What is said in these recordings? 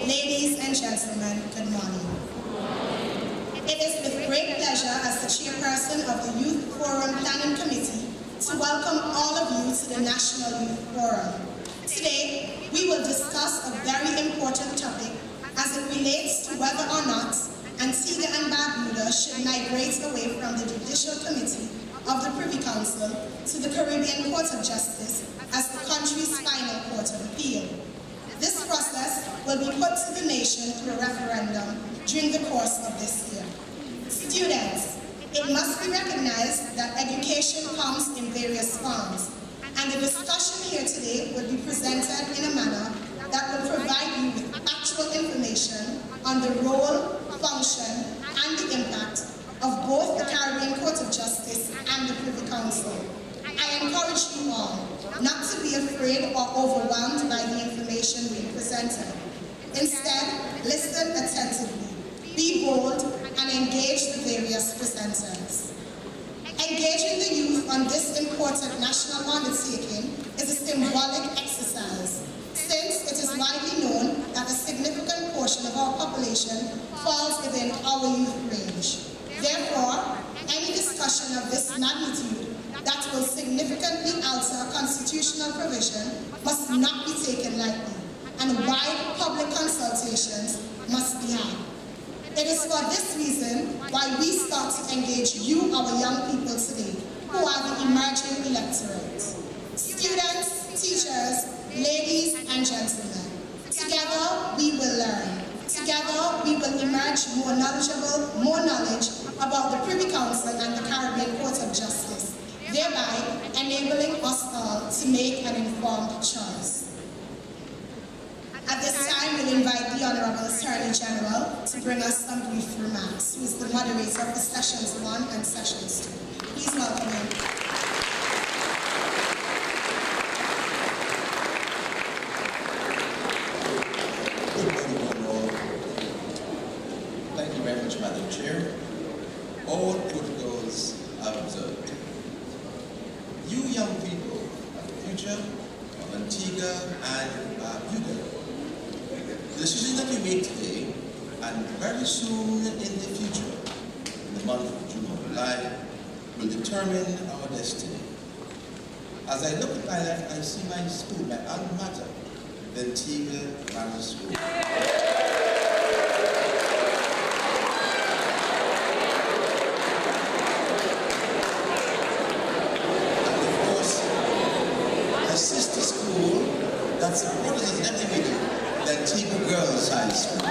Ladies and gentlemen, good morning. It is with great pleasure as the chairperson of the Youth Forum Planning Committee to welcome all of you to the National Youth Forum. Today, we will discuss a very important topic as it relates to whether or not Antigua and Barbuda should migrate away from the Judicial Committee of the Privy Council to the Caribbean Court of Justice as the country's final court of appeal. This process will be put to the nation through a referendum during the course of this year. Students, it must be recognized that education comes in various forms, and the discussion here today will be presented in a manner that will provide you with actual information on the role, function, and the impact of both the Caribbean Court of Justice and the Privy Council. I encourage you all not to be afraid or overwhelmed by the information being presented. Instead, listen attentively, be bold, and engage the various presenters. Engaging the youth on this important national undertaking is a symbolic exercise, since it is widely known that a significant portion of our population falls within our youth range. Therefore, any discussion of this magnitude that will significantly alter constitutional provision must not be taken lightly, and wide public consultations must be had. It is for this reason why we start to engage you, our young people today, who are the emerging electorate. Students, teachers, ladies and gentlemen, together we will learn. Together we will emerge more knowledgeable, more knowledge about the Privy Council and the Caribbean Court of Justice, thereby enabling us all to make an informed choice. At this time, we'll invite the Honorable Attorney General to bring us some brief remarks, who is the moderator for Sessions 1 and Sessions 2. Please welcome him. Thank you very much, Madam Chair. All protocols are observed. You young people are the future of Antigua and Barbuda. The decision that we make today, and very soon in the future, in the month of June or July, will determine our destiny. As I look at my left, I see my school, my alma mater, the Antigua Grammar School. That supported us in every meeting, the Antigua Girls High School.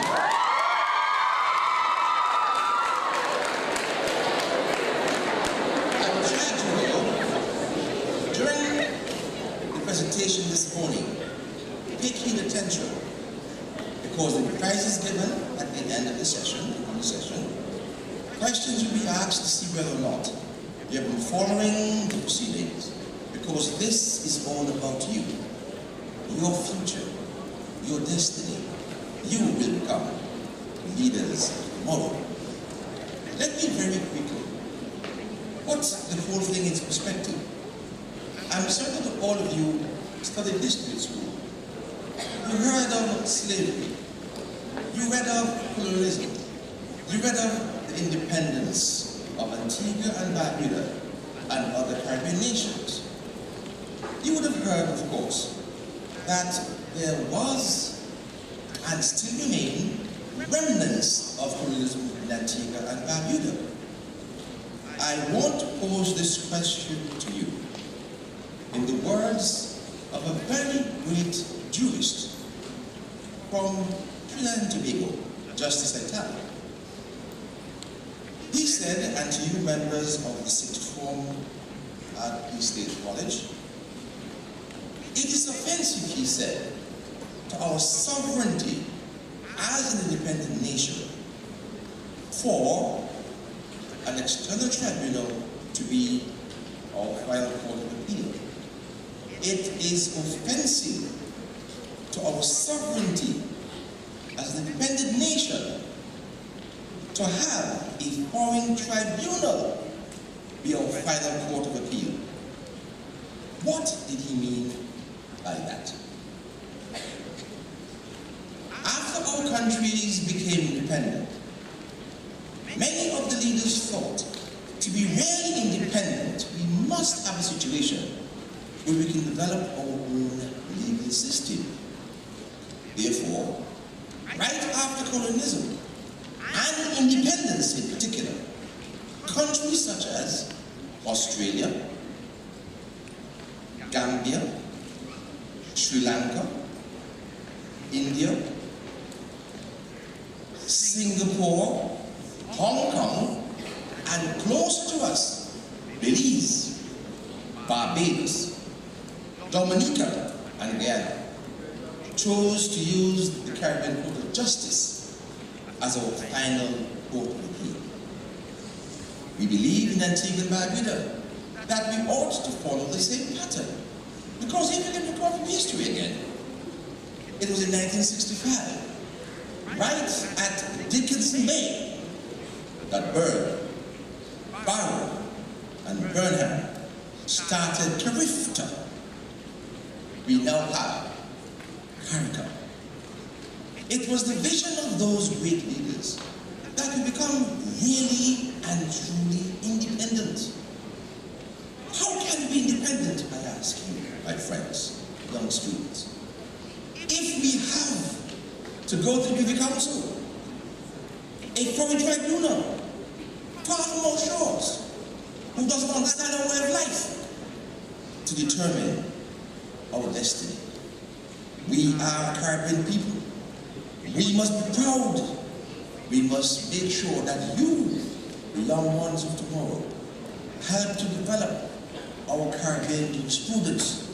I would like to know, during the presentation this morning, pay keen attention, because the prizes given at the end of the session, questions will be asked to see whether or not you have been following the proceedings, because this is all about you. Your future, your destiny. You will become leaders tomorrow. Let me very quickly put the whole thing into perspective. I'm certain that all of you studied history at school. You heard of slavery. You read of colonialism. You read of the independence of Antigua and Barbuda and other Caribbean nations. You would have heard, of course, that there was and still remain remnants of colonialism in Antigua and Barbuda. I want to pose this question to you in the words of a very great jurist from Trinidad and Tobago, Justice Aital. He said, and to you members of the sixth form at East State College, it is offensive, he said, to our sovereignty as an independent nation for an external tribunal to be our final court of appeal. It is offensive to our sovereignty as an independent nation to have a foreign tribunal be our final court of appeal. What did he mean by that? After our countries became independent, many of the leaders thought to be really independent, we must have a situation where we can develop our own legal system. Therefore, right after colonialism and independence in particular, countries such as Australia, Gambia, Sri Lanka, India, Singapore, Hong Kong, and close to us, Belize, Barbados, Dominica, and Guyana, chose to use the Caribbean Court of Justice as our final court of appeal. We believe in Antigua and Barbuda that we ought to follow the same pattern. Because if you can record from history again, it was in 1965, right at Dickinson Bay, that Byrd, Barrow, and Burnham started to rift up. We now have Carriacou. It was the vision of those great leaders that we become really and truly independent. How can we be independent, I ask you, my friends, young students? If we have to go to the Privy Council, a foreign tribunal, far from our shores, who doesn't understand our way of life, to determine our destiny. We are Caribbean people. We must be proud. We must make sure that you, the young ones of tomorrow, help to develop our Caribbean jurisprudence.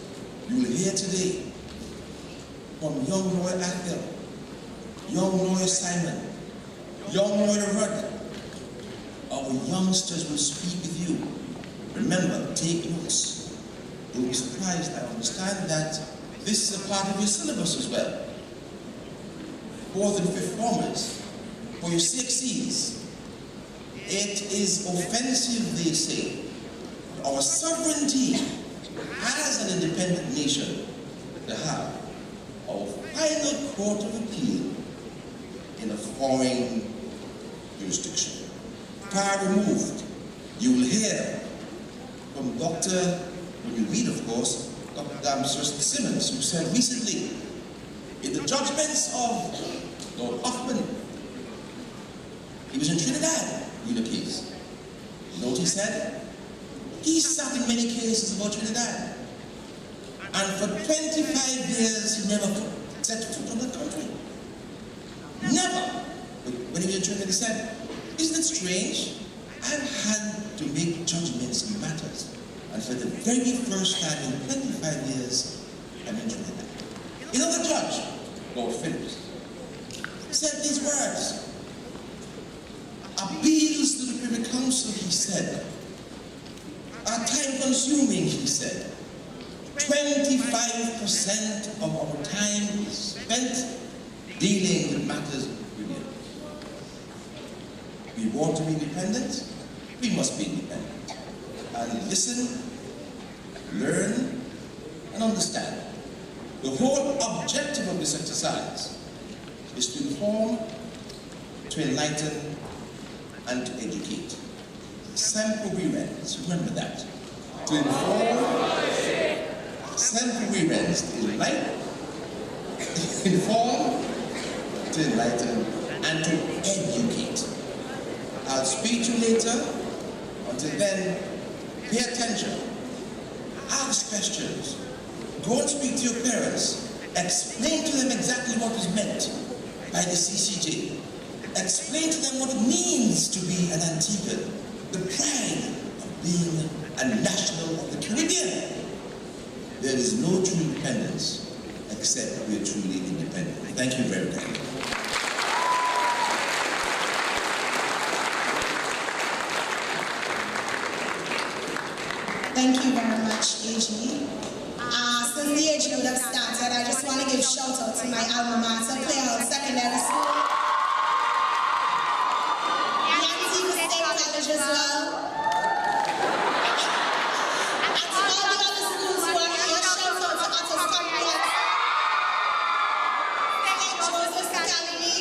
You will hear today from young lawyer Athel, young lawyer Simon, young lawyer Rudd. Our youngsters will speak with you. Remember, take notes. You'll be surprised. I understand that this is a part of your syllabus as well. 4th and 5th formers, for your CXCs, it is offensive, they say, our sovereignty as an independent nation to have our final court of appeal in a foreign jurisdiction. Power removed. You will hear from Dr. when you read, of course, Dr. Sir Simmons, who said recently, in the judgments of Lord Hoffman, he was in Trinidad in a case. You know what he said? He sat in many cases about Trinidad. And for 25 years, he never set foot on that country. Never. But when he was in Trinidad, he said, isn't it strange? I've had to make judgments in matters. And for the very first time in 25 years, I'm in Trinidad. Another judge, Lord Phillips, said these words. Appeals to the Privy Council, he said, are time-consuming, he said. 25% of our time is spent dealing with matters of union. We want to be independent, we must be independent. And listen, learn, and understand. The whole objective of this exercise is to inform, to enlighten, and to educate. Semper virens, remember that. To inform, semper virens, to enlighten, inform, to enlighten, and to educate. I'll speak to you later. Until then, pay attention. Ask questions. Go and speak to your parents. Explain to them exactly what is meant by the CCJ. Explain to them what it means to be an Antiguan, the pride of being a national of the Caribbean. There is no true independence except we are truly independent. Thank you very much. Thank you very much, AG. Since the AG would have started, I just want to give shout out to my alma mater, Clare Secondary School. College as well. And to all the other schools who are here, shout out to Otto's Comprehensive, St. Joseph's Academy,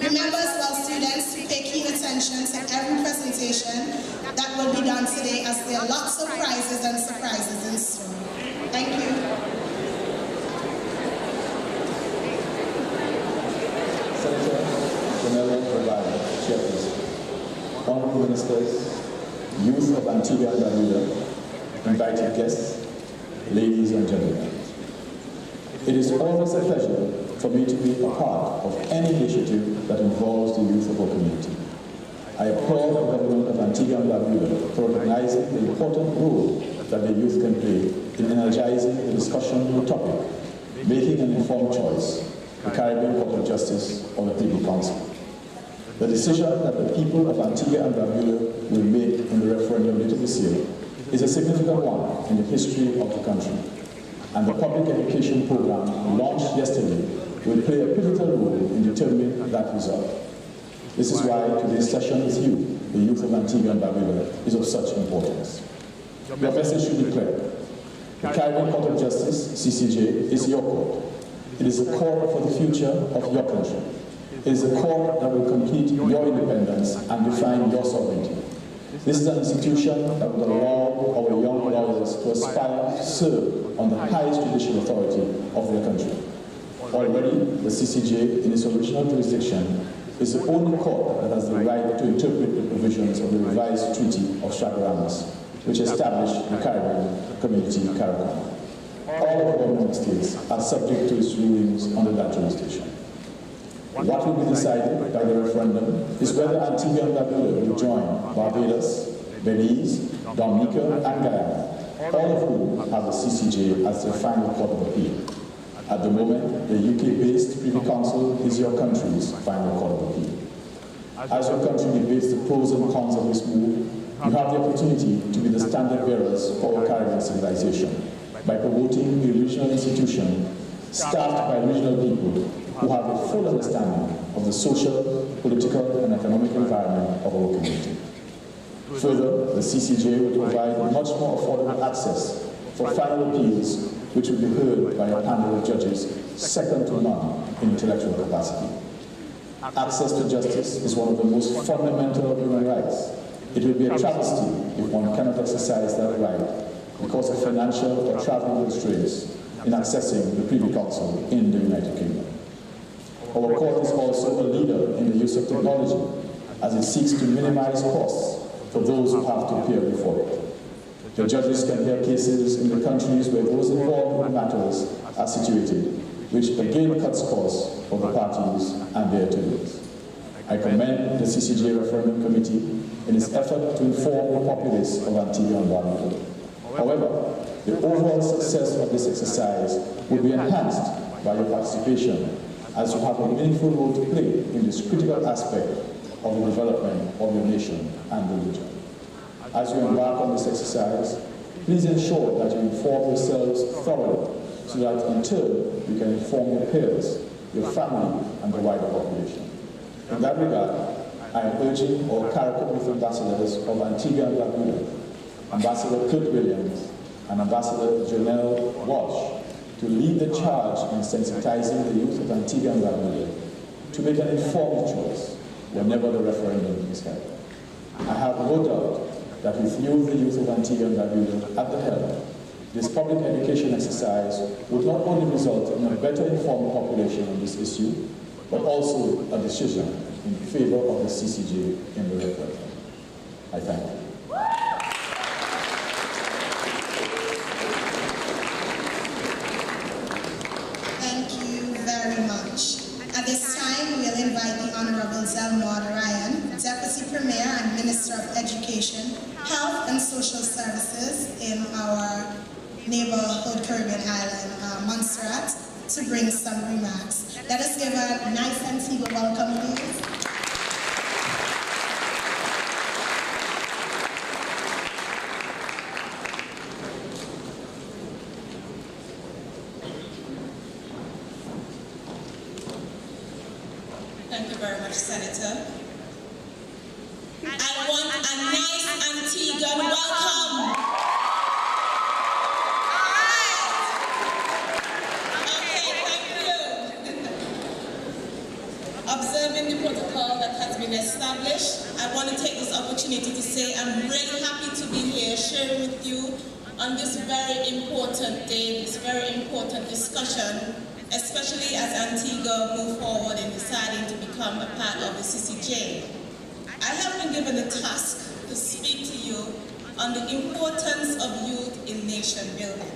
Remember as well, students, to pay keen attention to every presentation that will be done today, as there are lots of prizes and surprises in store. Thank you. Senator Janelle Provider, Chairperson, Honorable Ministers, Youth of Antigua and Barbuda, invited guests, ladies and gentlemen. It is always a pleasure for me to be a part of any initiative that involves the youth of our community. I applaud the government of Antigua and Barbuda for recognizing the important role that the youth can play in energizing the discussion on the topic, making an informed choice, the Caribbean Court of Justice or the Privy Council. The decision that the people of Antigua and Barbuda will make in the referendum later this year is a significant one in the history of the country, and the public education program launched yesterday will play a pivotal role in determining that result. This is why today's session with you, the youth of Antigua and Barbuda, is of such importance. Your message should be clear. The Caribbean Court of Justice, CCJ, is your court. It is a court for the future of your country. It is a court that will complete your independence and define your sovereignty. This is an institution that will allow our young lawyers to aspire to serve on the highest judicial authority of their country. Already, the CCJ, in its original jurisdiction, is the only court that has the right to interpret the provisions of the revised Treaty of Chaguaramas, which established the Caribbean Community CARICOM. All of our member states are subject to its rulings under that jurisdiction. What will be decided by the referendum is whether Antigua and Barbuda will join Barbados, Belize, Dominica, and Guyana, all of whom have the CCJ as their final court of appeal. At the moment, the UK-based Privy Council is your country's final court of appeal. As your country debates the pros and cons of this move, you have the opportunity to be the standard bearers for our Caribbean civilization by promoting a regional institution staffed by regional people who have a full understanding of the social, political, and economic environment of our community. Further, the CCJ will provide much more affordable access for final appeals which will be heard by a panel of judges second to none in intellectual capacity. Access to justice is one of the most fundamental of human rights. It will be a travesty if one cannot exercise that right because of financial or travel constraints in accessing the Privy Council in the United Kingdom. Our court is also a leader in the use of technology as it seeks to minimize costs for those who have to appear before it. The judges can hear cases in the countries where those involved in matters are situated, which again cuts costs for the parties and their attorneys. I commend the CCJ Referendum Committee in its effort to inform the populace of Antigua and Barbuda. However, the overall success of this exercise will be enhanced by your participation, as you have a meaningful role to play in this critical aspect of the development of your nation and the region. As you embark on this exercise, please ensure that you inform yourselves thoroughly so that in turn you can inform your peers, your family, and the wider population. In that regard, I am urging our CARICOM youth ambassadors of Antigua and Barbuda, Ambassador Kurt Williams and Ambassador Janelle Walsh, to lead the charge in sensitizing the youth of Antigua and Barbuda to make an informed choice whenever the referendum is held. I have no doubt that with you, the youth of Antigua and Barbuda, at the helm, this public education exercise would not only result in a better informed population on this issue, but also a decision in favor of the CCJ in the referendum. I thank you. Thank you very much. At this time, we'll invite the Honorable Zelmaud Ryan, Deputy Premier and Minister of Education, Health and Social Services in our neighborhood Caribbean island, Montserrat, to bring some remarks. Let us give a nice Antigua welcome, please. Thank you very much, Senator. I want a nice Antiguan welcome. Okay, thank you. Observing the protocol that has been established, I want to take this opportunity to say I'm really happy to be here sharing with you on this very important day, this very important discussion, especially as Antigua move forward in deciding to become a part of the CCJ. I have been given the task to speak to you on the importance of youth in nation building.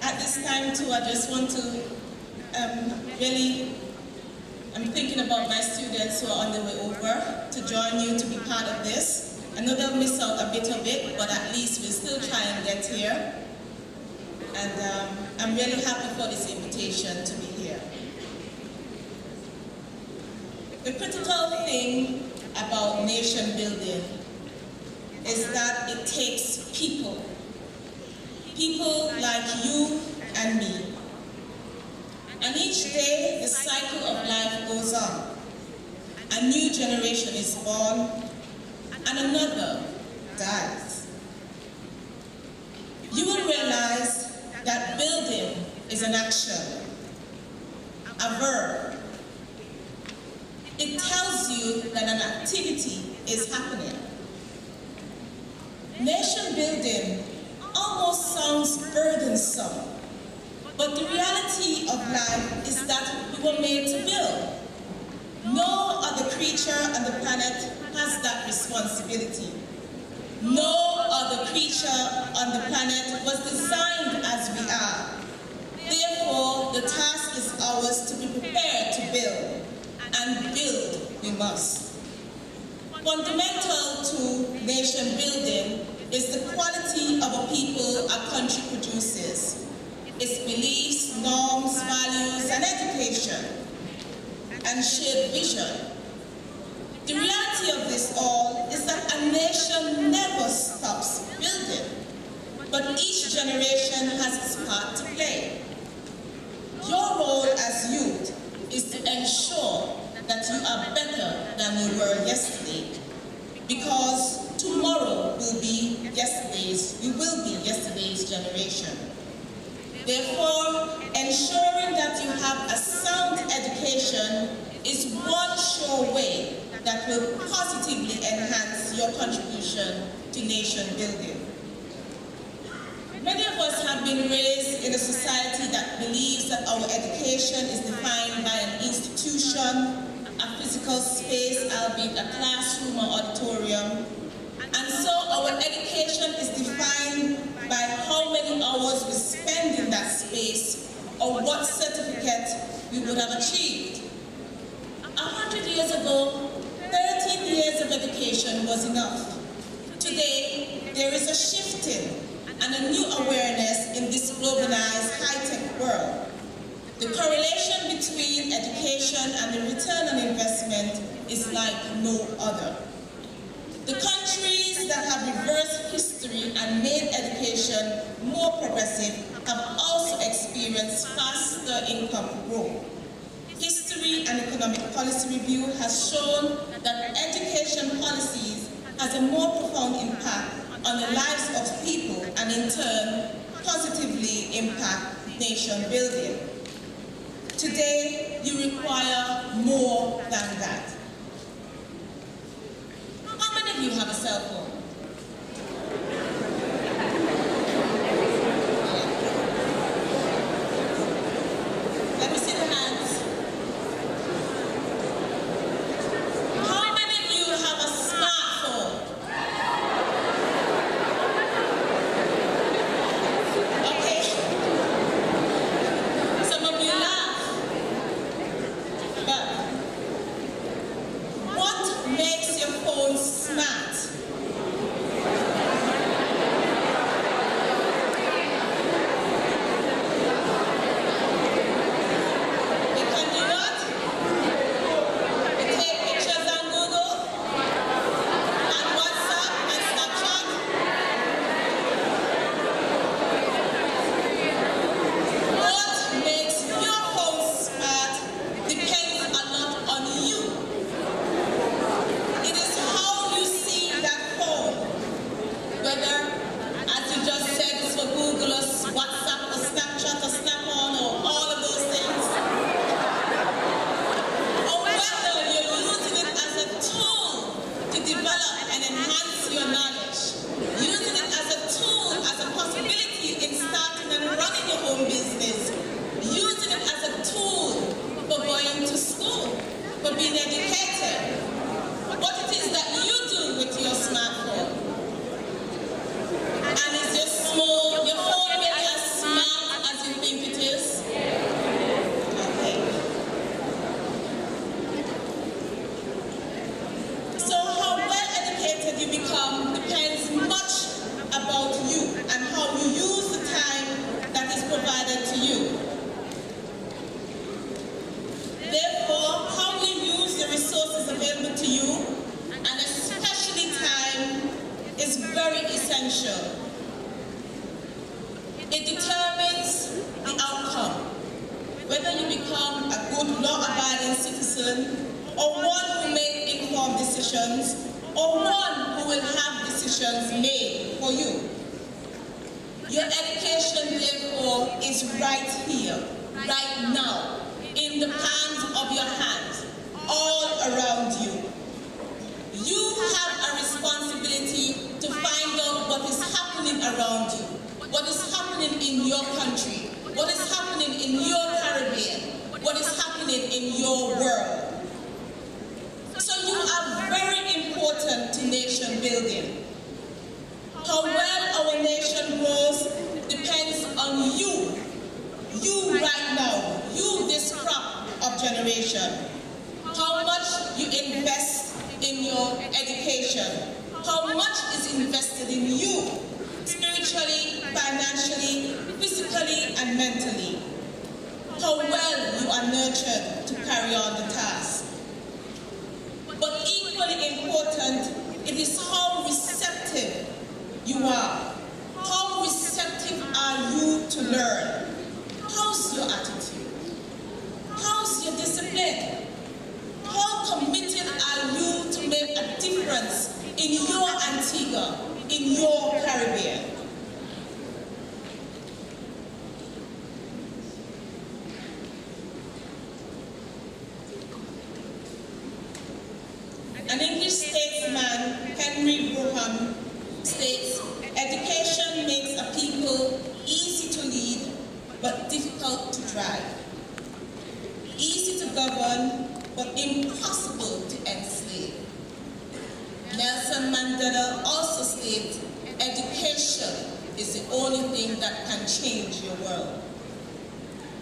At this time too, I just want to I'm thinking about my students who are on their way over to join you to be part of this. I know they'll miss out a bit of it, but at least we'll still try and get here. And I'm really happy for this invitation to be here. The critical thing about nation building is that it takes people. People like you and me. And each day, the cycle of life goes on. A new generation is born, and another dies. You will realize that building is an action, a verb. It tells you that an activity is happening. Nation building almost sounds burdensome, but the reality of life is that we were made to build. No other creature on the planet has that responsibility. No other creature on the planet was designed as we are. Therefore, the task is ours to be prepared to build, and build we must. Fundamental to nation building is the quality of a people a country produces, its beliefs, norms, values, and education, and shared vision. The reality of this all is that a nation never stops building, but each generation has its part to play. Your role as youth is to ensure that you are better than you were yesterday, because tomorrow will be you will be yesterday's generation. Therefore, ensuring that you have a sound education is one sure way that will positively enhance your contribution to nation building. Many of us have been raised in a society that believes that our education is defined by an institution, a physical space, albeit a classroom or auditorium. And so our education is defined by how many hours we spend in that space or what certificate we would have achieved. 100 years ago, 13 years of education was enough. Today, there is a shifting and a new awareness in this globalized high-tech world. The correlation between education and the return on investment is like no other. The countries that have reversed history and made education more progressive have also experienced faster income growth. History and Economic Policy Review has shown that education policies has a more profound impact on the lives of people and in turn positively impact nation building. Today, you require more than that. How many of you have a cell phone? Let me see the hands. makes your phone smart? You can do what? You take pictures on Google, and WhatsApp, and Snapchat. What makes your phone smart depends a lot on you. It is how you see that phone. Whether, as you just said, it's for Google or WhatsApp or Snapchat or Snap-on or all of those things. Or whether you're using it as a tool to develop and enhance your knowledge. Using it as a tool, as a possibility in starting and running your own business. Using it as a tool for going to school, for being educated. What it is that you do with your smartphone. And is your phone really as smart as you think it is? Okay. So how well educated you become depends much about you and how you use the time that is provided to you. Therefore, how you use the resources available to you, and especially time, is very essential. It determines the outcome, whether you become a good law-abiding citizen, or one who makes informed decisions, or one who will have decisions made for you. Your education, therefore, is right here, right now, in the palms of your hands, all around you. You have a responsibility to find out what is happening around you, what is happening in your country, what is happening in your Caribbean, what is happening in your world. So you are very important to nation building. How well our nation grows depends on you. You right now, you this crop of generation. How much you invest in your education. How much is invested in you, spiritually, financially, physically, and mentally. How well you are nurtured to carry on the task. But equally important, it is how receptive you are. How receptive are you to learn? How's your attitude? How's your discipline? How committed are you to make a difference in your Antigua, in your Caribbean? An English statesman, Henry Brougham, states, education makes a people easy to lead, but difficult to drive. Easy to govern, but impossible to enslave. Nelson Mandela also states, education is the only thing that can change your world.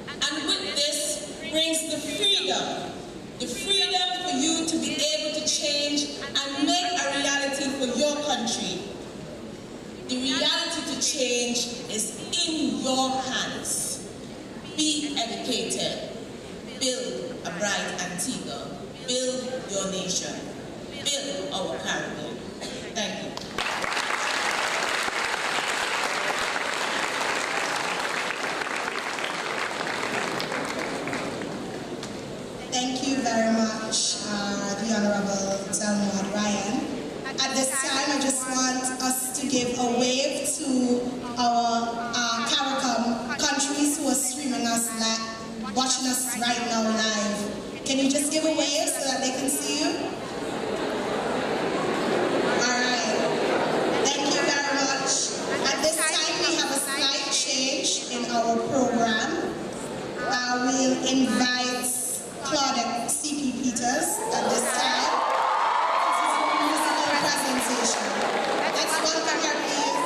And with this brings the freedom for you to be able to change and make a reality for your country. The reality to change is in your hands. Be educated. Build a bright Antigua. Build your nation. Build our Caribbean. Thank you. Thank you very much, the Honorable Delmar Ryan. At this time, I just want us to give a wave to our CARICOM countries who are streaming us, watching us right now live. Can you just give a wave so that they can see you? All right. Thank you very much. At this time, we have a slight change in our program. We'll invite Claudette C.P. Peters at this time. This is a musical presentation. Let's welcome her, please.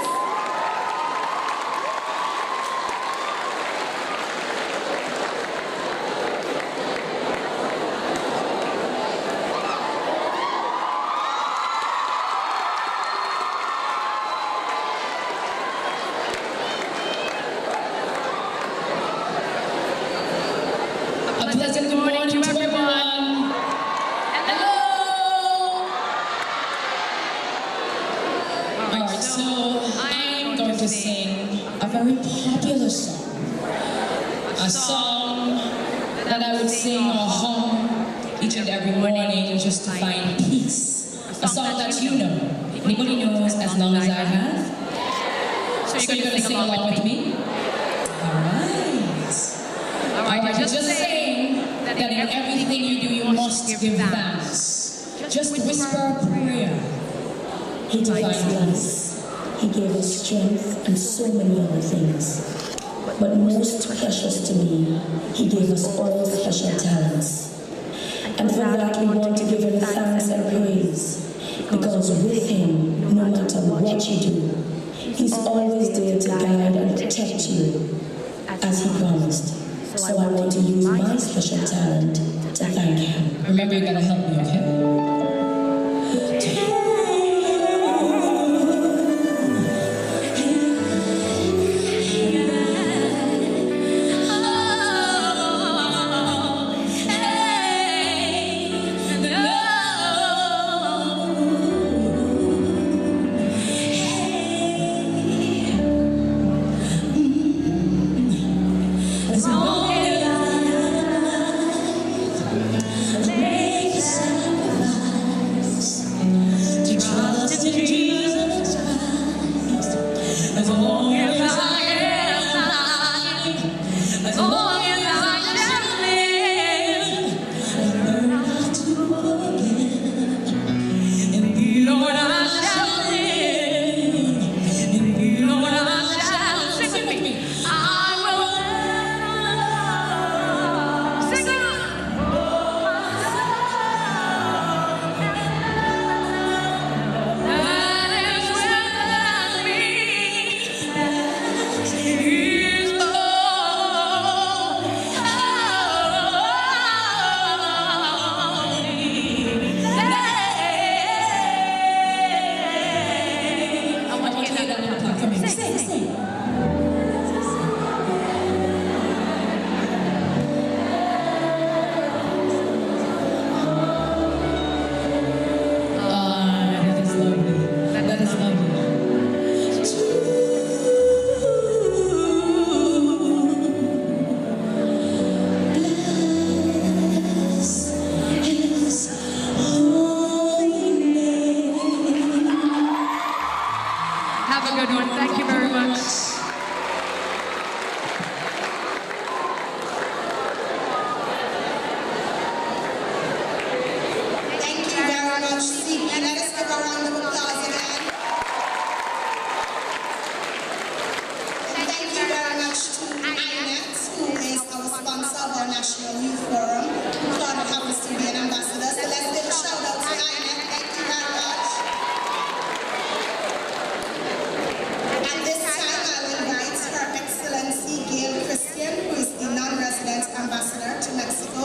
So I'm going to sing a very popular song. A song that I would sing or hum each and every morning just to find peace. A song that you know. Anybody knows as long as I have? So you're going to sing along with me? Alright, just saying that in everything you do, you must give thanks. Just whisper a prayer. He died once. He gave us strength and so many other things. But most precious to me, He gave us all special talents. And for that we want to give Him thanks and praise. Because with Him, no matter what you do, He's always there to guide and protect you, as He promised. So I want to use my special talent to thank Him. Remember, you gotta help me, okay? Have a good one. Thank you very much. Thank you very much, CP. Let us give a round of applause again. And thank you very much to INET, who is our sponsor of our National Youth Forum, who thought it happens to be an ambassador. So let's give a shout out to INET. Thank you very much. At this time, I will invite Her Excellency Gail Christian, who is the non-resident ambassador to Mexico,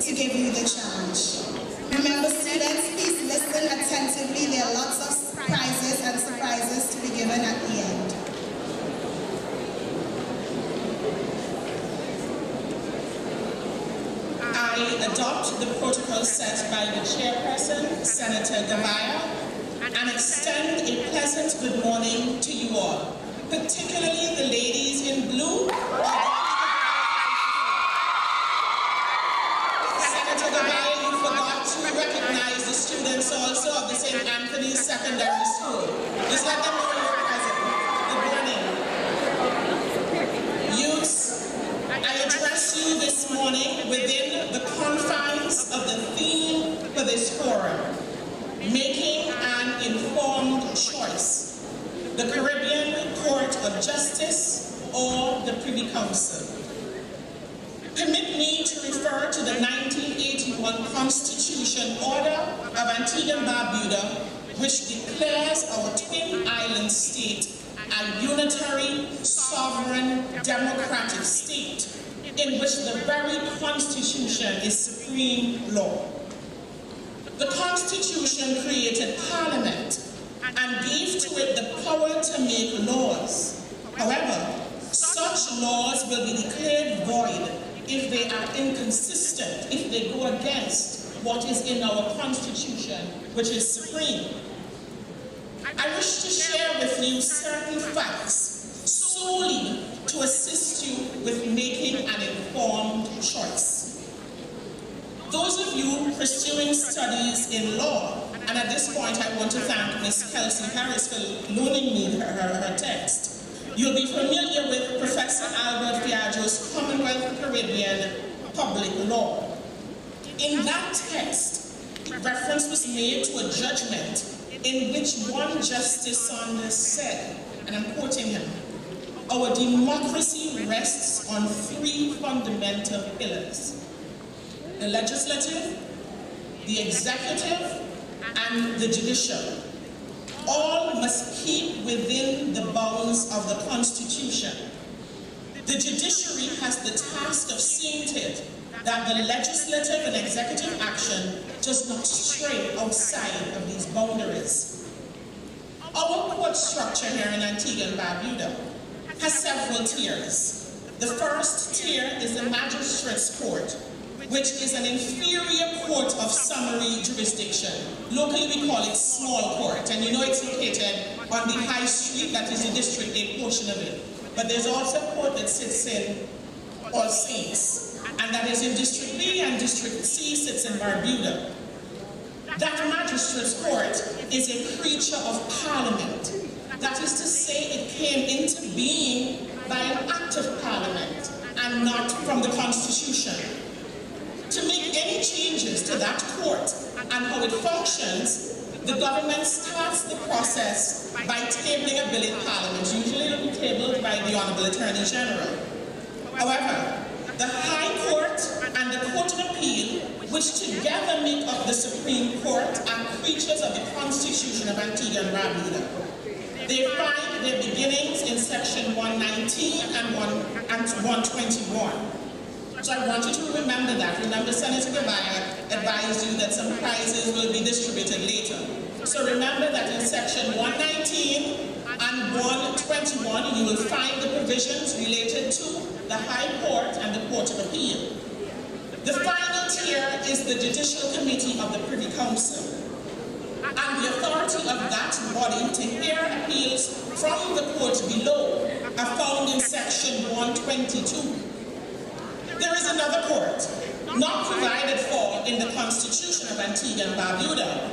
to give you the challenge. Remember, students, please listen attentively. There are lots of prizes and surprises to be given at the end. I adopt the protocol set by the chairperson, Senator Gavaya, and extend a pleasant good morning to you all, particularly the ladies in blue. Senator Gavaya, you forgot to recognize the students also of the St. Anthony's Secondary School. Just let them know you're present. Good morning. Youths, I address you this morning within the confines of the theme for this forum, making an informed choice, the Caribbean Court of Justice or the Privy Council. Permit me to refer to the 1981 Constitution Order of Antigua and Barbuda, which declares our twin island state a unitary, sovereign, democratic state in which the very Constitution is supreme law. The Constitution created Parliament and gave to it the power to make laws. However, such laws will be declared void if they are inconsistent, if they go against what is in our Constitution, which is supreme. I wish to share with you certain facts solely to assist you with making an informed choice. Those of you pursuing studies in law, and at this point I want to thank Ms. Kelsey Harris for loaning me her text, you'll be familiar with Professor Albert Fiaggio's Commonwealth Caribbean Public Law. In that text, reference was made to a judgment in which one Justice Saunders said, and I'm quoting him, "Our democracy rests on three fundamental pillars: the legislative, the executive, and the judicial. All must keep within the bounds of the Constitution. The judiciary has the task of seeing to it that the legislative and executive action does not stray outside of these boundaries." Our court structure here in Antigua and Barbuda has several tiers. The first tier is the Magistrates Court, which is an inferior court of summary jurisdiction. Locally we call it small court, and you know it's located on the high street, that is the District 8 portion of it. But there's also a court that sits in All Saints, and that is in District B, and District C sits in Barbuda. That Magistrates Court is a creature of Parliament. That is to say, it came into being by an act of Parliament and not from the Constitution. To make any changes to that court and how it functions, the government starts the process by tabling a bill in Parliament. Usually it will be tabled by the Honourable Attorney General. However, the High Court and the Court of Appeal, which together make up the Supreme Court, are creatures of the Constitution of Antigua and Barbuda. They find their beginnings in Section 119 and 121. So I want you to remember that. Remember, Senator Gabaya advised you that some prizes will be distributed later. So remember that in Section 119 and 121, you will find the provisions related to the High Court and the Court of Appeal. The final tier is the Judicial Committee of the Privy Council, and the authority of that body to hear appeals from the court below are found in Section 122. There is another court, not provided for in the Constitution of Antigua and Barbuda,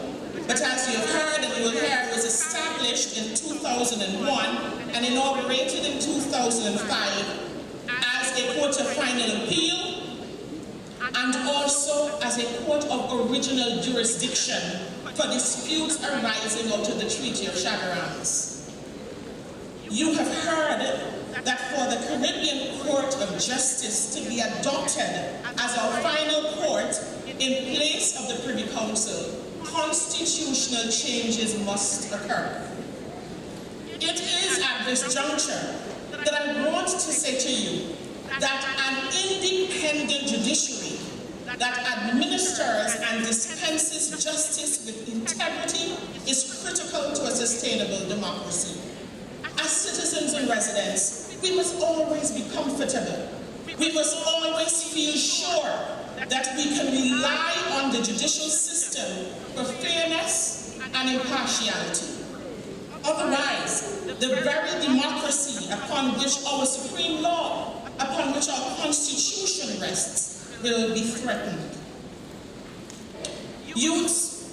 but as you have heard and you will hear, it was established in 2001 and inaugurated in 2005 as a court of final appeal and also as a court of original jurisdiction for disputes arising out of the Treaty of Chagarans. You have heard that for the Caribbean Court of Justice to be adopted as our final court in place of the Privy Council, constitutional changes must occur. It is at this juncture that I want to say to you that an independent judiciary that administers and dispenses justice with integrity is critical to a sustainable democracy. As citizens and residents, we must always be comfortable. We must always feel sure that we can rely on the judicial system for fairness and impartiality. Otherwise, the very democracy upon which our supreme law, upon which our Constitution rests, will be threatened. Youths,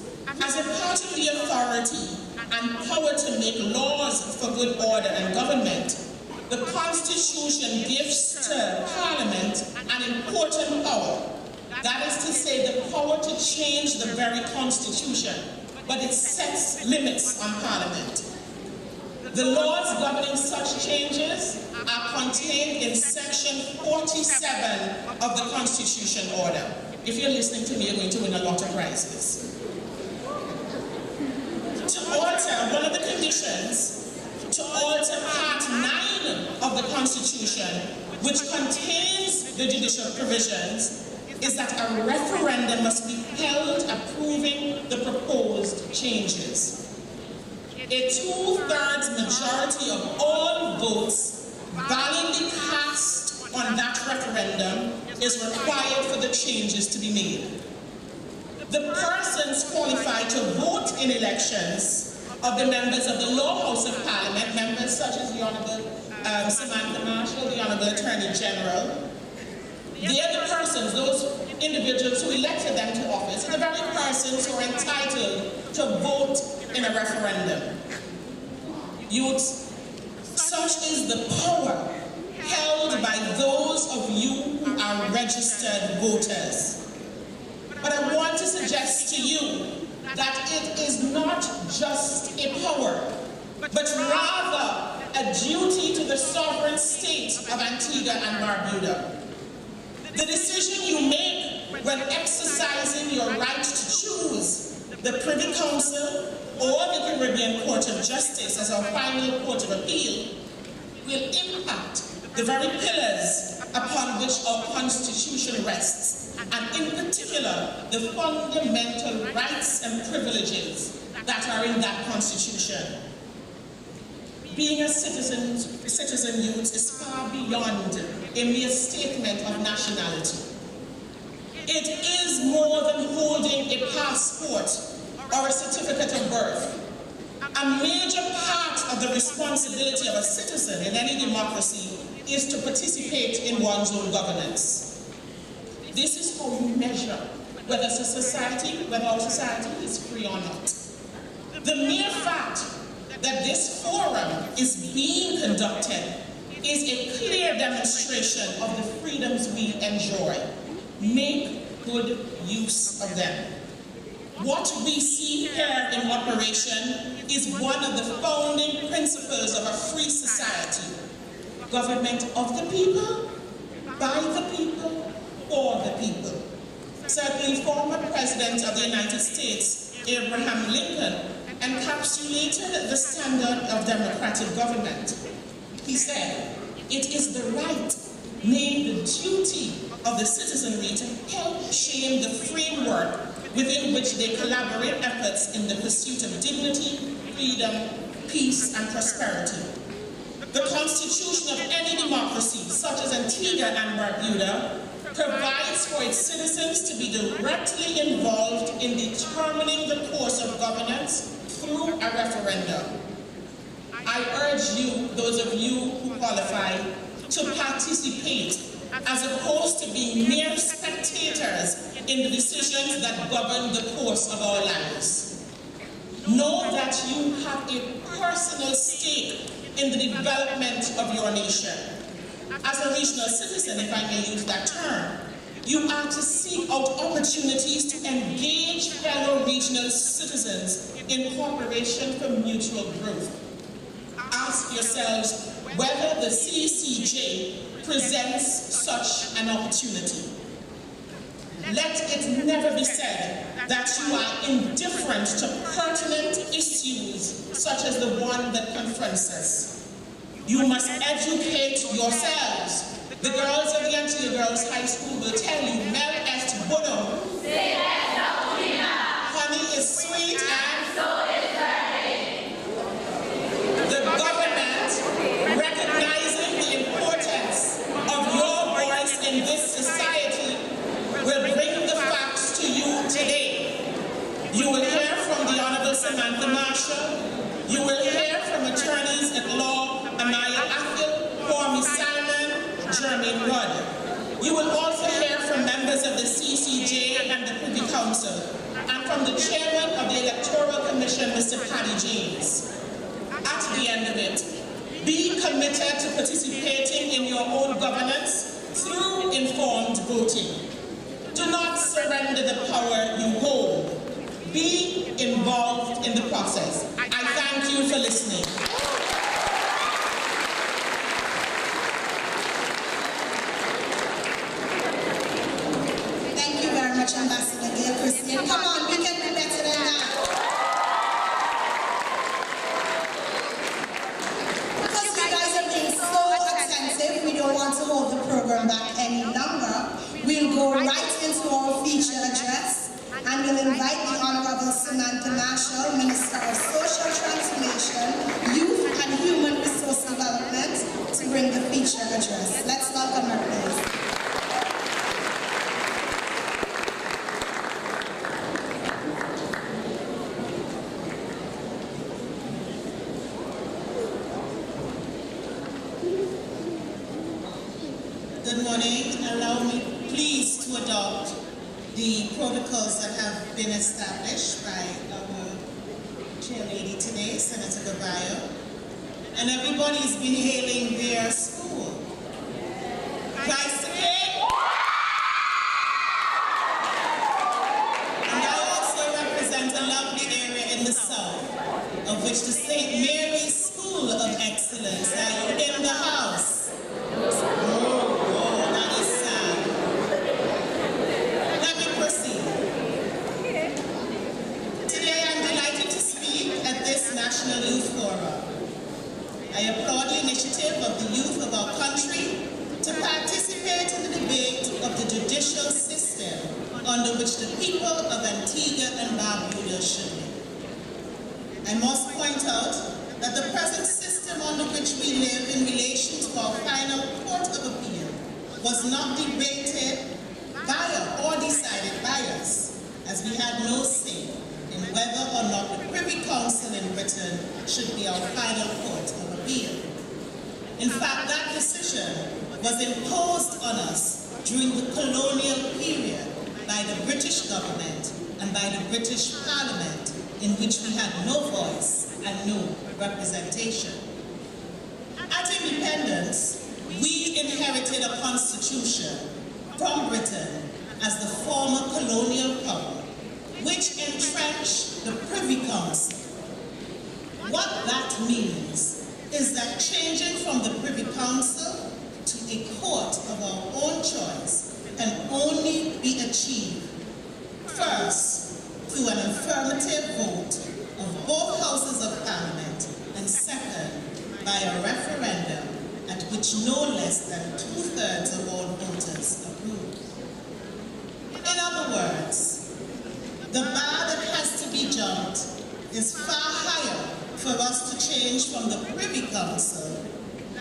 as a part of the authority and power to make laws for good order and government, the Constitution gives to Parliament an important power. That is to say, the power to change the very Constitution, but it sets limits on Parliament. The laws governing such changes are contained in Section 47 of the Constitution Order. If you're listening to me, you're going to win a lot of prizes. To alter, one of the conditions, to alter Part 9 of the Constitution, which contains the judicial provisions, is that a referendum must be held approving the proposed changes. A 2/3 majority of all votes validly cast on that referendum is required for the changes to be made. The persons qualified to vote in elections of the members of the Lower House of Parliament, members such as the Honourable Samantha Marshall, the Honourable Attorney General. They are the persons, those individuals who elected them to office, are the very persons who are entitled to vote in a referendum. Youths, such is the power held by those of you who are registered voters. But I want to suggest to you that it is not just a power, but rather a duty to the sovereign state of Antigua and Barbuda. The decision you make when exercising your right to choose the Privy Council or the Caribbean Court of Justice as our final court of appeal will impact the very pillars upon which our Constitution rests, and in particular, the fundamental rights and privileges that are in that Constitution. Being a citizen youth is far beyond a mere statement of nationality. It is more than holding a passport or a certificate of birth. A major part of the responsibility of a citizen in any democracy is to participate in one's own governance. This is how you measure whether our society is free or not. The mere fact that this forum is being conducted is a clear demonstration of the freedoms we enjoy. Make good use of them. What we see here in operation is one of the founding principles of a free society. Government of the people, by the people, for the people. Certainly, former President of the United States, Abraham Lincoln, encapsulated the standard of democratic government. He said, "It is the right, nay, the duty of the citizenry to help shape the framework within which they collaborate efforts in the pursuit of dignity, freedom, peace, and prosperity." The constitution of any democracy, such as Antigua and Barbuda, provides for its citizens to be directly involved in determining the course of governance through a referendum. I urge you, those of you who qualify, to participate as opposed to being mere spectators in the decisions that govern the course of our lives. Know that you have a personal stake in the development of your nation. As a regional citizen, if I may use that term, you are to seek out opportunities to engage fellow regional citizens in cooperation for mutual growth. Ask yourselves whether the CCJ presents such an opportunity. Let it never be said that you are indifferent to pertinent issues such as the one that confronts us. You must educate yourselves. The girls of the Antigua Girls High School will tell you, Mel est bonum. Honey is sweet and so is learning. The government, recognizing the importance of your voice in this society, will bring the facts to you today. You will hear from the Honourable Samantha Marshall. You will hear from attorneys at law, Amaya Athil, Kwame Simon, Jermaine Rudd. You will also hear from members of the CCJ and the Privy Council, and from the chairman of the Electoral Commission, Mr. Paddy James. At the end of it, be committed to participating in your own governance through informed voting. Do not surrender the power you hold. Be involved in the process. I thank you for listening. Thank you very much, Ambassador Gail Christian. Come on, we can do better than that. Because you guys are being so attentive, we don't want to hold the program back any longer. We'll go right into our feature address, and we'll invite the Honourable Samantha Marshall, Minister of morning. Allow me, please, to adopt the protocols that have been established by our chairlady today, Senator Gabayo. And everybody's been hailing their school. Christ the King. And I also represent a lovely area in the south, of which the St. Mary's School of Excellence. Are you in the house? Oh, that is sad. Let me proceed. Today I'm delighted to speak at this National Youth Forum. I applaud the initiative of the youth of our country to participate in the debate of the judicial system under which the people of Antigua and Barbuda should live. I must point out that the present system under which we live in relation to our final court of appeal was not debated by or decided by us, as we had no say in whether or not the Privy Council in Britain should be our final court of appeal. In fact, that decision was imposed on us during the colonial period by the British government and by the British Parliament, in which we had no voice and no representation. At independence, we inherited a constitution from Britain as the former colonial power, which entrenched the Privy Council. What that means is that changing from the Privy Council to a court of our own choice can only be achieved, first, through an affirmative vote of both houses of Parliament, and second, by a referendum at which no less than 2/3 of all voters approve. In other words, the bar that has to be jumped is far higher for us to change from the Privy Council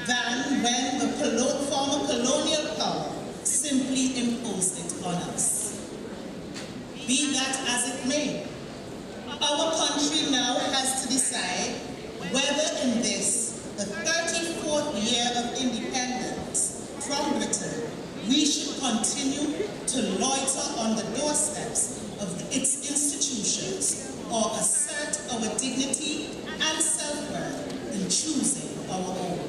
than when the former colonial power simply imposed it on us. Be that as it may, our country now has to decide whether in this, the 34th year of independence from Britain, we should continue to loiter on the doorsteps of its institutions or assert our dignity and self-worth in choosing our own.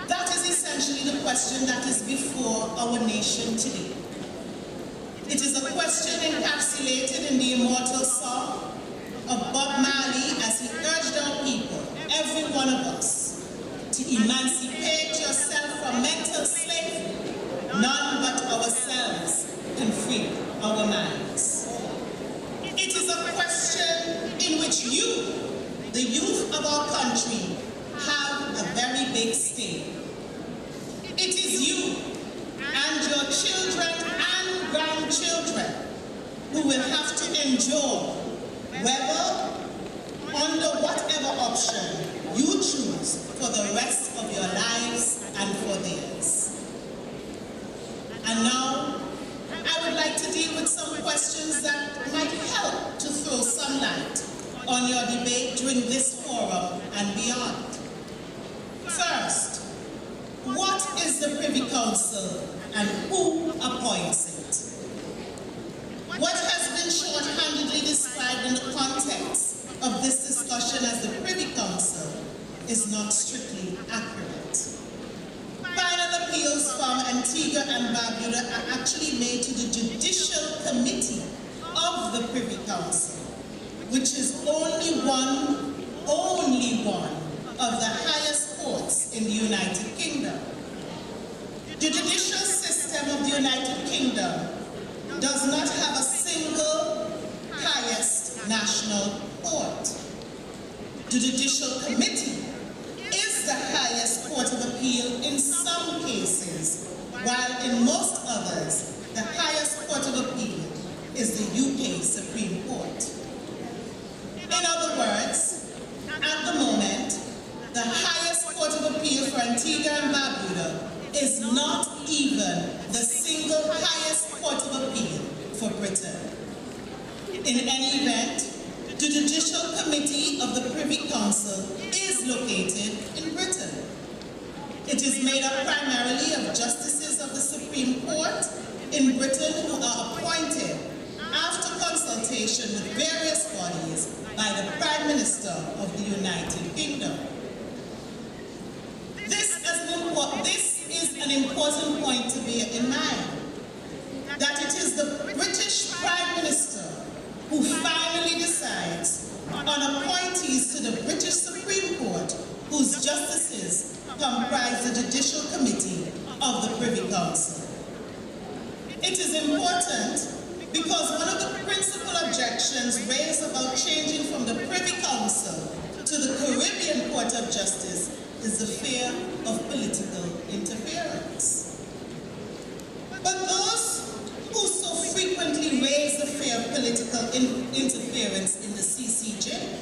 That is essentially the question that is before our nation today. It is a question encapsulated in the immortal song of Bob Marley as he urged our people, every one of us, to emancipate yourself from mental slavery. None but ourselves can free our minds. It is a question in which you, the youth of our country, have a very big stake. It is you and your children and grandchildren who will have to endure whether, under whatever option you choose for the rest of your lives and for theirs. And now, I would like to deal with some questions that might help to throw some light on your debate during this forum and beyond. First, what is the Privy Council and who appoints it? What has been short-handedly described in the context of this discussion as the Privy Council is not strictly accurate. Final appeals from Antigua and Barbuda are actually made to the Judicial Committee of the Privy Council, which is only one of the highest courts in the United Kingdom. The judicial system of the United Kingdom does not have a single highest national court. The Judicial Committee is the highest court of appeal in some cases, while in most others, the highest court of appeal is the UK Supreme Court. In other words, at the moment, the highest court of appeal for Antigua and Barbuda is not even the single highest court of appeal for Britain. In any event, the Judicial Committee of the Privy Council is located in Britain. It is made up primarily of justices of the Supreme Court in Britain who are appointed after consultation with various bodies by the Prime Minister of the United Kingdom. This is an important point to bear in mind, that it is the British Prime Minister who finally decides on appointees to the British Supreme Court whose justices comprise the Judicial Committee of the Privy Council. It is important because one of the principal objections raised about changing from the Privy Council to the Caribbean Court of Justice is the fear of political interference. But those who so frequently raise the fear of political interference in the CCJ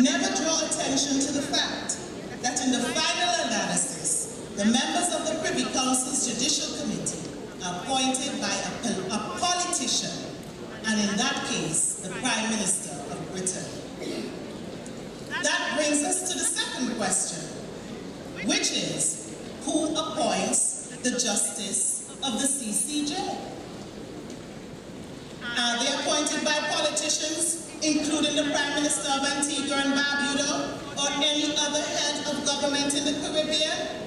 never draw attention to the fact that in the final analysis, the members of the Privy Council's Judicial Committee are appointed by a politician, and in that case, the Prime Minister of Britain. That brings us to the second question, which is, who appoints the justice of the CCJ? Are they appointed by politicians, including the Prime Minister of Antigua and Barbuda, or any other head of government in the Caribbean?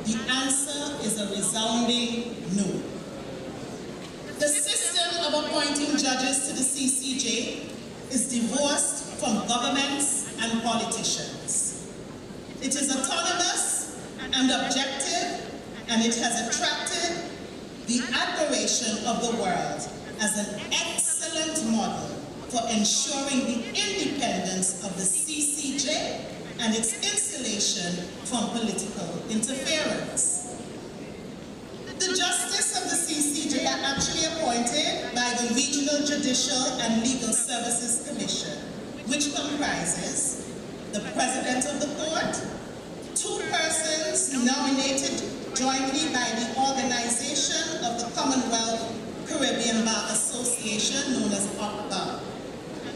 The answer is a resounding no. The system of appointing judges to the CCJ is divorced from governments and politicians. It is autonomous and objective, and it has attracted the admiration of the world as an excellent model for ensuring the independence of the CCJ and its insulation from political interference. The justice of the CCJ are actually appointed by the Regional Judicial and Legal Services Commission, which comprises the President of the Court, 2 persons nominated jointly by the Organization of the Commonwealth Caribbean Bar Association, known as OCBA,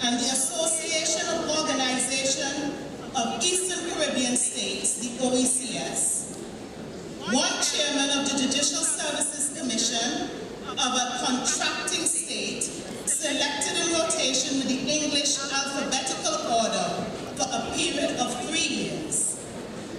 and the Association of Organization of Eastern Caribbean States, the OECS, 1 chairman of the Judicial Services Commission of a contracting state, selected in rotation with the English alphabetical order for a period of 3 years.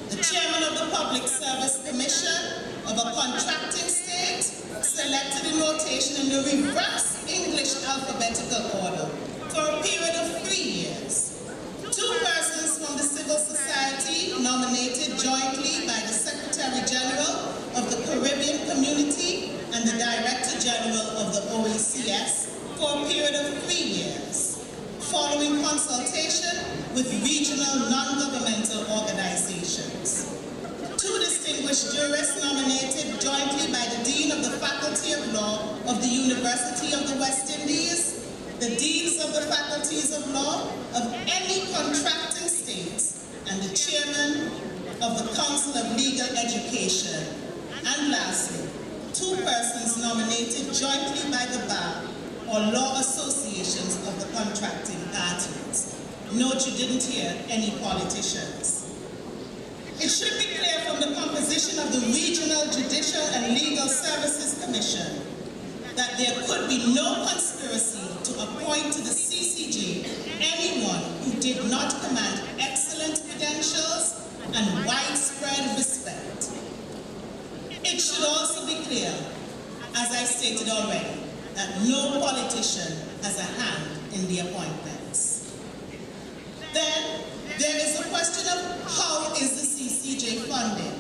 The chairman of the Public Service Commission of a contracting state, selected in rotation in the reverse English alphabetical order for a period of 3 years. 2 persons from the civil society nominated jointly by the Secretary General of the Caribbean Community and the Director General of the OECS for a period of 3 years, following consultation with regional non-governmental organizations. 2 distinguished jurists nominated jointly by the Dean of the Faculty of Law of the University of the West Indies, the Deans of the Faculties of Law of any contracting states, and the Chairman of the Council of Legal Education. And lastly, 2 persons nominated jointly by the Bar or law associations of the contracting parties. Note you didn't hear any politicians. It should be clear from the composition of the Regional Judicial and Legal Services Commission that there could be no conspiracy to appoint to the CCJ anyone who did not command excellent credentials and widespread respect. It should also be clear, as I stated already, that no politician has a hand in the appointments. Then, there is a question of how is the CCJ funded?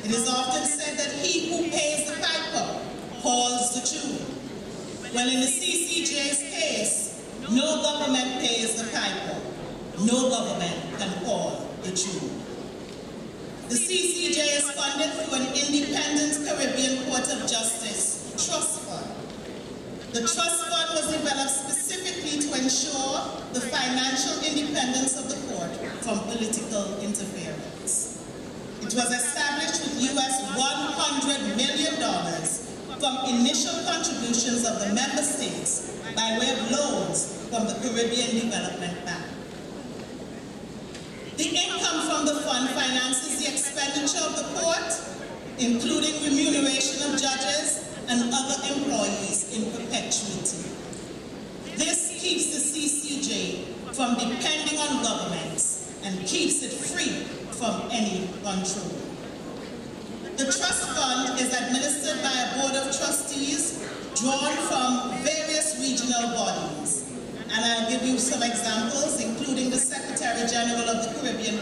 It is often said that he who pays the piper calls the tune. Well, in the CCJ's case, no government pays the piper. No government can call the tune. The CCJ is funded through an independent Caribbean Court of Justice trust fund. The trust fund was developed specifically to ensure the financial independence of the court from political interference. It was established with US $100 million from initial contributions of the member states by way of loans from the Caribbean Development Bank. The income from from the fund finances the expenditure of the court, including remuneration of judges and other employees in perpetuity. This keeps the CCJ from depending on governments and keeps it free from any control. The trust fund is administered by a board of trustees drawn from various regional bodies. And I'll give you some examples, including the Secretary General of the Caribbean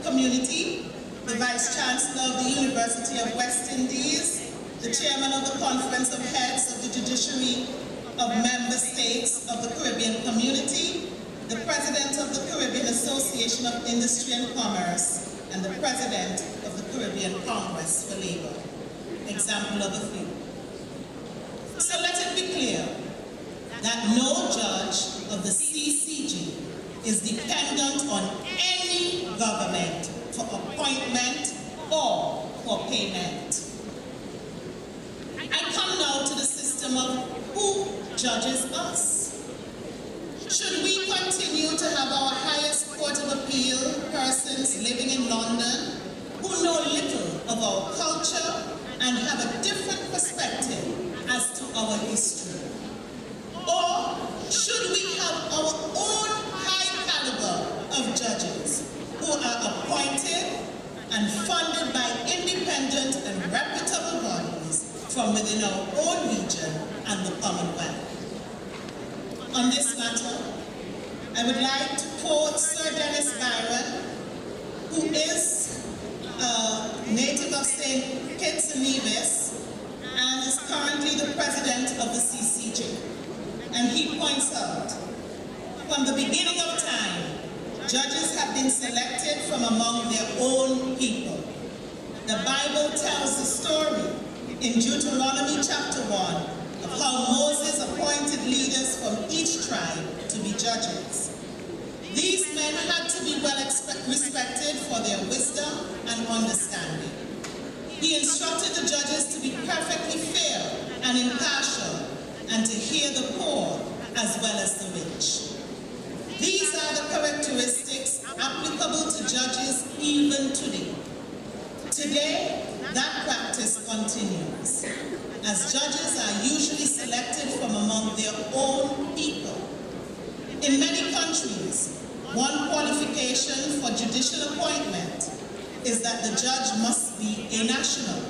Community, the Vice Chancellor of the University of West Indies, the Chairman of the Conference of Heads of the Judiciary of Member States of the Caribbean Community, the President of the Caribbean Association of Industry and Commerce, and the President of the Caribbean Congress for Labor. Example of a few. So let it be clear that no judge of the CCG is dependent on any government for appointment or for payment. I come now to the system of who judges us. Should we continue to have our highest court of appeal persons living in London who know little of our culture and have a different perspective as to our history? Or should we have our own high caliber of judges who are appointed and funded by independent and reputable bodies from within our own region and the Commonwealth? On this matter, I would like to quote Sir Dennis Byron, who is a native of St. Kitts and Nevis and is currently the president of the CCJ. And he points out, from the beginning of time, judges have been selected from among their own people. The Bible tells the story in Deuteronomy chapter 1 of how Moses appointed leaders from each tribe to be judges. These men had to be well respected for their wisdom and understanding. He instructed the judges to be perfectly fair and impartial and to hear the poor as well as the rich. These are the characteristics applicable to judges even today. Today, that practice continues, as judges are usually selected from among their own people. In many countries, one qualification for judicial appointment is that the judge must be a national.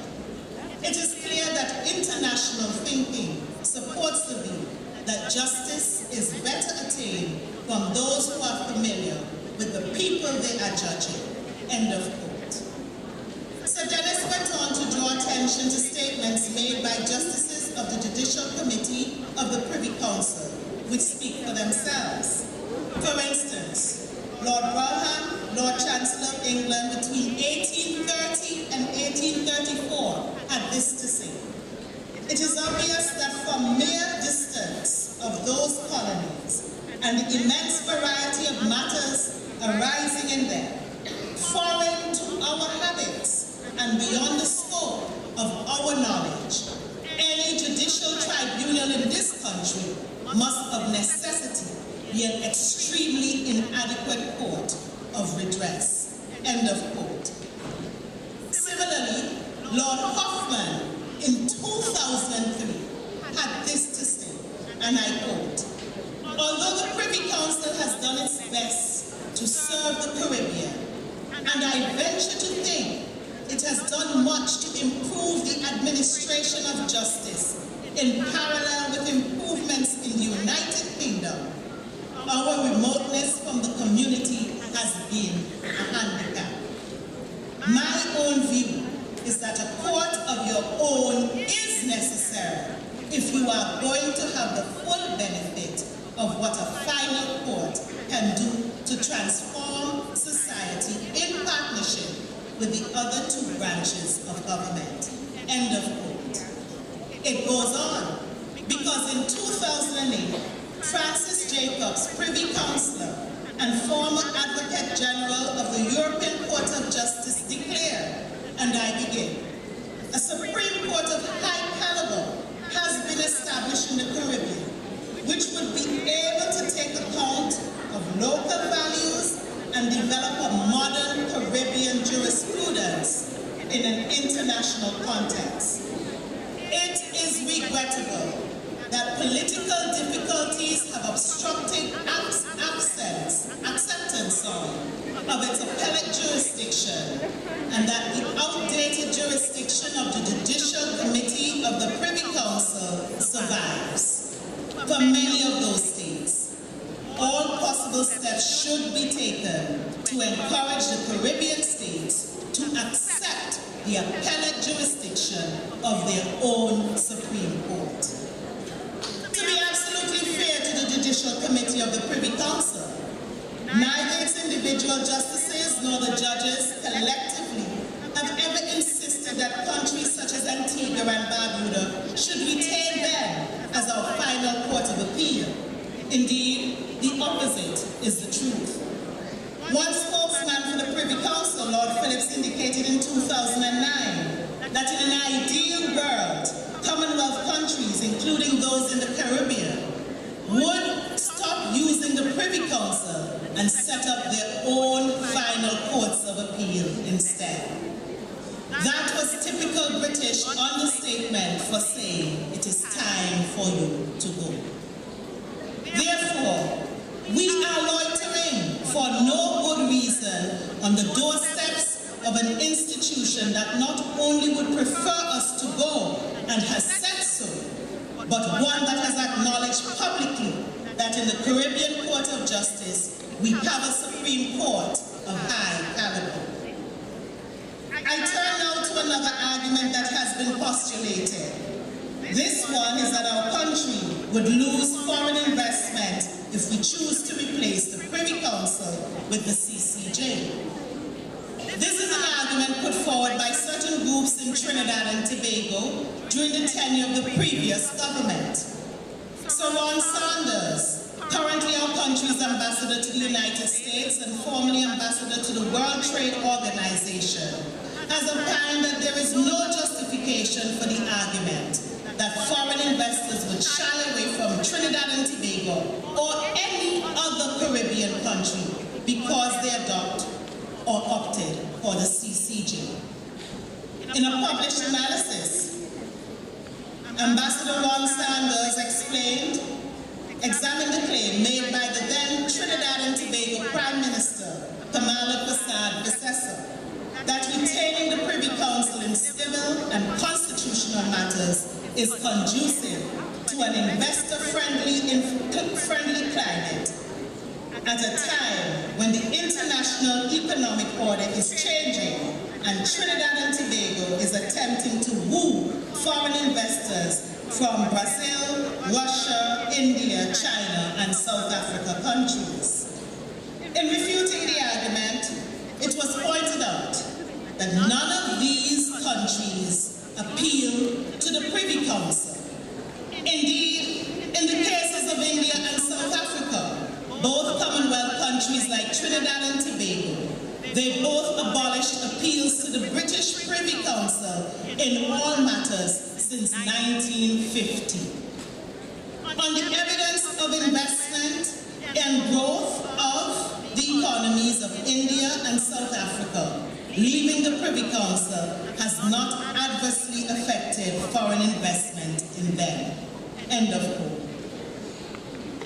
It is clear that international thinking supports the view that justice is better attained from those who are familiar with the people they are judging. End of quote. Sir Dennis went on to draw attention to statements made by justices of the Judicial Committee of the Privy Council, which speak for themselves. For instance, Lord Brougham, Lord Chancellor of England, between 1830 and 1834, had this to say: "It is obvious that from mere distance of those colonies and the immense variety of matters arising in them, foreign to our habits and beyond the scope of our knowledge, any judicial tribunal in this country must of necessity be an extremely inadequate court of redress." End of quote. Similarly, Lord Hoffman in 2003 had this to say, and I quote, "Although the Privy Council has done its best to serve the Caribbean, and I venture to think it has done much to improve the administration of justice in parallel with improvements in the United Kingdom, our remoteness from the community has been a handicap. My own view is that a court of your own is necessary if you are going to have the full benefit of what a final court can do to transform society in partnership with the other two branches of government." End of quote. It goes on, because in 2008, Francis Jacobs, Privy Councillor and former Advocate General of the European Court of Justice, declared, and I begin, "A Supreme Court of high caliber has been established in the Caribbean, which would be able to take account of local values and and develop a modern Caribbean jurisprudence in an international context. It is regrettable that political difficulties have obstructed acceptance of its appellate jurisdiction, and that the outdated jurisdiction of the Judicial Committee of the Privy Council survives. For many of those states, all possible steps should be taken to encourage the Caribbean states to accept the appellate jurisdiction of their own Supreme Court. To be absolutely fair to the Judicial Committee of the Privy Council, neither its individual justices nor the judges collectively have ever insisted that countries such as Antigua and Barbuda should retain them as our final court of appeal. Indeed, the opposite is the truth. One spokesman for the Privy Council, Lord Phillips, indicated in 2009 that in an ideal world, Commonwealth countries, including those in the Caribbean, would stop using the Privy Council and set up their own final courts of appeal instead. That was typical British understatement for saying it is time for you to go. Therefore, we are loitering for no good reason on the doorsteps of an institution that not only would prefer us to go and has said so, but one that has acknowledged publicly that in the Caribbean Court of Justice, we have a Supreme Court of high caliber. I turn now to another argument that has been postulated. This one is that our country would lose foreign investment if we choose to replace the Privy Council with the CCJ. This is an argument put forward by certain groups in Trinidad and Tobago during the tenure of the previous government. Sir Ron Sanders, currently our country's ambassador to the United States and formerly ambassador to the World Trade Organization, has opined that there is no justification for the argument that foreign investors would shy away from Trinidad and Tobago or any other Caribbean country because they adopt or opted for the CCJ. In a published analysis, Ambassador Ron Sanders examined the claim made by the then Trinidad and Tobago Prime Minister, Kamala Persad-Bissessar, that retaining the Privy Council in civil and constitutional matters is conducive to an investor-friendly climate at a time when the international economic order is changing and Trinidad and Tobago is attempting to woo foreign investors from Brazil, Russia, India, China, and South Africa countries. In refuting the argument, it was pointed out that none of these countries appeal to the Privy Council. Indeed, in the cases of India and South Africa, both Commonwealth countries like Trinidad and Tobago, they both abolished appeals to the British Privy Council in all matters since 1950. On the evidence of investment and growth of the economies of India and South Africa, leaving the Privy Council has not adversely affected foreign investment in them. End of quote.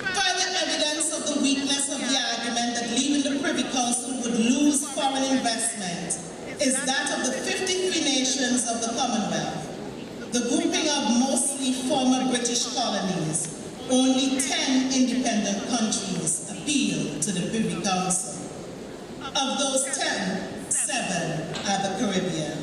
Further evidence of the weakness of the argument that leaving the Privy Council would lose foreign investment is that of the 53 nations of the Commonwealth, the grouping of mostly former British colonies. Only 10 independent countries appeal to the Privy Council. Of those 10, 7 are the Caribbean.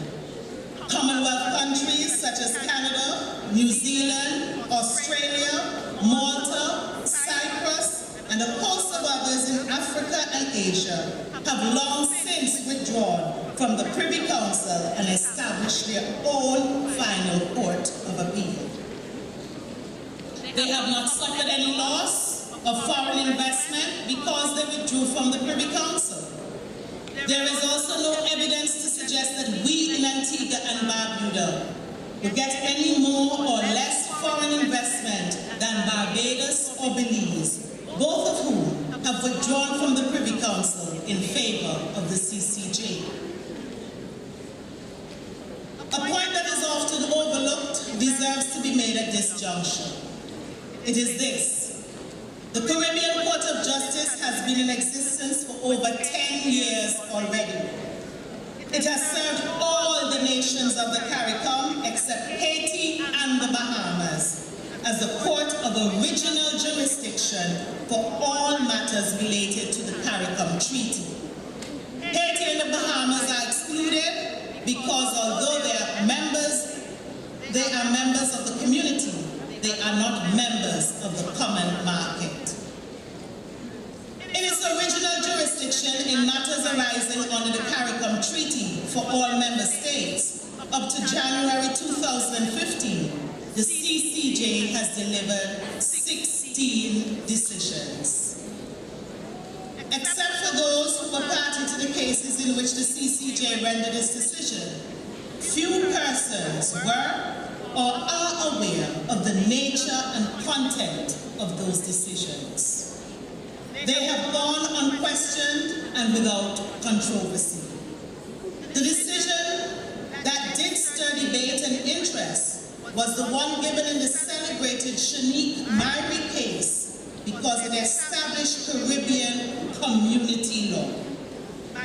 Commonwealth countries such as Canada, New Zealand, Australia, Malta, Cyprus, and a host of others in Africa and Asia have long since withdrawn from the Privy Council and established their own final court of appeal. They have not suffered any loss of foreign investment because they withdrew from the Privy Council. There is also no evidence to suggest that we in Antigua and Barbuda will get any more or less foreign investment than Barbados or Belize, both of whom have withdrawn from the Privy Council in favor favor of the CCJ. A point that is often overlooked deserves to be made at this juncture. It is this: the Caribbean Court of Justice has been in existence for over 10 years already. It has served all the nations of the CARICOM except Haiti and the Bahamas as the court of original jurisdiction for all matters related to the CARICOM Treaty. Haiti and the Bahamas are excluded because although they are members of the community, they are not members of the common market. In its original jurisdiction in matters arising under the CARICOM Treaty for all member states, up to January 2015, the CCJ has delivered 16 decisions. Except for those who were party to the cases in which the CCJ rendered its decision, few persons were or are aware of the nature and content of those decisions. They have gone unquestioned and without controversy. The decision that did stir debate and interest was the one given in the celebrated Shanique Myrie case because it established Caribbean community law.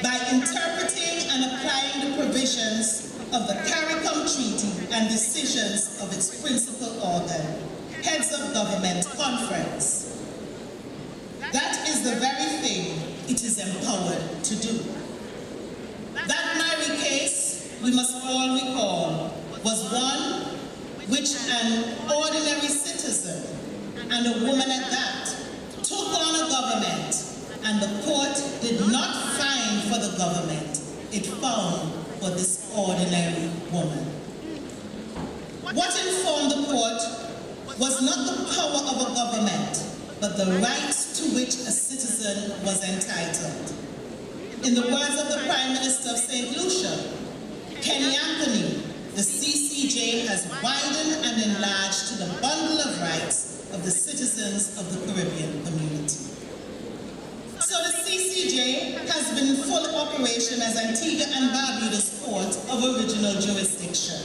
By interpreting and applying the provisions of the CARICOM Treaty and decisions of its principal organ, Heads of Government Conference. That is the very thing it is empowered to do. That Myrie case, we must all recall, was one which an ordinary citizen, and a woman at that, took on a government, and the court did not find for the government, it found for this ordinary woman. What informed the court was not the power of a government, but the rights to which a citizen was entitled. In the words of the Prime Minister of St. Lucia, Kenny Anthony, the CCJ has widened and enlarged to the bundle of rights of the citizens of the Caribbean community. So the CCJ has been in full operation as Antigua and Barbuda's court of original jurisdiction.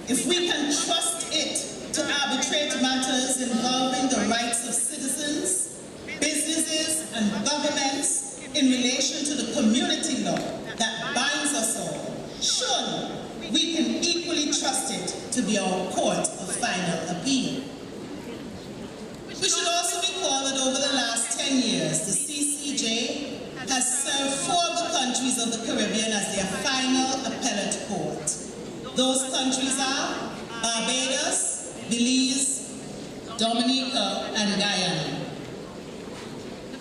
If we can trust it to arbitrate matters involving the rights of citizens, businesses, and governments in relation to the community law that binds us all, surely we can equally trust it to be our court of final appeal. We should also recall that over the last 10 years, the CCJ has served 4 of the countries of the Caribbean as their final appellate court. Those countries are Barbados, Belize, Dominica, and Guyana.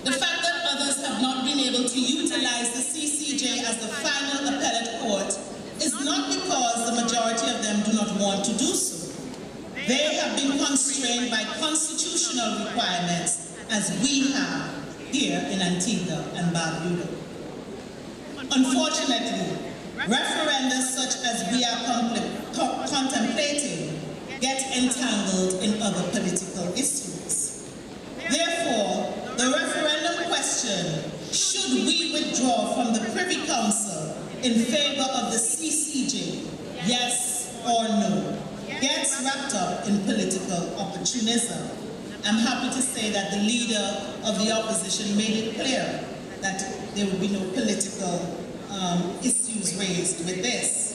The fact that others have not been able to utilize the CCJ as the final appellate court is not because the majority of them do not want to do so. They have been constrained by constitutional requirements, as we have here in Antigua and Barbuda. Unfortunately, referenda such as we are contemplating get entangled in other political issues. Therefore, the referendum question, should we withdraw from the Privy Council in favor of the CCJ, yes or no, gets wrapped up in political opportunism. I'm happy to say that the leader of the opposition made it clear that there would be no political issues raised with this.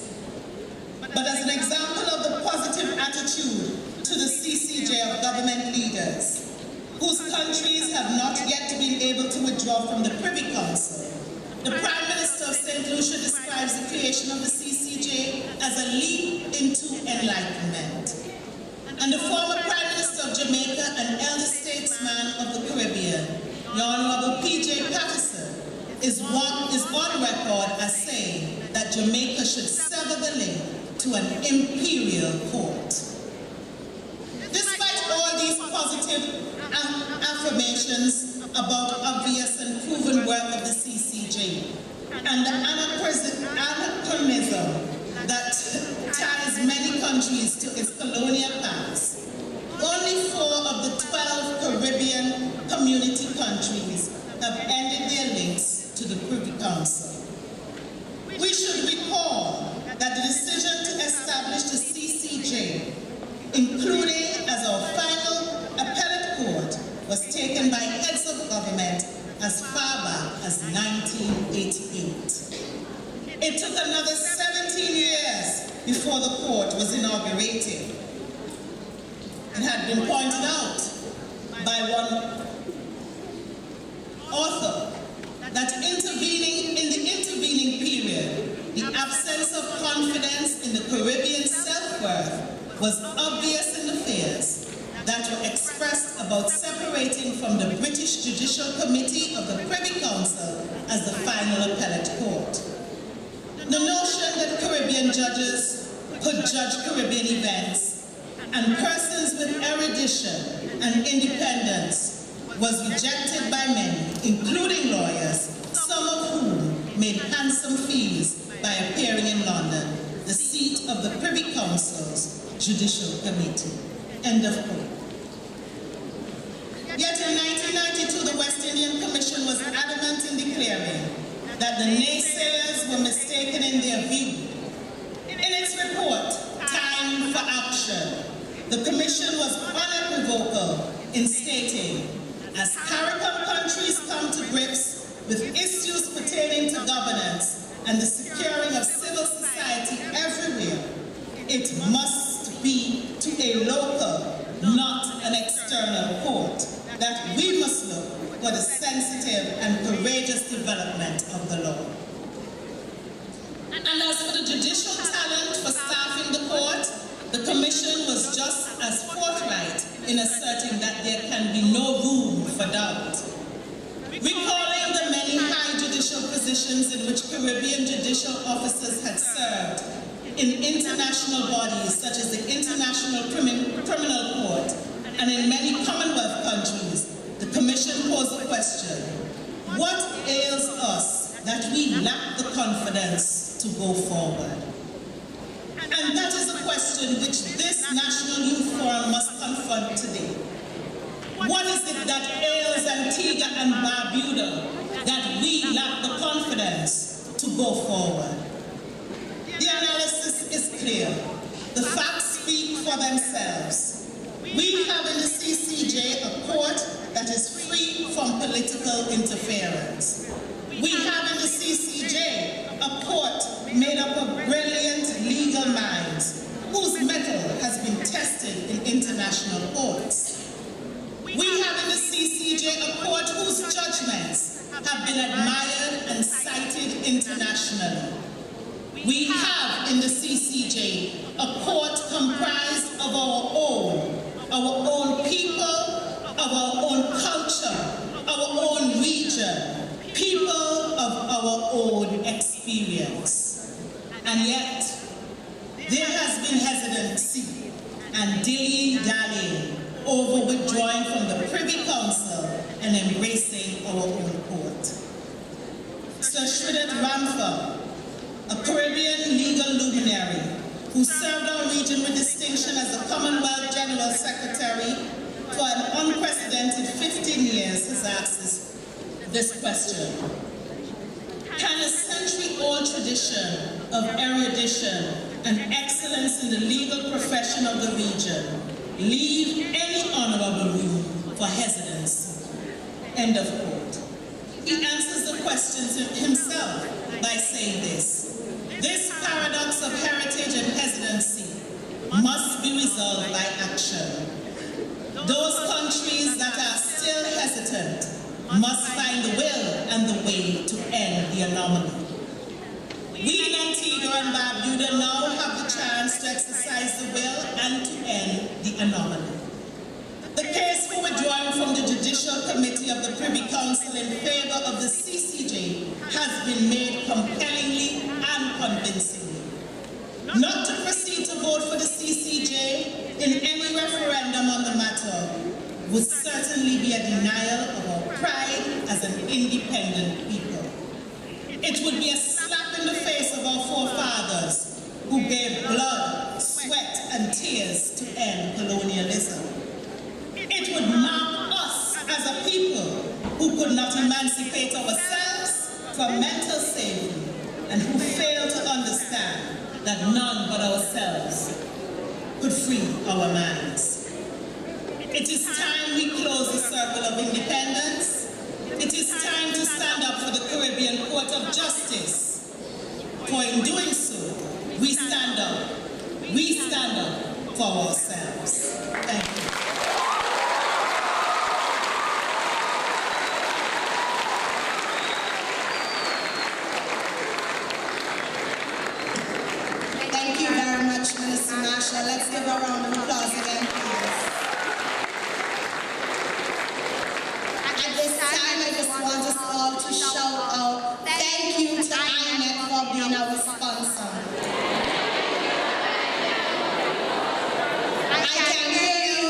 But as an example of the positive attitude to the CCJ of government leaders, whose countries have not yet been able to withdraw from the Privy Council, the Prime Minister of St. Lucia describes the creation of the CCJ as a leap into enlightenment. And the former Prime Minister of Jamaica and elder statesman of the Caribbean, the Honorable P.J. Patterson, is on record as saying that Jamaica should sever the link to an imperial court. Despite all these positive affirmations about obvious and proven work of the CCJ and the anachronism that ties many countries to its colonial past, only 4 of the 12 Caribbean community countries have ended their links to the Privy Council. 1988. It took another 17 years before the court was inaugurated. It had been pointed out by one author that in the intervening period, the absence of confidence in the Caribbean self-worth was obvious in the fears that were expressed about separating from the British Judicial Committee of the Privy Council as the final appellate court. The notion that Caribbean judges could judge Caribbean events and persons with erudition and independence was rejected by many, including lawyers, some of whom made handsome fees by appearing in London, the seat of the Privy Council's Judicial Committee. End of quote. Yet in 1992, the West Indian Commission was adamant in declaring that the naysayers were mistaken in their view. In its report, Time for Action, the Commission was unequivocal in stating, as CARICOM countries come to grips with issues pertaining to governance and the securing of civil society everywhere, it must be to a local, not an external court, that we must look for the sensitive and courageous development of the law. And as for the judicial talent for staffing the court, the Commission was just as forthright in asserting that there can be no room for doubt. Recalling the many high judicial positions in which Caribbean judicial officers had served in international bodies such as the International Criminal Court and in many Commonwealth countries, the Commission posed the question, what ails us that we lack the confidence to go forward? And that is a question which this National Youth Forum must confront today. What is it that ails Antigua and Barbuda that we lack the confidence to go forward? The analysis is clear. The facts speak for themselves. We have in the CCJ a court that is free from political interference. We have in the CCJ a court made up of brilliant legal minds whose mettle has been tested in international courts. We have in the CCJ a court whose judgments have been admired and cited internationally. We have in the CCJ a court comprised of our own people, our own culture, our own region, people of our own experience. And yet, there has been hesitancy and dilly-dallying over withdrawing from the Privy Council and embracing our own court. Sir Shridat Ramphal, a Caribbean legal luminary who served our region with distinction as the Commonwealth General Secretary for an unprecedented 15 years, has asked this question. Can a century-old tradition of erudition and excellence in the legal profession of the region leave any honorable room for hesitancy? End of quote. He answers the question himself by saying this. This paradox of heritage and hesitancy must be resolved by action. Those countries that are still hesitant must find the will and the way to end the anomaly. We in Antigua and Barbuda now have the chance to exercise the will and to end the anomaly. The case for withdrawing from the Judicial Committee of the Privy Council in favor of the CCJ has been made compellingly and convincingly. Not to proceed to vote for the CCJ in any referendum on the matter would certainly be a denial of our pride as an independent people. It would be a slap in the face of our forefathers who gave blood, sweat, and tears to end colonialism. It would mark us as a people who could not emancipate ourselves from mental slavery and who failed to understand that none but ourselves could free our minds. It is time we close the circle of independence. It is time to stand up for the Caribbean Court of Justice. For in doing so, we stand up for ourselves. Thank you. Thank you very much, Minister Marshall. Let's give a round of applause again, please. At this time, I just want us all to shout out, thank you to INEC for being our sponsor. I can hear you.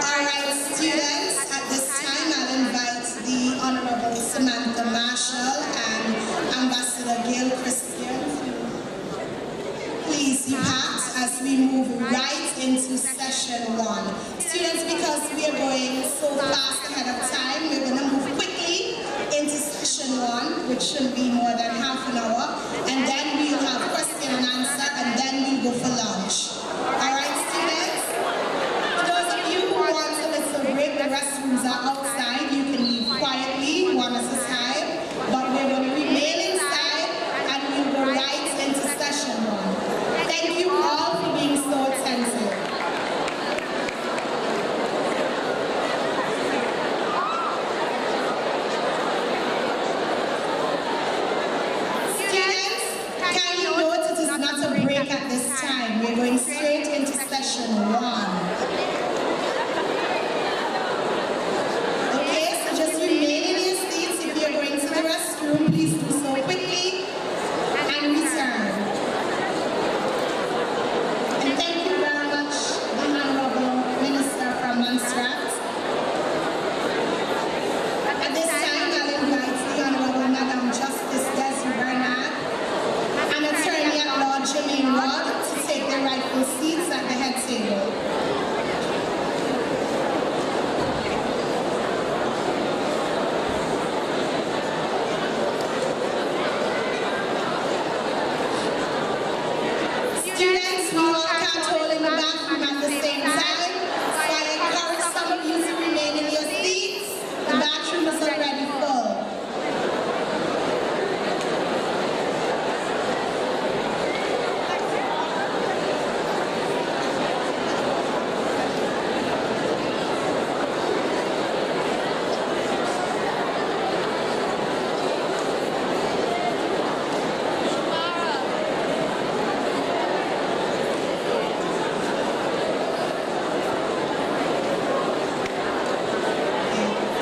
All right, students, at this time, I'll invite the Honorable Samantha Marshall and Ambassador Gail Christian to please depart as we move right into session 1. Students, because we are going so fast ahead of time, we're going to move quickly into session 1, which should be more than half an hour, and then we'll have question and answer, and then we'll go for lunch. All right, students? For those of you who want a little break, the restrooms are outside. You can leave quietly, one at a time, but we're going to remain inside, and we'll go right into session 1. Thank you all for being so attentive. Students, can you note it is not a break at this time? We're going straight into session 1. Okay, so just remain in your seats. If you're going to the restroom, please do so quickly and return. And thank you very much, the Honorable Minister from Montserrat. At this time, I'll invite the Honorable Madam Justice Desiree Bernard and Attorney at Law Jermaine Ward to take their rightful seats at the head table. Students, we all can't hold in the bathroom at the same time, so I encourage some of you to remain in your seats. The bathroom is already full.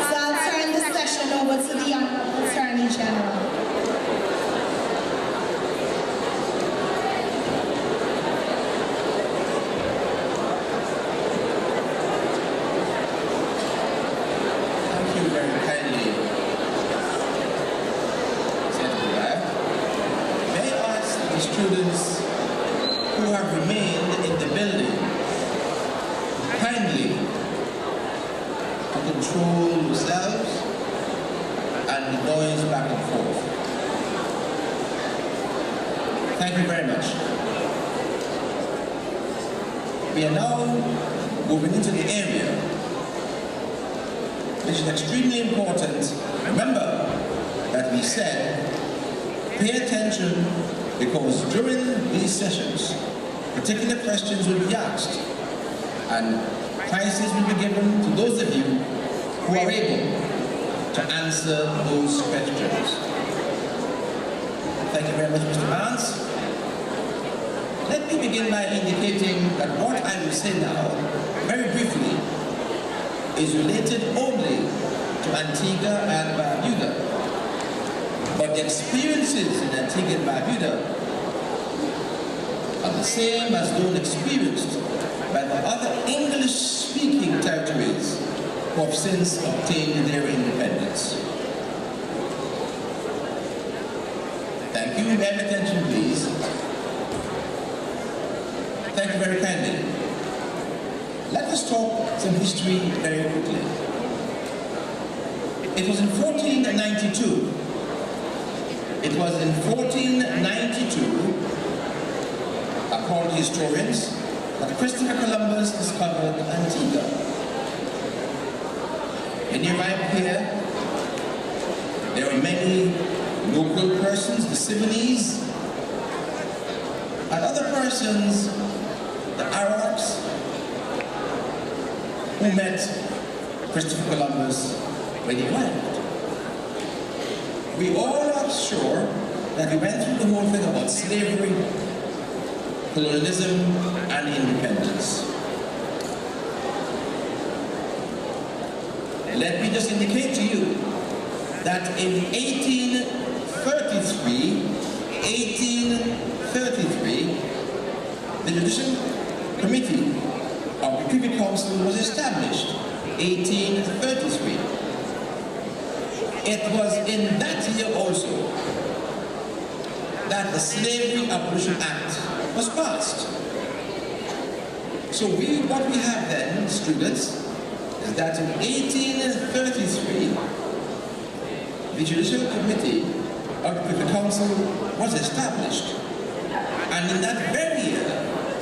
So I'll turn the session over to the Honorable Attorney General. Thank you very kindly, Senator Rab. May I ask the students who have remained in the building kindly to control yourselves and the noise back and forth. Thank you very much. We are now moving into the area which is extremely important. Remember that we said, pay attention, because during these sessions, particular questions will be asked and prizes will be given to those of you who are able to answer those questions. Thank you very much, Mr. Barnes. Let me begin by indicating that what I will say now, very briefly, is related only to Antigua and Barbuda. But the experiences in Antigua and Barbuda are the same as those experienced by the other English-speaking territories who have since obtained their independence. Thank you. May I have attention, please? Thank you very kindly. Let us talk some history very quickly. It was in 1492. It was in 1492, according to historians, that Christopher Columbus discovered Antigua. nearby here, there are many local persons, the Simonese, and other persons, the Arabs, who met Christopher Columbus when he arrived. We all are sure that we went through the whole thing about slavery, colonialism, and independence. Let me just indicate to you that in 1833, the Judicial Committee of the Privy Council was established. 1833. It was in that year also that the Slavery Abolition Act was passed. So what we have then, students, is that in 1833, the Judicial Committee of the Privy Council was established. And in that very year,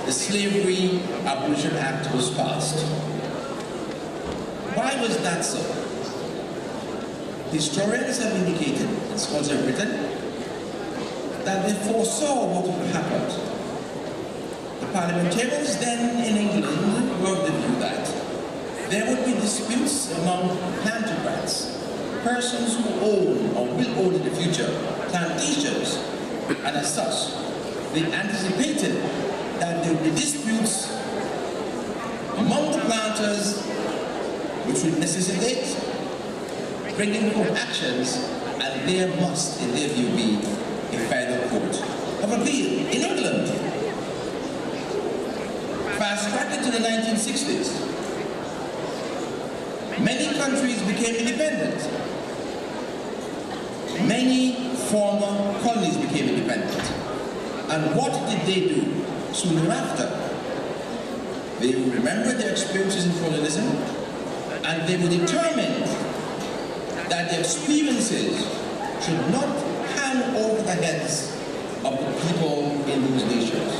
the Slavery Abolition Act was passed. Why was that so? Historians have indicated, and scholars have written, that they foresaw what would happen. The parliamentarians then in England were of the view that there would be disputes among plantocrats, persons who own or will own in the future plantations, and as such, they anticipated that there would be disputes among the planters which would necessitate bringing court actions, and there must, in their view, be a final court of appeal in England. Fast track into the 1960s. Many countries became independent. Many former colonies became independent. And what did they do soon thereafter? They remembered their experiences in colonialism, and they were determined that their experiences should not hang over the heads of the people in those nations.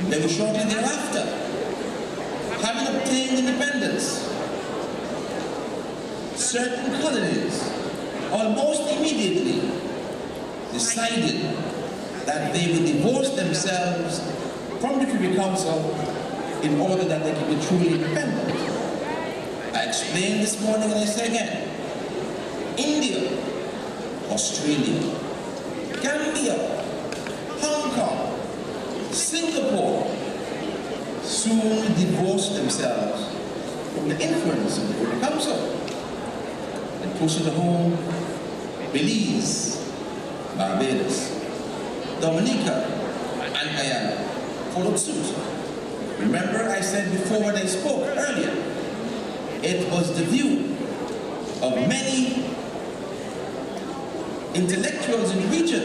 Very shortly thereafter, having obtained independence, certain colonies almost immediately decided that they would divorce themselves from the Privy Council in order that they could be truly independent. I explained this morning and I say again, India, Australia, Gambia, Hong Kong, Singapore soon divorced themselves from the influence of the Privy Council. And closer to home, Belize, Barbados, Dominica, and Guyana followed suit. Remember I said before when I spoke earlier, it was the view of many intellectuals in the region,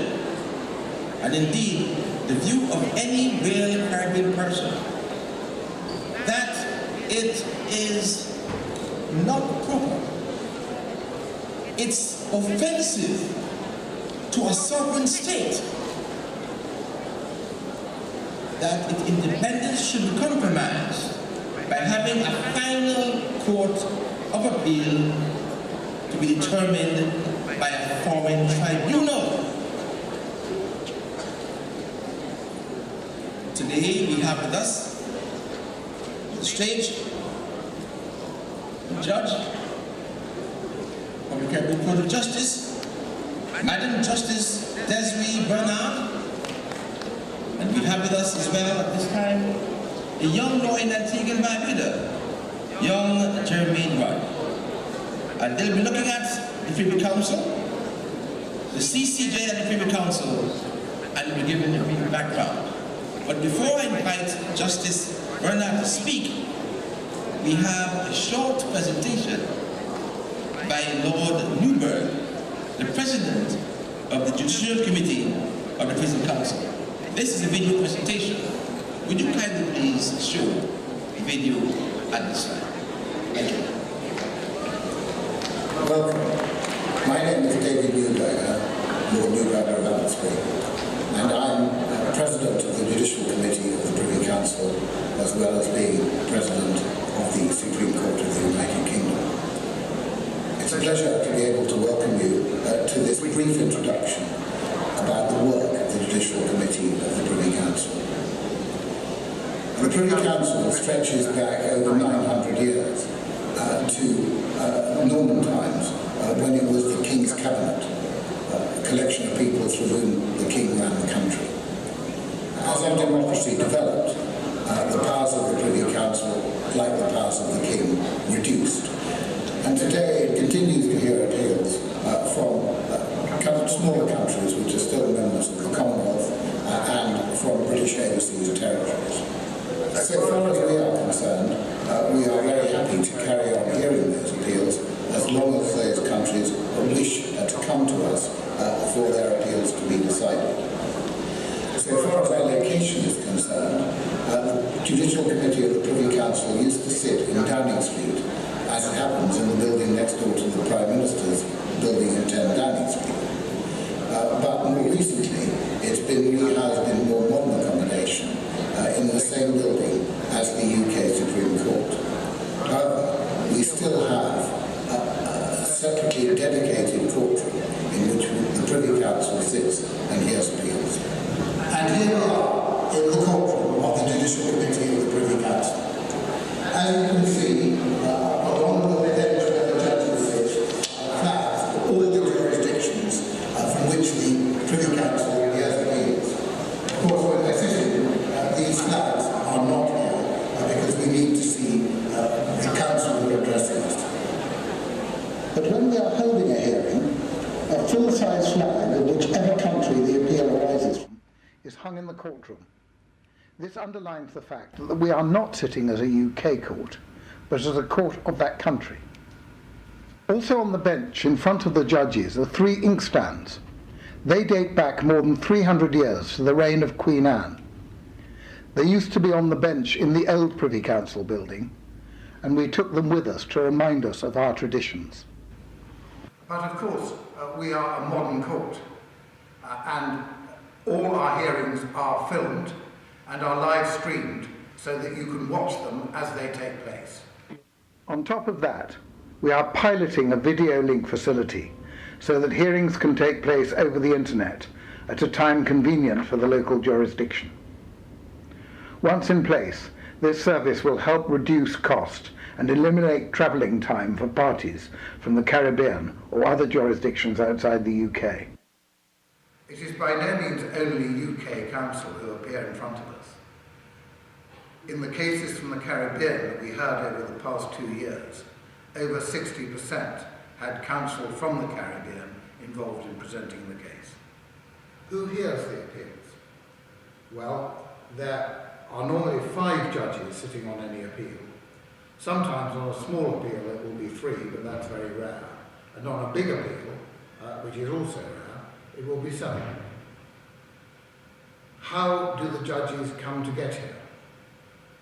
and indeed the view of any real Caribbean person, that it is not proper. It's offensive to a sovereign state that its independence should be compromised by having a final court of appeal to be determined by a foreign tribunal. Today we have with us the stage, the judge of the Caribbean Court of Justice, Madam Justice Desiree Bernard, and we have with us as well at this time a young lawyer in Antigua and Barbuda, young Jermaine Wright. And they'll be looking at the Privy Council, the CCJ and the Privy Council, and will be given a brief background. But before I invite Justice Bernard to speak, we have a short presentation by Lord Newberg, the President of the Judicial Committee of the Prison Council. This is a video presentation. Would you kindly please show the video at this time? Thank you. Welcome. My name is David Newberger, Lord Newberger of Abbotsbury, and I'm President of the Judicial Committee of the Privy Council, as well as being President of the Supreme Court of the United Kingdom. It's a pleasure to be able to welcome you to this brief introduction about the work of the Judicial Committee of the Privy Council. The Privy Council stretches back over 900 years to Norman times, when it was the King's Cabinet, a collection of people through whom the King ran the country. As our democracy developed, the powers of the Privy Council, like the powers of the King, reduced. And today it continues to hear appeals from smaller countries which are still members of the Commonwealth and from British overseas territories. So far as we are concerned, we are very happy to carry on hearing those appeals as long as those countries wish to come to us for their appeals to be decided. So far as our location is concerned, the Judicial Committee of the Privy Council used to sit in Downing Street, as it happens, in the building next door to the Prime Minister's building in 10 Downing Street. But more recently, it's been rehoused in more modern accommodation in the same building as the UK Supreme Court. However, we still have a separately dedicated courtroom in which the Privy Council sits and hears appeals. And here we are in the courtroom of the Judicial Committee of the Privy Council. As you can see, along the bench where the judges sit, flags for all the jurisdictions from which the Privy Council hears appeals. Of course, when they're sitting, these flags are not here because we need to see the Council who are addressing us. But when we are holding a hearing, a full-size flag of whichever country the appeal arises from is hung in the courtroom. This underlines the fact that we are not sitting as a UK court, but as a court of that country. Also on the bench in front of the judges are 3 inkstands. They date back more than 300 years to the reign of Queen Anne. They used to be on the bench in the old Privy Council building, and we took them with us to remind us of our traditions. But of course, we are a modern court, and all our hearings are filmed and are live streamed so that you can watch them as they take place. On top of that, we are piloting a video link facility so that hearings can take place over the internet at a time convenient for the local jurisdiction. Once in place, this service will help reduce cost and eliminate travelling time for parties from the Caribbean or other jurisdictions outside the UK. It is by no means only UK counsel who appear in front of us. In the cases from the Caribbean that we heard over the past 2 years, over 60% had counsel from the Caribbean involved in presenting the case. Who hears the appeals? Well, there are normally 5 judges sitting on any appeal. Sometimes on a small appeal it will be 3, but that's very rare. And on a big appeal, which is also rare, it will be 7. How do the judges come to get here?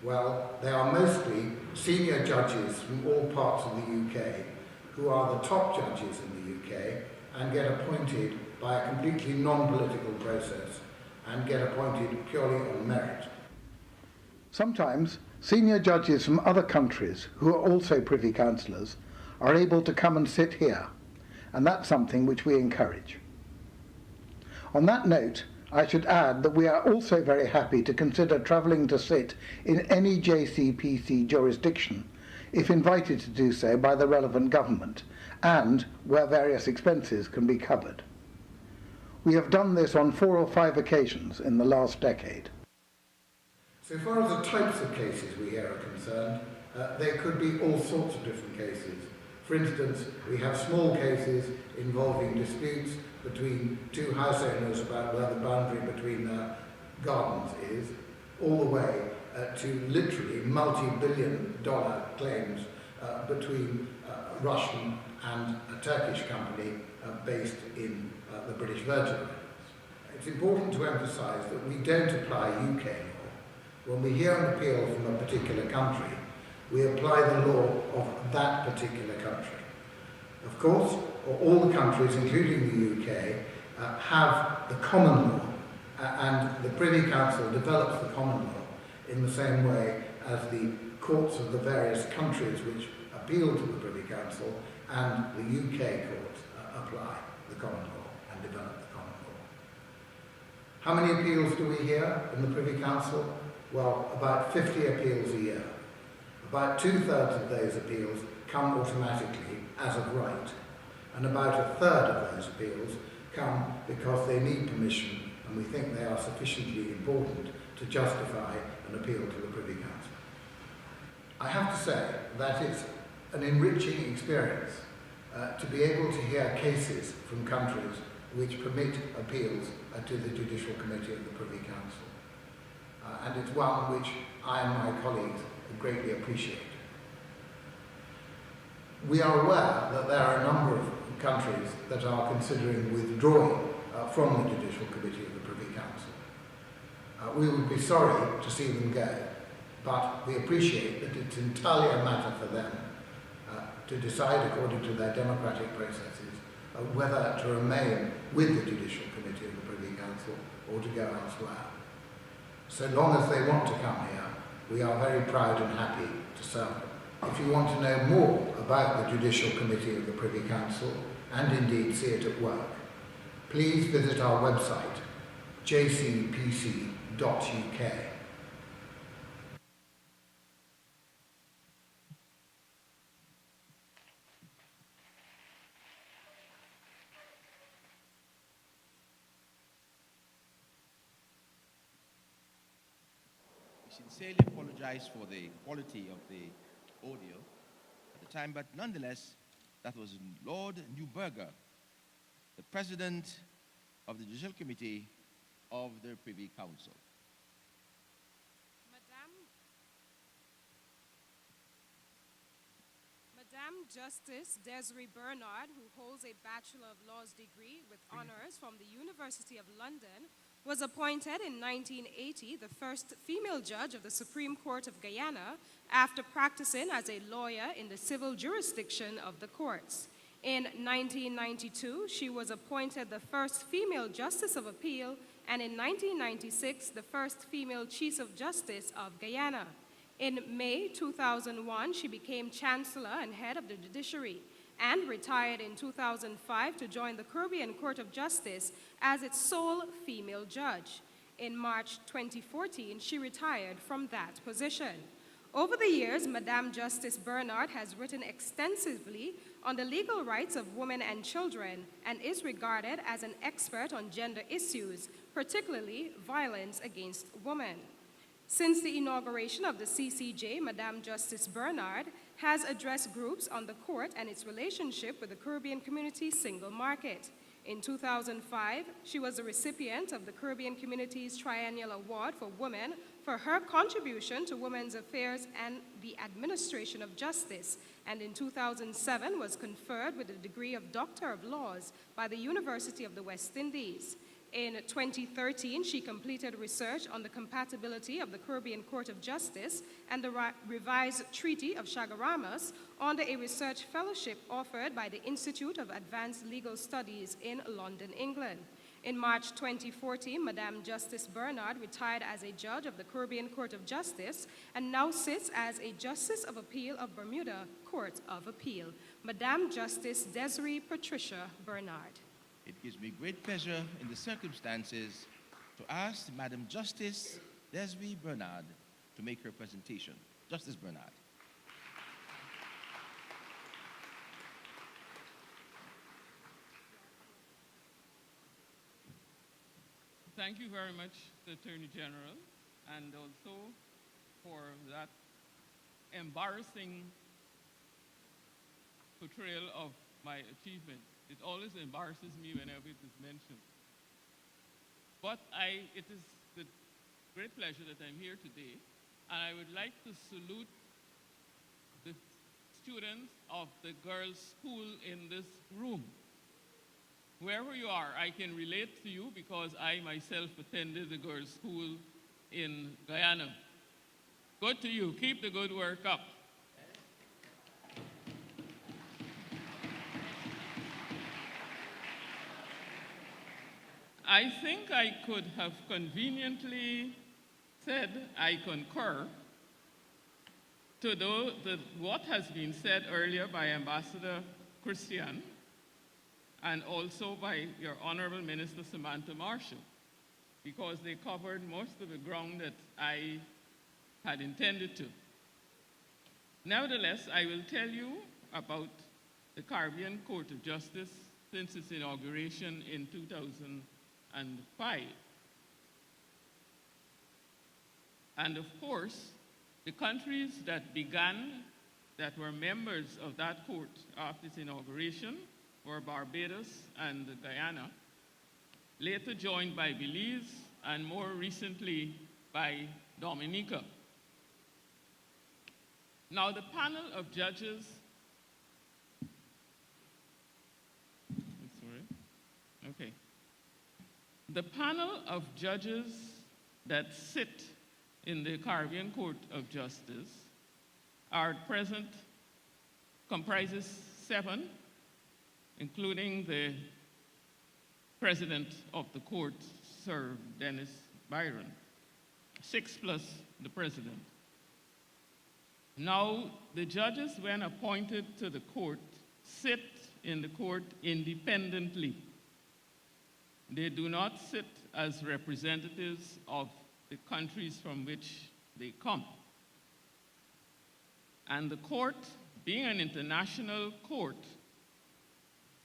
Well, they are mostly senior judges from all parts of the UK who are the top judges in the UK and get appointed by a completely non-political process and get appointed purely on merit. Sometimes senior judges from other countries who are also Privy Councillors are able to come and sit here, and that's something which we encourage. On that note, I should add that we are also very happy to consider travelling to sit in any JCPC jurisdiction if invited to do so by the relevant government and where various expenses can be covered. We have done this on 4 or 5 occasions in the last decade. So far as the types of cases we hear are concerned, there could be all sorts of different cases. For instance, we have small cases involving disputes between 2 house owners about where the boundary between their gardens is, all the way to literally multi-billion-dollar claims between a Russian and a Turkish company based in the British Virgin Islands. It's important to emphasise that we don't apply UK law. When we hear an appeal from a particular country, we apply the law of that particular country. Of course, all the countries, including the UK, have the common law, and the Privy Council develops the common law in the same way as the courts of the various countries which appeal to the Privy Council and the UK courts apply the common law and develop the common law. How many appeals do we hear in the Privy Council? Well, about 50 appeals a year. About 2/3 of those appeals come automatically as of right, and about 1/3 of those appeals come because they need permission and we think they are sufficiently important to justify an appeal to the Privy Council. I have to say that it's an enriching experience to be able to hear cases from countries which permit appeals to the Judicial Committee of the Privy Council. And it's one which I and my colleagues greatly appreciate. We are aware that there are a number of countries that are considering withdrawing from the Judicial Committee of the Privy Council. We would be sorry to see them go, but we appreciate that it's entirely a matter for them to decide according to their democratic processes whether to remain with the Judicial Committee of the Privy Council or to go elsewhere. So long as they want to come here, we are very proud and happy to serve them. If you want to know more about the Judicial Committee of the Privy Council, and indeed see it at work, please visit our website, jcpc.uk. We sincerely apologize for the quality of the audio at the time, but nonetheless, that was Lord Newburger, the President of the Judicial Committee of the Privy Council. Madame Justice Desiree Bernard, who holds a Bachelor of Laws degree with honors from the University of London, was appointed in 1980 the first female judge of the Supreme Court of Guyana after practicing as a lawyer in the civil jurisdiction of the courts. In 1992, she was appointed the first female Justice of Appeal, and in 1996, the first female Chief of Justice of Guyana. In May 2001, she became Chancellor and head of the Judiciary, and retired in 2005 to join the Caribbean Court of Justice as its sole female judge. In March 2014, she retired from that position. Over the years, Madame Justice Bernard has written extensively on the legal rights of women and children and is regarded as an expert on gender issues, particularly violence against women. Since the inauguration of the CCJ, Madame Justice Bernard has addressed groups on the court and its relationship with the Caribbean Community Single Market. In 2005, she was a recipient of the Caribbean Community's Triennial Award for Women for her contribution to women's affairs and the administration of justice, and in 2007 was conferred with the degree of Doctor of Laws by the University of the West Indies. In 2013, she completed research on the compatibility of the Caribbean Court of Justice and the revised Treaty of Chaguaramas under a research fellowship offered by the Institute of Advanced Legal Studies in London, England. In March 2014, Madame Justice Bernard retired as a judge of the Caribbean Court of Justice and now sits as a Justice of Appeal of Bermuda Court of Appeal. Madame Justice Desiree Patricia Bernard. It gives me great pleasure in the circumstances to ask Madam Justice Desiree Bernard to make her presentation. Justice Bernard. Thank you very much, the Attorney General, and also for that embarrassing portrayal of my achievement. It always embarrasses me whenever it is mentioned. But it is with great pleasure that I'm here today, and I would like to salute the students of the girls' school in this room. Wherever you are, I can relate to you because I myself attended the girls' school in Guyana. Good to you. Keep the good work up. I think I could have conveniently said I concur, to what has been said earlier by Ambassador Christian and also by your Honorable Minister Samantha Marshall, because they covered most of the ground that I had intended to. Nevertheless, I will tell you about the Caribbean Court of Justice since its inauguration in 2005. And of course, the countries that were members of that court after its inauguration were Barbados and Guyana, later joined by Belize, and more recently by Dominica. Now, the panel of judges, the panel of judges that sit in the Caribbean Court of Justice are at present comprises 7, including the president of the court, Sir Dennis Byron, 6 plus the president. Now, the judges, when appointed to the court, sit in the court independently. They do not sit as representatives of the countries from which they come. And the court, being an international court,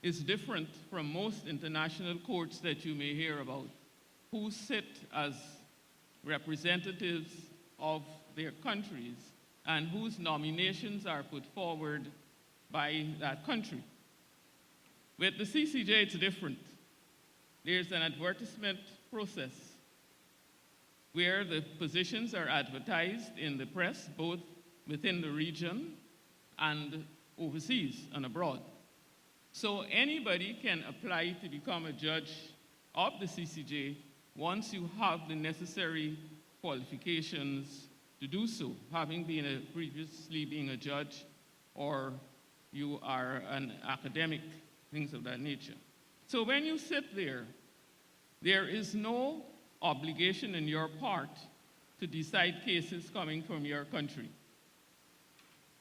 is different from most international courts that you may hear about, who sit as representatives of their countries and whose nominations are put forward by that country. With the CCJ, it's different. There's an advertisement process where the positions are advertised in the press, both within the region and overseas and abroad. So anybody can apply to become a judge of the CCJ once you have the necessary qualifications to do so, having been previously being a judge, or you are an academic, things of that nature. So when you sit there, there is no obligation on your part to decide cases coming from your country.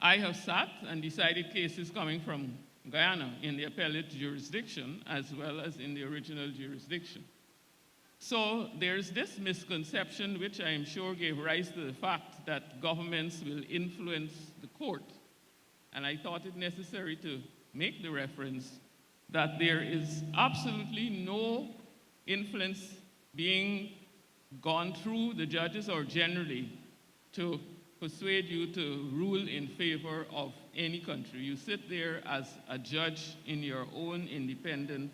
I have sat and decided cases coming from Guyana in the appellate jurisdiction as well as in the original jurisdiction. So there's this misconception, which I am sure gave rise to the fact that governments will influence the court. And I thought it necessary to make the reference that there is absolutely no influence being gone through the judges or generally to persuade you to rule in favor of any country. You sit there as a judge in your own independent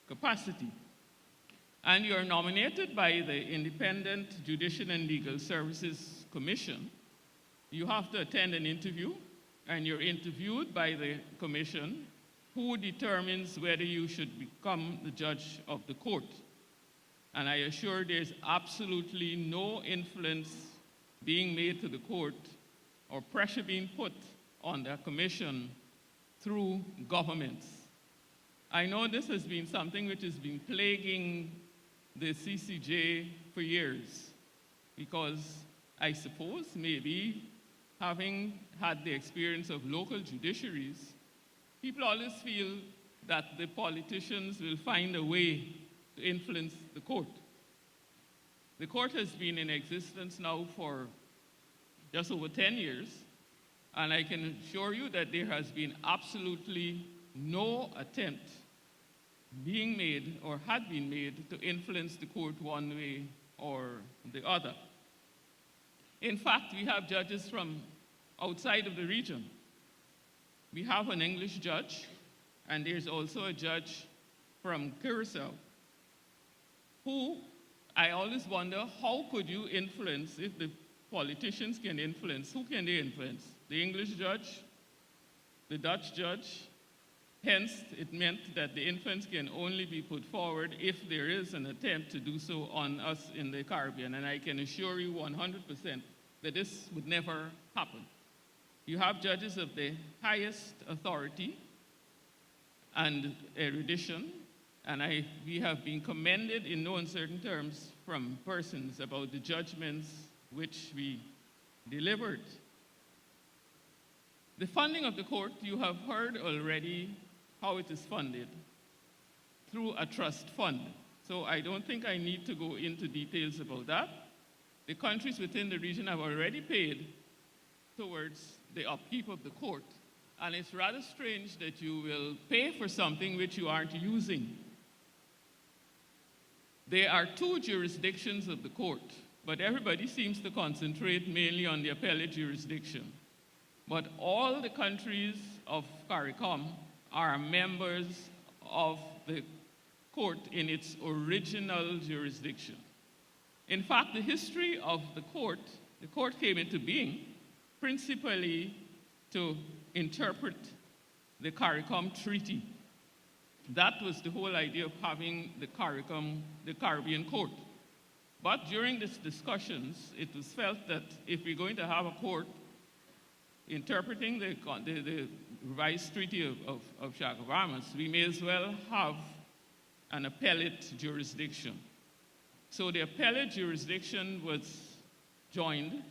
capacity. And you're nominated by the Independent Judicial and Legal Services Commission. You have to attend an interview, and you're interviewed by the commission, who determines whether you should become the judge of the court. And I assure there's absolutely no influence being made to the court or pressure being put on the commission through governments. I know this has been something which has been plaguing the CCJ for years, because I suppose maybe having had the experience of local judiciaries, people always feel that the politicians will find a way to influence the court. The court has been in existence now for just over 10 years, and I can assure you that there has been absolutely no attempt being made or had been made to influence the court one way or the other. In fact, we have judges from outside of the region. We have an English judge, and there's also a judge from Curacao, who I always wonder, how could you influence if the politicians can influence? Who can they influence? The English judge? The Dutch judge? Hence, it meant that the influence can only be put forward if there is an attempt to do so on us in the Caribbean. And I can assure you 100% that this would never happen. You have judges of the highest authority and erudition, and we have been commended in no uncertain terms from persons about the judgments which we delivered. The funding of the court, you have heard already how it is funded, through a trust fund. So I don't think I need to go into details about that. The countries within the region have already paid towards the upkeep of the court. And it's rather strange that you will pay for something which you aren't using. There are two jurisdictions of the court, but everybody seems to concentrate mainly on the appellate jurisdiction. But all the countries of CARICOM are members of the court in its original jurisdiction. In fact, the history of the court came into being principally to interpret the CARICOM Treaty. That was the whole idea of having the Caribbean Court. But during these discussions, it was felt that if we're going to have a court interpreting the revised Treaty of Chaguaramas, we may as well have an appellate jurisdiction. So the appellate jurisdiction was joined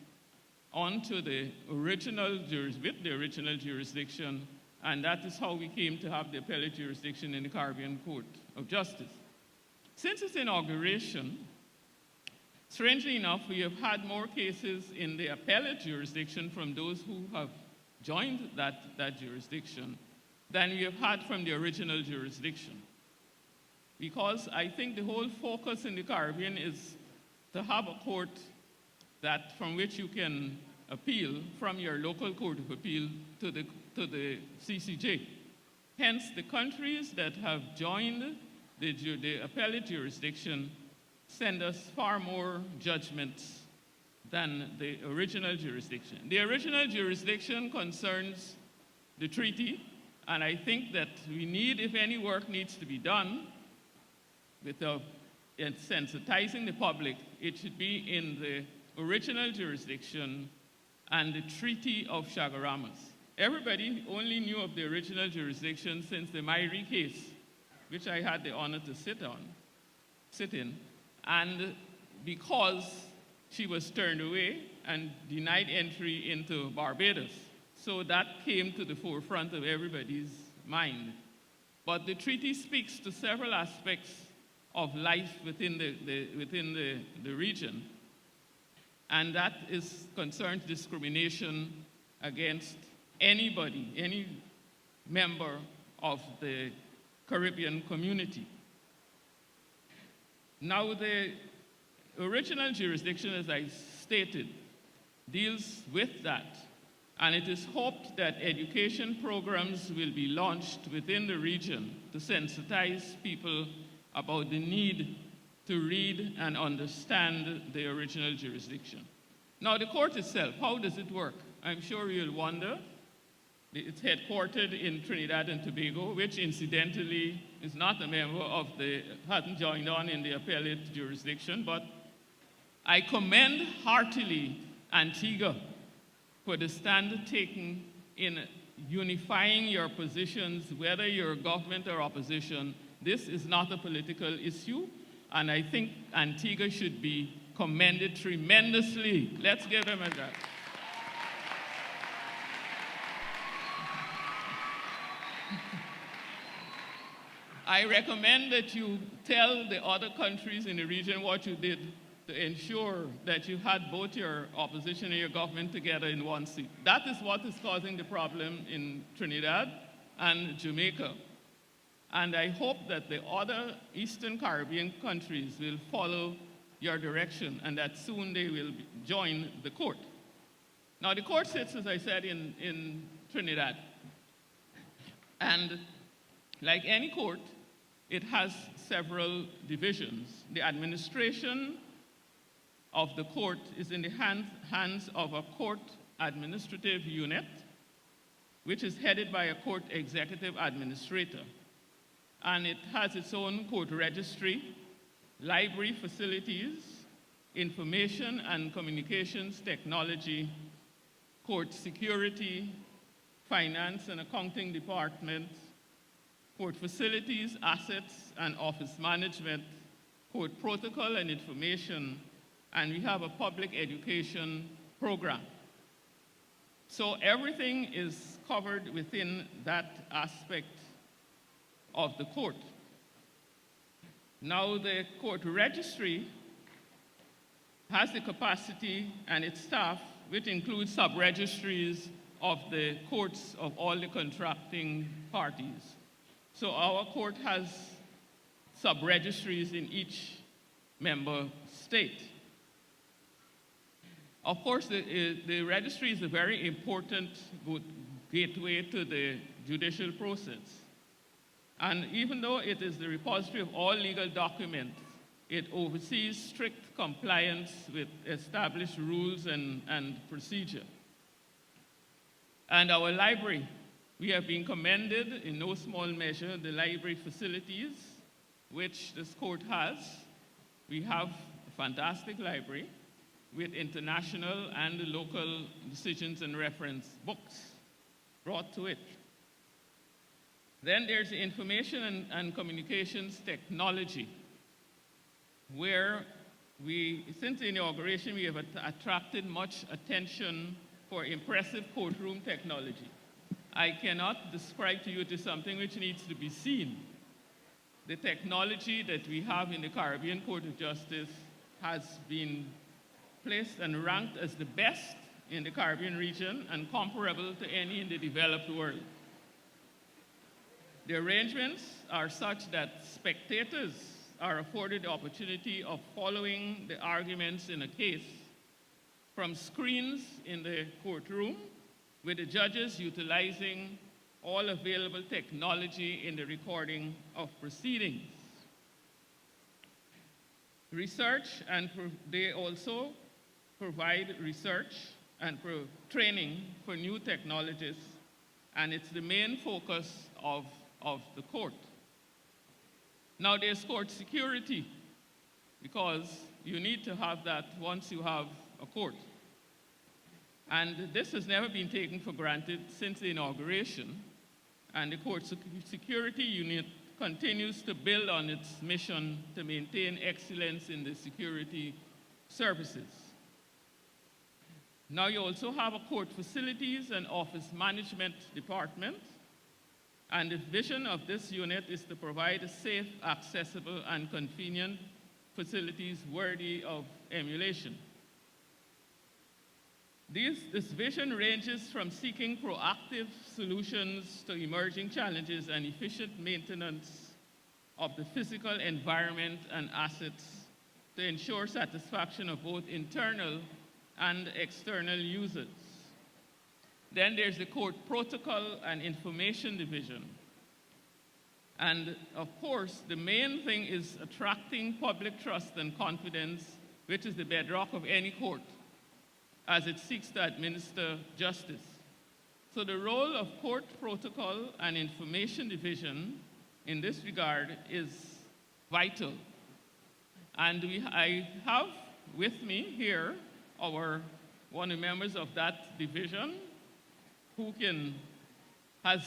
onto the original jurisdiction, and that is how we came to have the appellate jurisdiction in the Caribbean Court of Justice. Since its inauguration, strangely enough, we have had more cases in the appellate jurisdiction from those who have joined that jurisdiction than we have had from the original jurisdiction. Because I think the whole focus in the Caribbean is to have a court from which you can appeal from your local court of appeal to the CCJ. Hence, the countries that have joined the appellate jurisdiction send us far more judgments than the original jurisdiction. The original jurisdiction concerns the treaty, and I think that we need, if any work needs to be done, in sensitizing the public, it should be in the original jurisdiction and the Treaty of Chaguaramas. Everybody only knew of the original jurisdiction since the Mairi case, which I had the honor to sit in, and because she was turned away and denied entry into Barbados. So that came to the forefront of everybody's mind. But the treaty speaks to several aspects of life within the region, and that concerns discrimination against anybody, any member of the Caribbean community. Now, the original jurisdiction, as I stated, deals with that, and it is hoped that education programs will be launched within the region to sensitize people about the need to read and understand the original jurisdiction. Now, the court itself, how does it work? I'm sure you'll wonder. It's headquartered in Trinidad and Tobago, which incidentally is not a member of hasn't joined on in the appellate jurisdiction, but I commend heartily Antigua for the stand taken in unifying your positions, whether you're government or opposition. This is not a political issue, and I think Antigua should be commended tremendously. Let's give them a clap. I recommend that you tell the other countries in the region what you did to ensure that you had both your opposition and your government together in one seat. That is what is causing the problem in Trinidad and Jamaica. And I hope that the other Eastern Caribbean countries will follow your direction and that soon they will join the court. Now, the court sits, as I said, in Trinidad. And like any court, it has several divisions. The administration of the court is in the hands of a court administrative unit, which is headed by a court executive administrator. And it has its own court registry, library facilities, information and communications technology, court security, finance and accounting department, court facilities, assets and office management, court protocol and information, and we have a public education program. So everything is covered within that aspect of the court. Now, the court registry has the capacity and its staff, which includes sub-registries of the courts of all the contracting parties. So our court has sub-registries in each member state. Of course, the registry is a very important gateway to the judicial process. And even though it is the repository of all legal documents, it oversees strict compliance with established rules and procedure. And our library, we have been commended in no small measure the library facilities which this court has. We have a fantastic library with international and local decisions and reference books brought to it. Then there's the information and communications technology, where since the inauguration, we have attracted much attention for impressive courtroom technology. I cannot describe to you it is something which needs to be seen. The technology that we have in the Caribbean Court of Justice has been placed and ranked as the best in the Caribbean region and comparable to any in the developed world. The arrangements are such that spectators are afforded the opportunity of following the arguments in a case from screens in the courtroom, with the judges utilizing all available technology in the recording of proceedings. Research, and they also provide research and training for new technologies, and it's the main focus of the court. Now there's court security, because you need to have that once you have a court. And this has never been taken for granted since the inauguration, and the court security unit continues to build on its mission to maintain excellence in the security services. Now you also have a court facilities and office management department, and the vision of this unit is to provide safe, accessible, and convenient facilities worthy of emulation. This vision ranges from seeking proactive solutions to emerging challenges and efficient maintenance of the physical environment and assets to ensure satisfaction of both internal and external users. Then there's the court protocol and information division. And of course, the main thing is attracting public trust and confidence, which is the bedrock of any court, as it seeks to administer justice. So the role of court protocol and information division in this regard is vital. And I have with me here one of the members of that division who has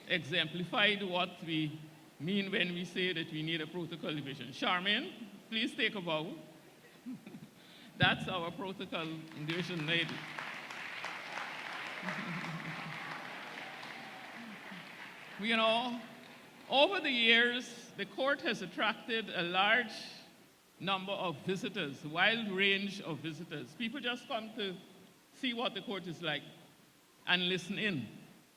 exemplified what we mean when we say that we need a protocol division. Charmaine, please take a bow. That's our protocol division lady. You know, over the years, the court has attracted a large number of visitors, a wide range of visitors. People just come to see what the court is like and listen in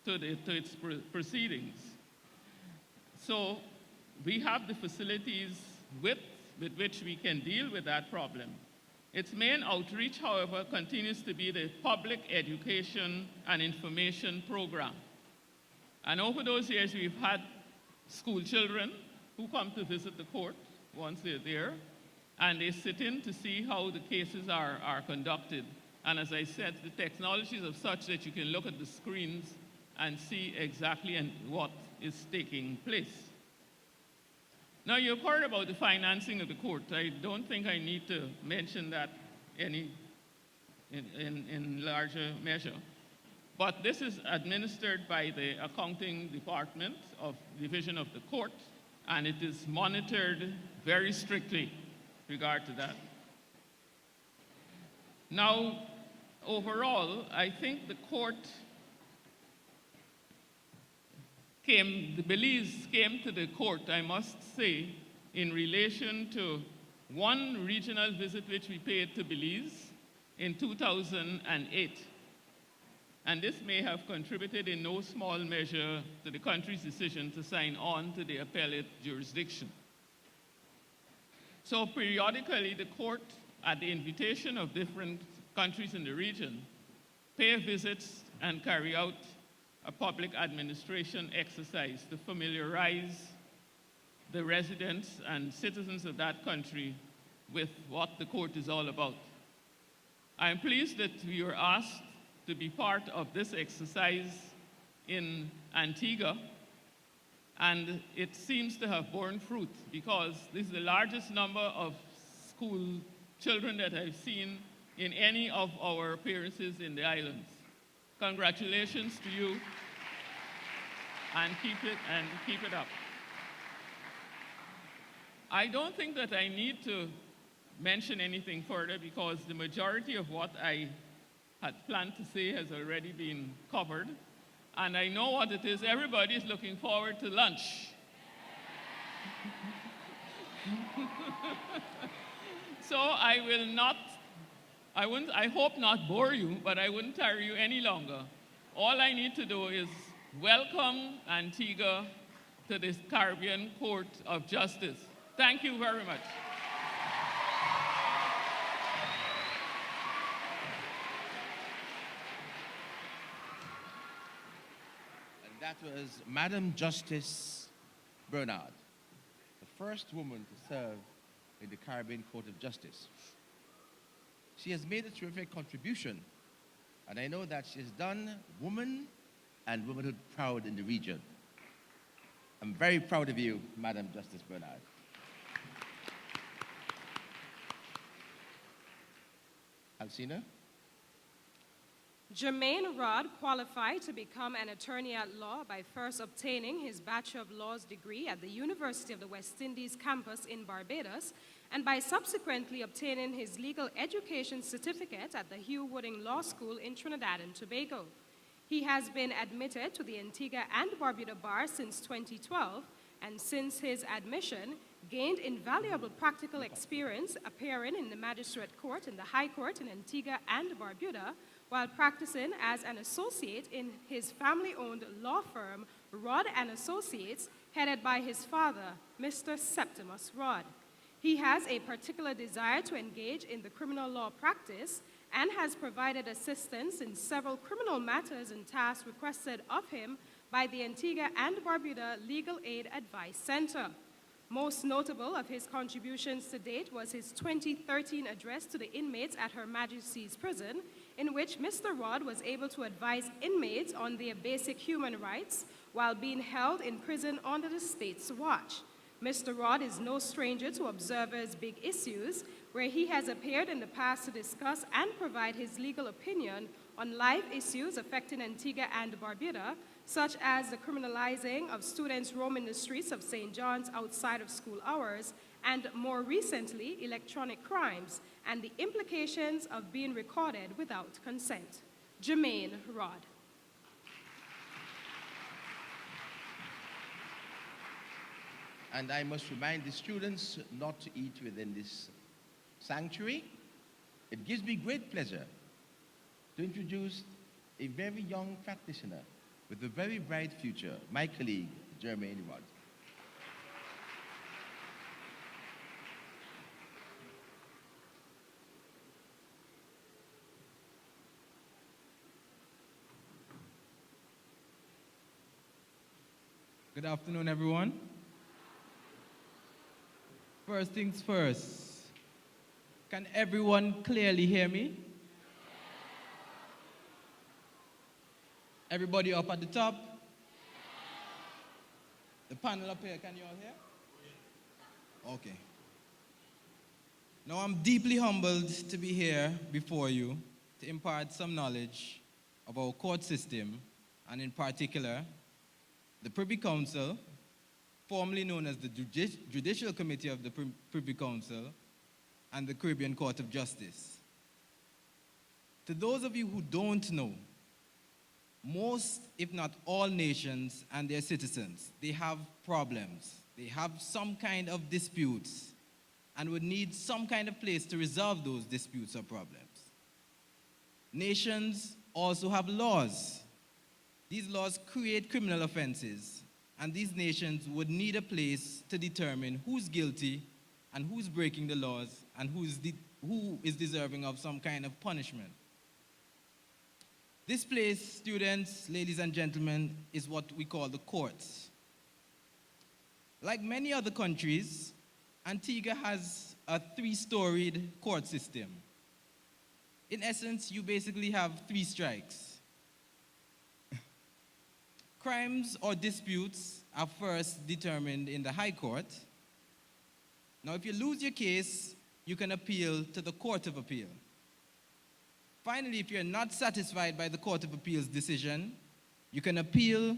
to its proceedings. So we have the facilities with which we can deal with that problem. Its main outreach, however, continues to be the public education and information program. And over those years, we've had school children who come to visit the court once they're there, and they sit in to see how the cases are conducted. And as I said, the technologies are such that you can look at the screens and see exactly what is taking place. Now, you've heard about the financing of the court. I don't think I need to mention that in larger measure. But this is administered by the accounting department of division of the court, and it is monitored very strictly with regard to that. Now, overall, I think the court the Belize came to the court, I must say, in relation to one regional visit which we paid to Belize in 2008. And this may have contributed in no small measure to the country's decision to sign on to the appellate jurisdiction. So periodically, the court, at the invitation of different countries in the region, pay visits and carry out a public administration exercise to familiarize the residents and citizens of that country with what the court is all about. I'm pleased that we were asked to be part of this exercise in Antigua, and it seems to have borne fruit because this is the largest number of school children that I've seen in any of our appearances in the islands. Congratulations to you, and keep it up. I don't think that I need to mention anything further because the majority of what I had planned to say has already been covered. And I know what it is. Everybody is looking forward to lunch. So I hope not bore you, but I wouldn't tarry you any longer. All I need to do is welcome Antigua to this Caribbean Court of Justice. Thank you very much. And that was Madam Justice Bernard, the first woman to serve in the Caribbean Court of Justice. She has made a terrific contribution, and I know that she has done woman and womanhood proud in the region. I'm very proud of you, Madam Justice Bernard. Alcina? Jermaine Rod qualified to become an attorney at law by first obtaining his Bachelor of Laws degree at the University of the West Indies campus in Barbados, and by subsequently obtaining his legal education certificate at the Hugh Wooding Law School in Trinidad and Tobago. He has been admitted to the Antigua and Barbuda Bar since 2012, and since his admission, gained invaluable practical experience appearing in the Magistrate Court and the High Court in Antigua and Barbuda, while practicing as an associate in his family-owned law firm, Rod & Associates, headed by his father, Mr. Septimus Rod. He has a particular desire to engage in the criminal law practice and has provided assistance in several criminal matters and tasks requested of him by the Antigua and Barbuda Legal Aid Advice Center. Most notable of his contributions to date was his 2013 address to the inmates at Her Majesty's Prison, in which Mr. Rod was able to advise inmates on their basic human rights while being held in prison under the state's watch. Mr. Rod is no stranger to observers' big issues, where he has appeared in the past to discuss and provide his legal opinion on live issues affecting Antigua and Barbuda, such as the criminalizing of students roaming the streets of St. John's outside of school hours, and more recently, electronic crimes, and the implications of being recorded without consent. Jermaine Rod. And I must remind the students not to eat within this sanctuary. It gives me great pleasure to introduce a very young practitioner with a very bright future, my colleague, Jermaine Rod. Good afternoon, everyone. First things first, can everyone clearly hear me? Everybody up at the top? The panel up here, can you all hear? Okay. Now I'm deeply humbled to be here before you to impart some knowledge of our court system, and in particular, the Privy Council, formerly known as the Judicial Committee of the Privy Council, and the Caribbean Court of Justice. To those of you who don't know, most, if not all nations and their citizens, they have problems. They have some kind of disputes and would need some kind of place to resolve those disputes or problems. Nations also have laws. These laws create criminal offenses, and these nations would need a place to determine who's guilty and who's breaking the laws and who is deserving of some kind of punishment. This place, students, ladies and gentlemen, is what we call the courts. Like many other countries, Antigua has a three-storied court system. In essence, you basically have three strikes. Crimes or disputes are first determined in the High Court. Now, if you lose your case, you can appeal to the Court of Appeal. Finally, if you're not satisfied by the Court of Appeal's decision, you can appeal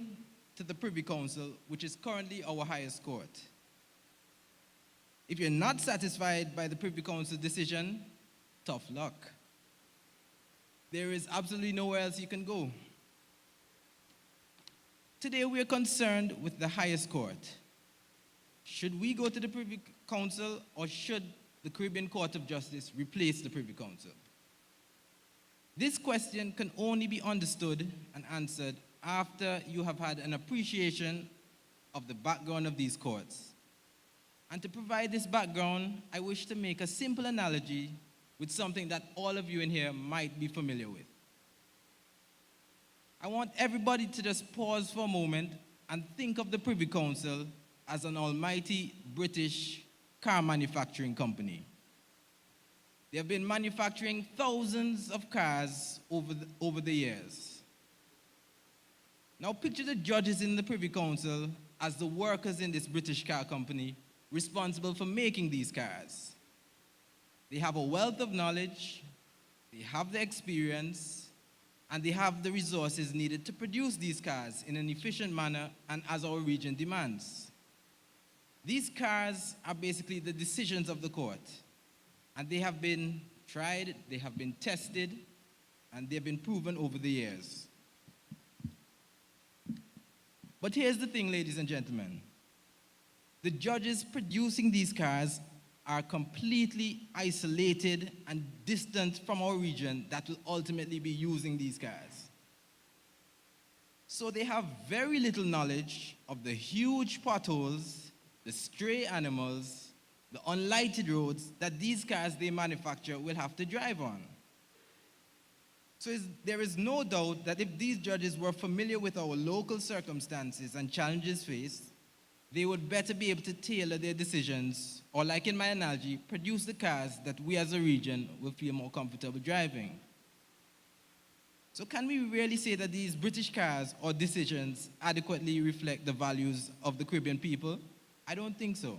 to the Privy Council, which is currently our highest court. If you're not satisfied by the Privy Council decision, tough luck. There is absolutely nowhere else you can go. Today we are concerned with the highest court. Should we go to the Privy Council, or should the Caribbean Court of Justice replace the Privy Council? This question can only be understood and answered after you have had an appreciation of the background of these courts. And to provide this background, I wish to make a simple analogy with something that all of you in here might be familiar with. I want everybody to just pause for a moment and think of the Privy Council as an almighty British car manufacturing company. They have been manufacturing thousands of cars over the years. Now picture the judges in the Privy Council as the workers in this British car company responsible for making these cars. They have a wealth of knowledge, they have the experience, and they have the resources needed to produce these cars in an efficient manner and as our region demands. These cars are basically the decisions of the court, and they have been tried, they have been tested, and they have been proven over the years. But here's the thing, ladies and gentlemen. The judges producing these cars are completely isolated and distant from our region that will ultimately be using these cars. So they have very little knowledge of the huge potholes, the stray animals, the unlighted roads that these cars they manufacture will have to drive on. So there is no doubt that if these judges were familiar with our local circumstances and challenges faced, they would better be able to tailor their decisions, or like in my analogy, produce the cars that we as a region will feel more comfortable driving. So can we really say that these British cars or decisions adequately reflect the values of the Caribbean people? I don't think so.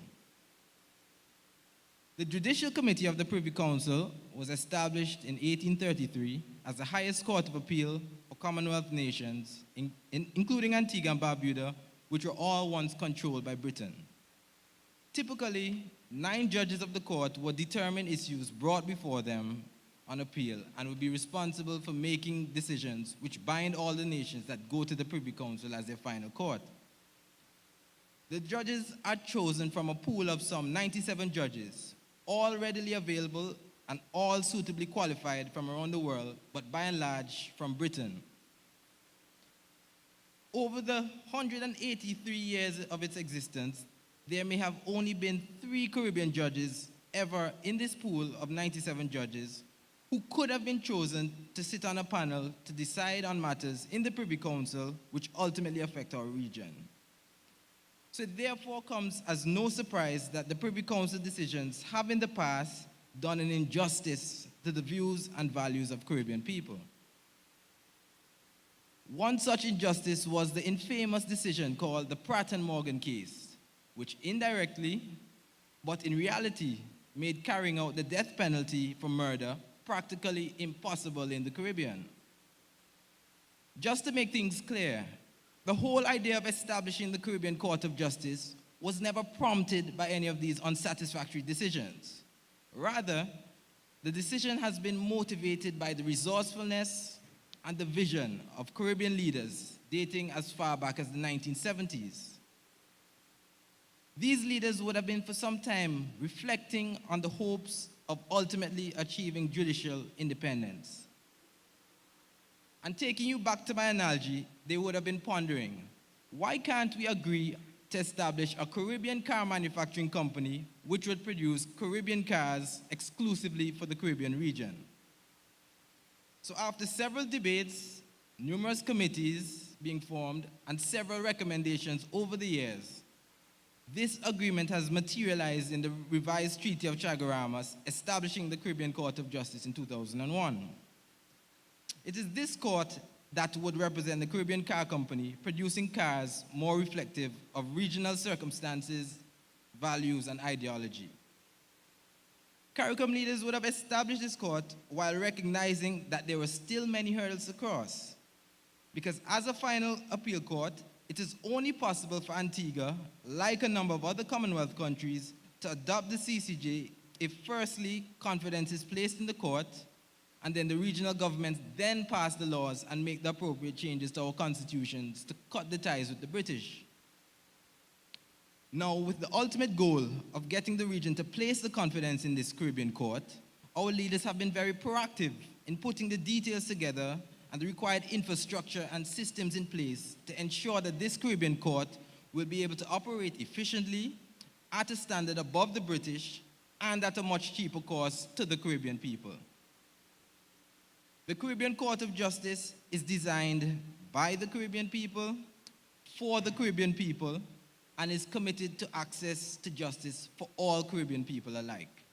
The Judicial Committee of the Privy Council was established in 1833 as the highest court of appeal for Commonwealth nations, including Antigua and Barbuda, which were all once controlled by Britain. Typically, 9 judges of the court would determine issues brought before them on appeal and would be responsible for making decisions which bind all the nations that go to the Privy Council as their final court. The judges are chosen from a pool of some 97 judges, all readily available and all suitably qualified from around the world, but by and large from Britain. Over the 183 years of its existence, there may have only been 3 Caribbean judges ever in this pool of 97 judges who could have been chosen to sit on a panel to decide on matters in the Privy Council which ultimately affect our region. So it therefore comes as no surprise that the Privy Council decisions have in the past done an injustice to the views and values of Caribbean people. One such injustice was the infamous decision called the Pratt and Morgan case, which indirectly, but in reality, made carrying out the death penalty for murder practically impossible in the Caribbean. Just to make things clear, the whole idea of establishing the Caribbean Court of Justice was never prompted by any of these unsatisfactory decisions. Rather, The decision has been motivated by the resourcefulness and the vision of Caribbean leaders dating as far back as the 1970s. These leaders would have been for some time reflecting on the hopes of ultimately achieving judicial independence. And taking you back to my analogy, they would have been pondering, why can't we agree to establish a Caribbean car manufacturing company which would produce Caribbean cars exclusively for the Caribbean region? So after several debates, numerous committees being formed, and several recommendations over the years, this agreement has materialized in the revised Treaty of Chaguaramas, establishing the Caribbean Court of Justice in 2001. It is this court that would represent the Caribbean Car Company, producing cars more reflective of regional circumstances, values, and ideology. CARICOM leaders would have established this court while recognizing that there were still many hurdles to cross. Because as a final appeal court, it is only possible for Antigua, like a number of other Commonwealth countries, to adopt the CCJ if firstly, confidence is placed in the court, and then the regional governments then pass the laws and make the appropriate changes to our constitutions to cut the ties with the British. Now, with the ultimate goal of getting the region to place the confidence in this Caribbean court, our leaders have been very proactive in putting the details together and the required infrastructure and systems in place to ensure that this Caribbean court will be able to operate efficiently, at a standard above the British, and at a much cheaper cost to the Caribbean people. The Caribbean Court of Justice is designed by the Caribbean people, for the Caribbean people, and is committed to access to justice for all Caribbean people alike.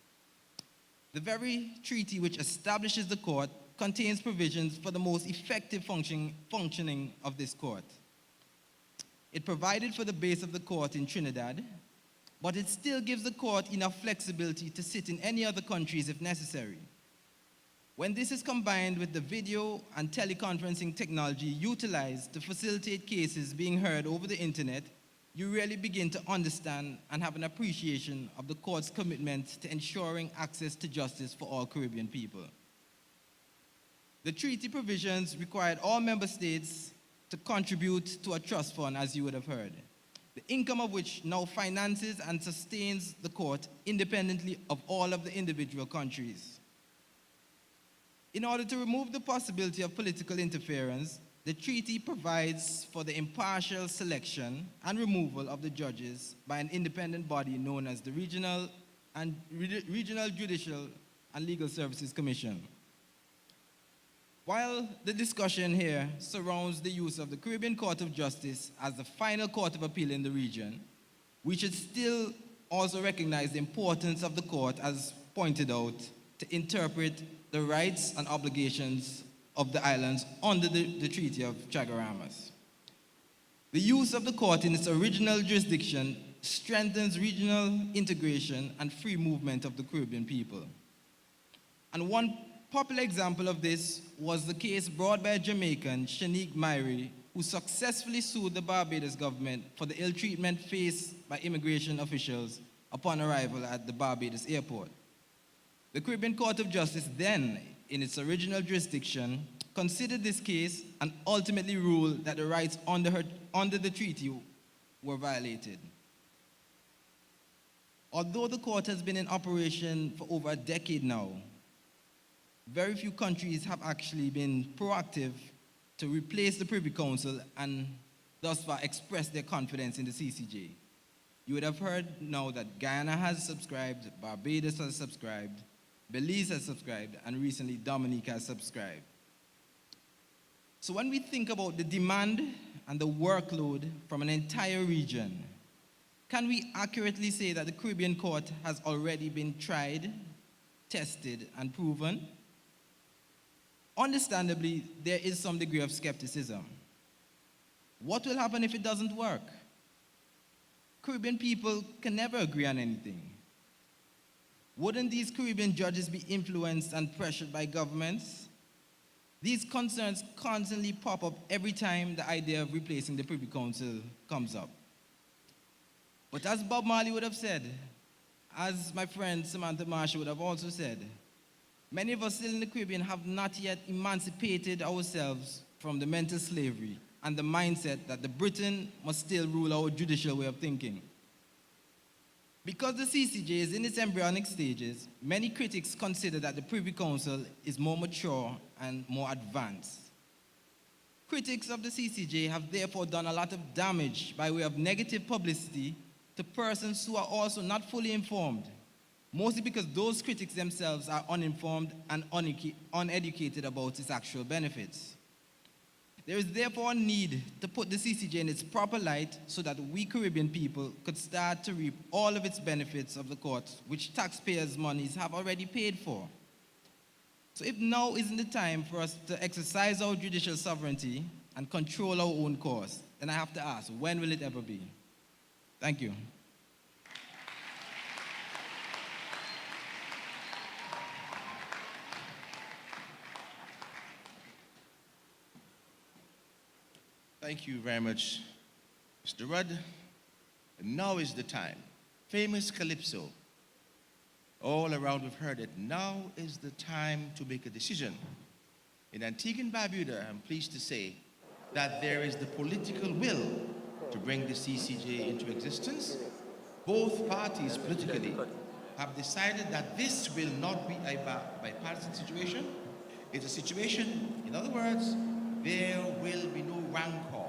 The very treaty which establishes the court contains provisions for the most effective functioning of this court. It provided for the base of the court in Trinidad, but it still gives the court enough flexibility to sit in any other countries if necessary. When this is combined with the video and teleconferencing technology utilized to facilitate cases being heard over the internet, you really begin to understand and have an appreciation of the court's commitment to ensuring access to justice for all Caribbean people. The treaty provisions required all member states to contribute to a trust fund, as you would have heard, the income of which now finances and sustains the court independently of all of the individual countries. In order to remove the possibility of political interference, the treaty provides for the impartial selection and removal of the judges by an independent body known as the Regional Judicial and Legal Services Commission. While the discussion here surrounds the use of the Caribbean Court of Justice as the final court of appeal in the region, we should still also recognize the importance of the court, as pointed out, to interpret the rights and obligations of the islands under the Treaty of Chaguaramas. The use of the court in its original jurisdiction strengthens regional integration and free movement of the Caribbean people. And one popular example of this was the case brought by a Jamaican, Shanique Myrie, who successfully sued the Barbados government for the ill treatment faced by immigration officials upon arrival at the Barbados airport. The Caribbean Court of Justice then, in its original jurisdiction, considered this case and ultimately ruled that the rights under the treaty were violated. Although the court has been in operation for over a decade now, very few countries have actually been proactive to replace the Privy Council and thus far express their confidence in the CCJ. You would have heard now that Guyana has subscribed, Barbados has subscribed, Belize has subscribed, and recently Dominica has subscribed. So when we think about the demand and the workload from an entire region, can we accurately say that the Caribbean Court has already been tried, tested, and proven? Understandably, there is some degree of skepticism. What will happen if it doesn't work? Caribbean people can never agree on anything. Wouldn't these Caribbean judges be influenced and pressured by governments? These concerns constantly pop up every time the idea of replacing the Privy Council comes up. But as Bob Marley would have said, as my friend Samantha Marshall would have also said, Many of us still in the Caribbean have not yet emancipated ourselves from the mental slavery and the mindset that the Britain must still rule our judicial way of thinking. Because the CCJ is in its embryonic stages, many critics consider that the Privy Council is more mature and more advanced. Critics of the CCJ have therefore done a lot of damage by way of negative publicity to persons who are also not fully informed, mostly because those critics themselves are uninformed and uneducated about its actual benefits. There is therefore a need to put the CCJ in its proper light so that we Caribbean people could start to reap all of its benefits of the court, which taxpayers' monies have already paid for. So if now isn't the time for us to exercise our judicial sovereignty and control our own course, then I have to ask, when will it ever be? Thank you. Thank you very much, Mr. Rudd. Now is the time. Famous calypso. All around we've heard it. Now is the time to make a decision. In Antigua and Barbuda, I'm pleased to say that there is the political will to bring the CCJ into existence. Both parties politically have decided that this will not be a bipartisan situation. It's a situation, in other words, there will be no rancor.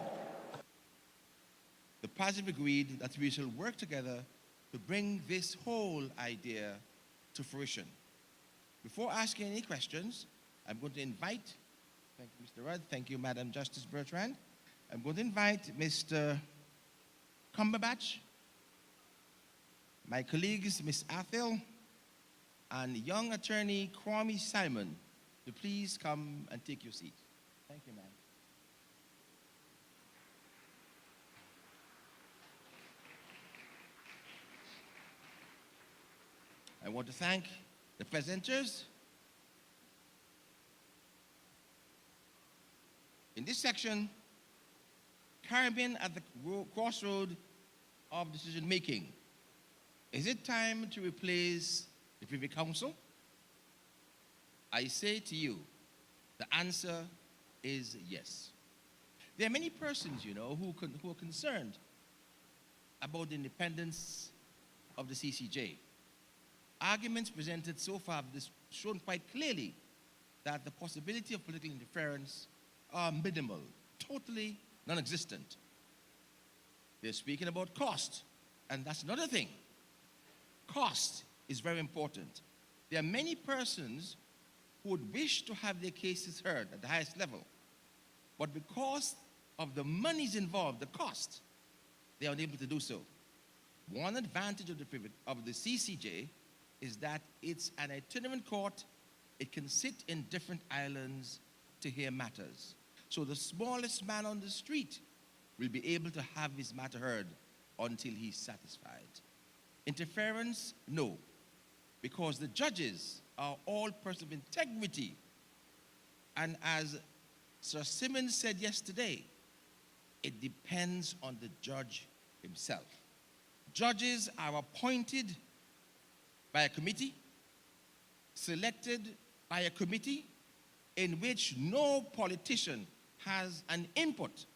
The parties have agreed that we shall work together to bring this whole idea to fruition. Before asking any questions, I'm going to invite, thank you, Mr. Rudd, thank you, Madam Justice Bertrand. I'm going to invite Mr. Cumberbatch, my colleagues, Ms. Athel, and young attorney Kwame Simon to please come and take your seat. Thank you, ma'am. I want to thank the presenters. In this section, Caribbean at the crossroad of decision making. Is it time to replace the Privy Council? I say to you, the answer is yes. There are many persons, who are concerned about the independence of the CCJ. Arguments presented so far have shown quite clearly that the possibility of political interference are minimal, totally non-existent. They're speaking about cost, and that's another thing. Cost is very important. There are many persons who would wish to have their cases heard at the highest level, but because of the monies involved, the cost, they are unable to do so. One advantage of the CCJ is that it's an itinerant court. It can sit in different islands to hear matters. So the smallest man on the street will be able to have his matter heard until he's satisfied. Interference? No, because the judges are all persons of integrity. And as Sir Simmons said yesterday, it depends on the judge himself. Judges are appointed by a committee, selected by a committee in which no politician has an input.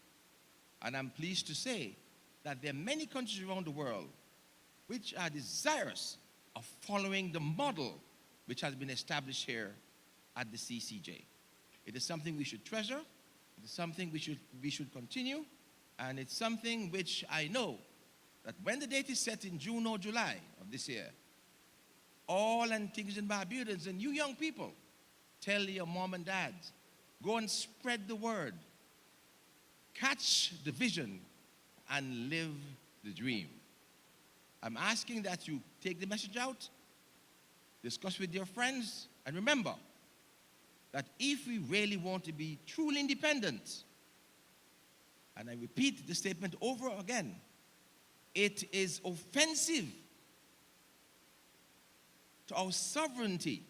And I'm pleased to say that there are many countries around the world which are desirous of following the model which has been established here at the CCJ. It is something we should treasure, it is something we should continue, and it's something which I know that when the date is set in June or July of this year, all Antiguans and Barbudans and you young people, tell your mom and dad, go and spread the word, catch the vision, and live the dream. I'm asking that you take the message out, discuss with your friends, and remember that if we really want to be truly independent, and I repeat the statement over again, it is offensive to our sovereignty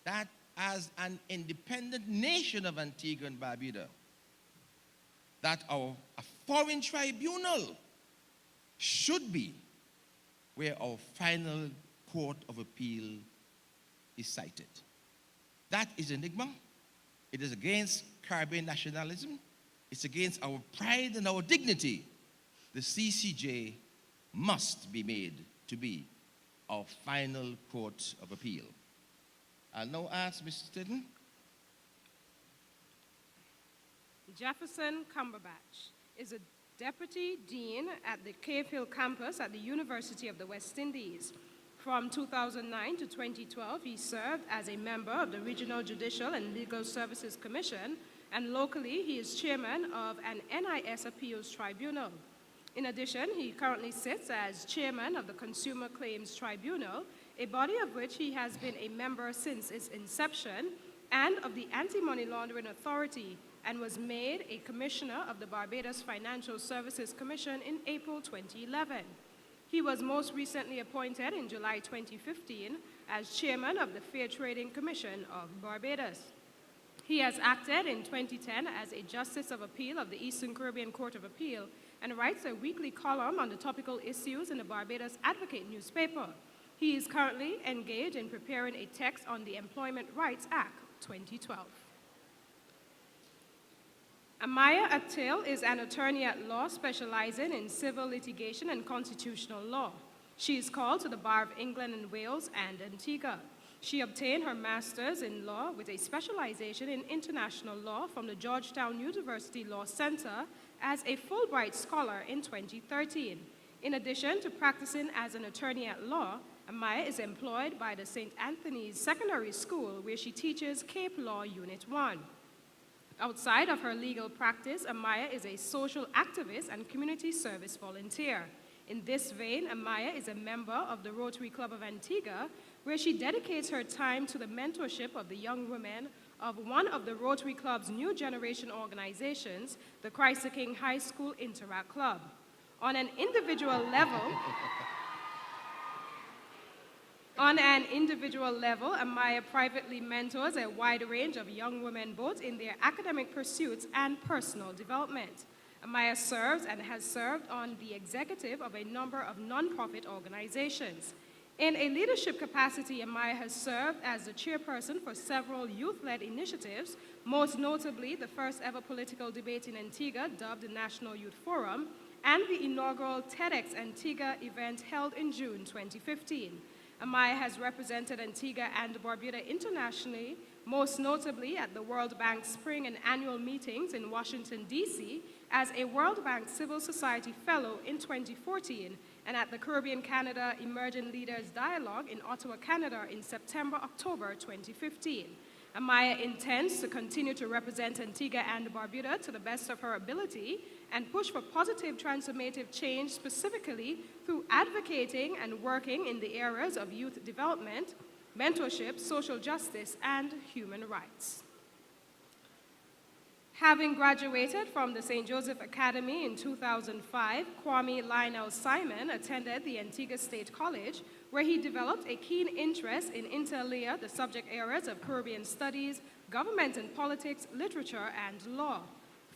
that as an independent nation of Antigua and Barbuda, that a foreign tribunal should be where our final court of appeal is cited. That is enigma. It is against Caribbean nationalism. It's against our pride and our dignity. The CCJ must be made to be our final court of appeal. I'll now ask Mr. Stidden. Jefferson Cumberbatch is a Deputy Dean at the Cave Hill campus at the University of the West Indies. From 2009 to 2012, he served as a member of the Regional Judicial and Legal Services Commission, and locally he is chairman of an NIS Appeals Tribunal. In addition, he currently sits as chairman of the Consumer Claims Tribunal, a body of which he has been a member since its inception, and of the Anti-Money Laundering Authority, and was made a commissioner of the Barbados Financial Services Commission in April 2011. He was most recently appointed in July 2015 as chairman of the Fair Trading Commission of Barbados. He has acted in 2010 as a Justice of Appeal of the Eastern Caribbean Court of Appeal and writes a weekly column on the topical issues in the Barbados Advocate newspaper. He is currently engaged in preparing a text on the Employment Rights Act 2012. Amaya Atil is an attorney at law specializing in civil litigation and constitutional law. She is called to the Bar of England and Wales and Antigua. She obtained her master's in law with a specialization in international law from the Georgetown University Law Center as a Fulbright scholar in 2013. In addition to practicing as an attorney at law, Amaya is employed by the St. Anthony's Secondary School, where she teaches Cape Law Unit 1. Outside of her legal practice, Amaya is a social activist and community service volunteer. In this vein, Amaya is a member of the Rotary Club of Antigua, where she dedicates her time to the mentorship of the young women of one of the Rotary Club's new generation organizations, the Christ the King High School Interact Club. On an individual level, Amaya privately mentors a wide range of young women both in their academic pursuits and personal development. Amaya serves and has served on the executive of a number of nonprofit organizations. In a leadership capacity, Amaya has served as the chairperson for several youth-led initiatives, most notably the first ever political debate in Antigua, dubbed the National Youth Forum, and the inaugural TEDx Antigua event held in June 2015. Amaya has represented Antigua and Barbuda internationally, most notably at the World Bank Spring and Annual Meetings in Washington, D.C., as a World Bank Civil Society Fellow in 2014, and at the Caribbean Canada Emerging Leaders Dialogue in Ottawa, Canada in September-October 2015. Amaya intends to continue to represent Antigua and Barbuda to the best of her ability and push for positive transformative change, specifically through advocating and working in the areas of youth development, mentorship, social justice, and human rights. Having graduated from the St. Joseph Academy in 2005, Kwame Lionel Simon attended the Antigua State College, where he developed a keen interest in inter alia, the subject areas of Caribbean studies, government and politics, literature, and law.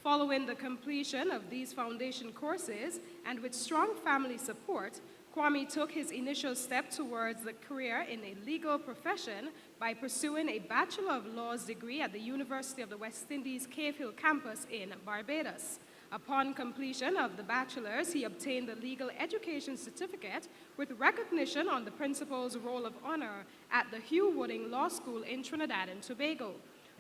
Following the completion of these foundation courses, and with strong family support, Kwame took his initial step towards the career in a legal profession by pursuing a Bachelor of Laws degree at the University of the West Indies Cave Hill campus in Barbados. Upon completion of the bachelor's, he obtained the legal education certificate with recognition on the principal's roll of honor at the Hugh Wooding Law School in Trinidad and Tobago.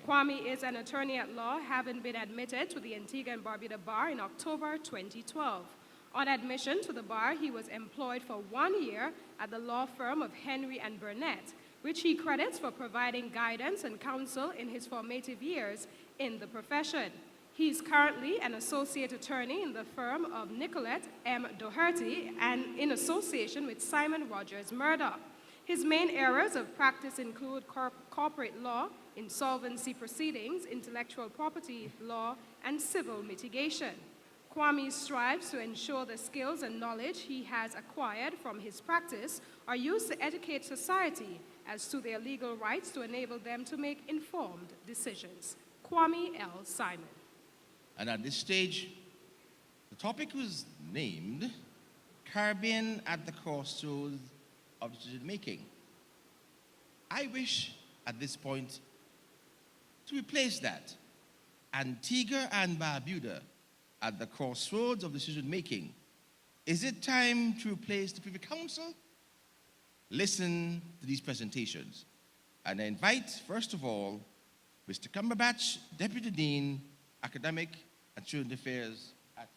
Kwame is an attorney at law, having been admitted to the Antigua and Barbuda Bar in October 2012. On admission to the bar, he was employed for 1 year at the law firm of Henry and Burnett, which he credits for providing guidance and counsel in his formative years in the profession. He is currently an associate attorney in the firm of Nicolette M. Doherty and in association with Simon Rogers Murdoch. His main areas of practice include corporate law, insolvency proceedings, intellectual property law, and civil litigation. Kwame strives to ensure the skills and knowledge he has acquired from his practice are used to educate society as to their legal rights to enable them to make informed decisions. Kwame L. Simon. And at this stage, the topic was named Caribbean at the Crossroads of Decision Making. I wish at this point to replace that. Antigua and Barbuda at the crossroads of decision making. Is it time to replace the Privy Council? Listen to these presentations. And I invite, first of all, Mr. Cumberbatch, Deputy Dean, Academic and Student Affairs at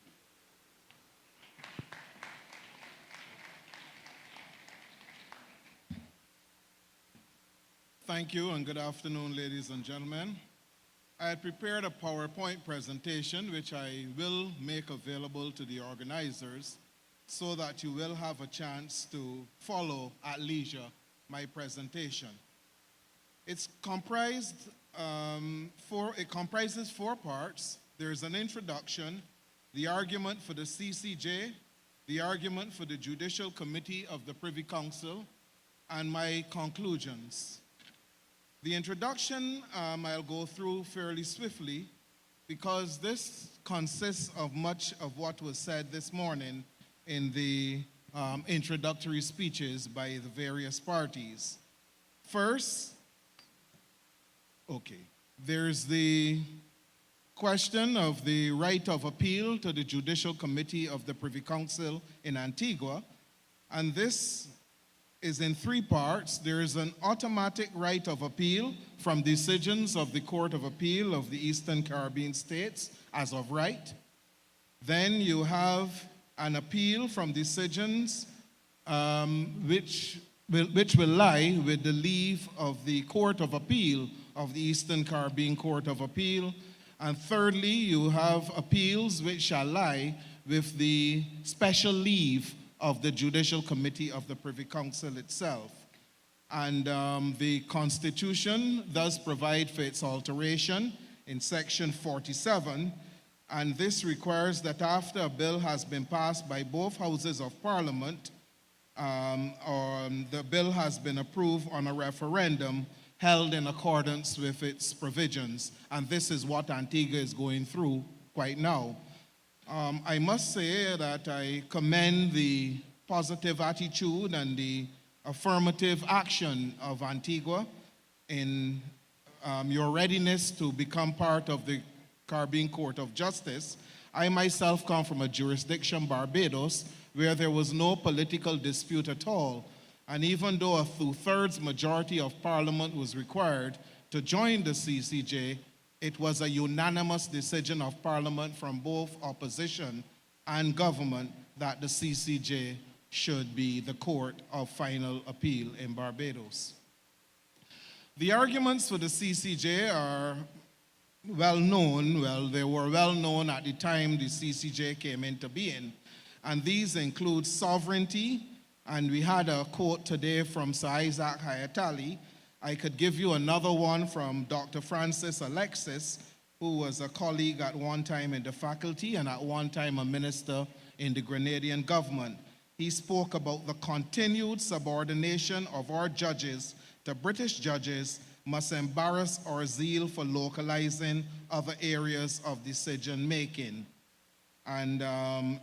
Thank you and good afternoon, ladies and gentlemen. I had prepared a PowerPoint presentation which I will make available to the organizers so that you will have a chance to follow at leisure my presentation. It comprises 4 parts. There's an introduction, the argument for the CCJ, the argument for the Judicial Committee of the Privy Council, and my conclusions. The introduction I'll go through fairly swiftly because this consists of much of what was said this morning in the introductory speeches by the various parties. First, there's the question of the right of appeal to the Judicial Committee of the Privy Council in Antigua, and this is in 3 parts. There is an automatic right of appeal from decisions of the Court of Appeal of the Eastern Caribbean States as of right. Then you have an appeal from decisions which will lie with the leave of the Court of Appeal of the Eastern Caribbean Court of Appeal. And thirdly, you have appeals which shall lie with the special leave of the Judicial Committee of the Privy Council itself. And the Constitution does provide for its alteration in Section 47, and this requires that after a bill has been passed by both houses of Parliament, or the bill has been approved on a referendum held in accordance with its provisions. And this is what Antigua is going through right now. I must say that I commend the positive attitude and the affirmative action of Antigua in your readiness to become part of the Caribbean Court of Justice. I myself come from a jurisdiction, Barbados, where there was no political dispute at all. And even though a 2/3 majority of Parliament was required to join the CCJ, it was a unanimous decision of Parliament from both opposition and government that the CCJ should be the court of final appeal in Barbados. The arguments for the CCJ are well known. Well, they were well known at the time the CCJ came into being. And these include sovereignty, and we had a quote today from Sir Isaac Hayatali. I could give you another one from Dr. Francis Alexis, who was a colleague at one time in the faculty and at one time a minister in the Grenadian government. He spoke about the continued subordination of our judges to British judges must embarrass our zeal for localizing other areas of decision making. And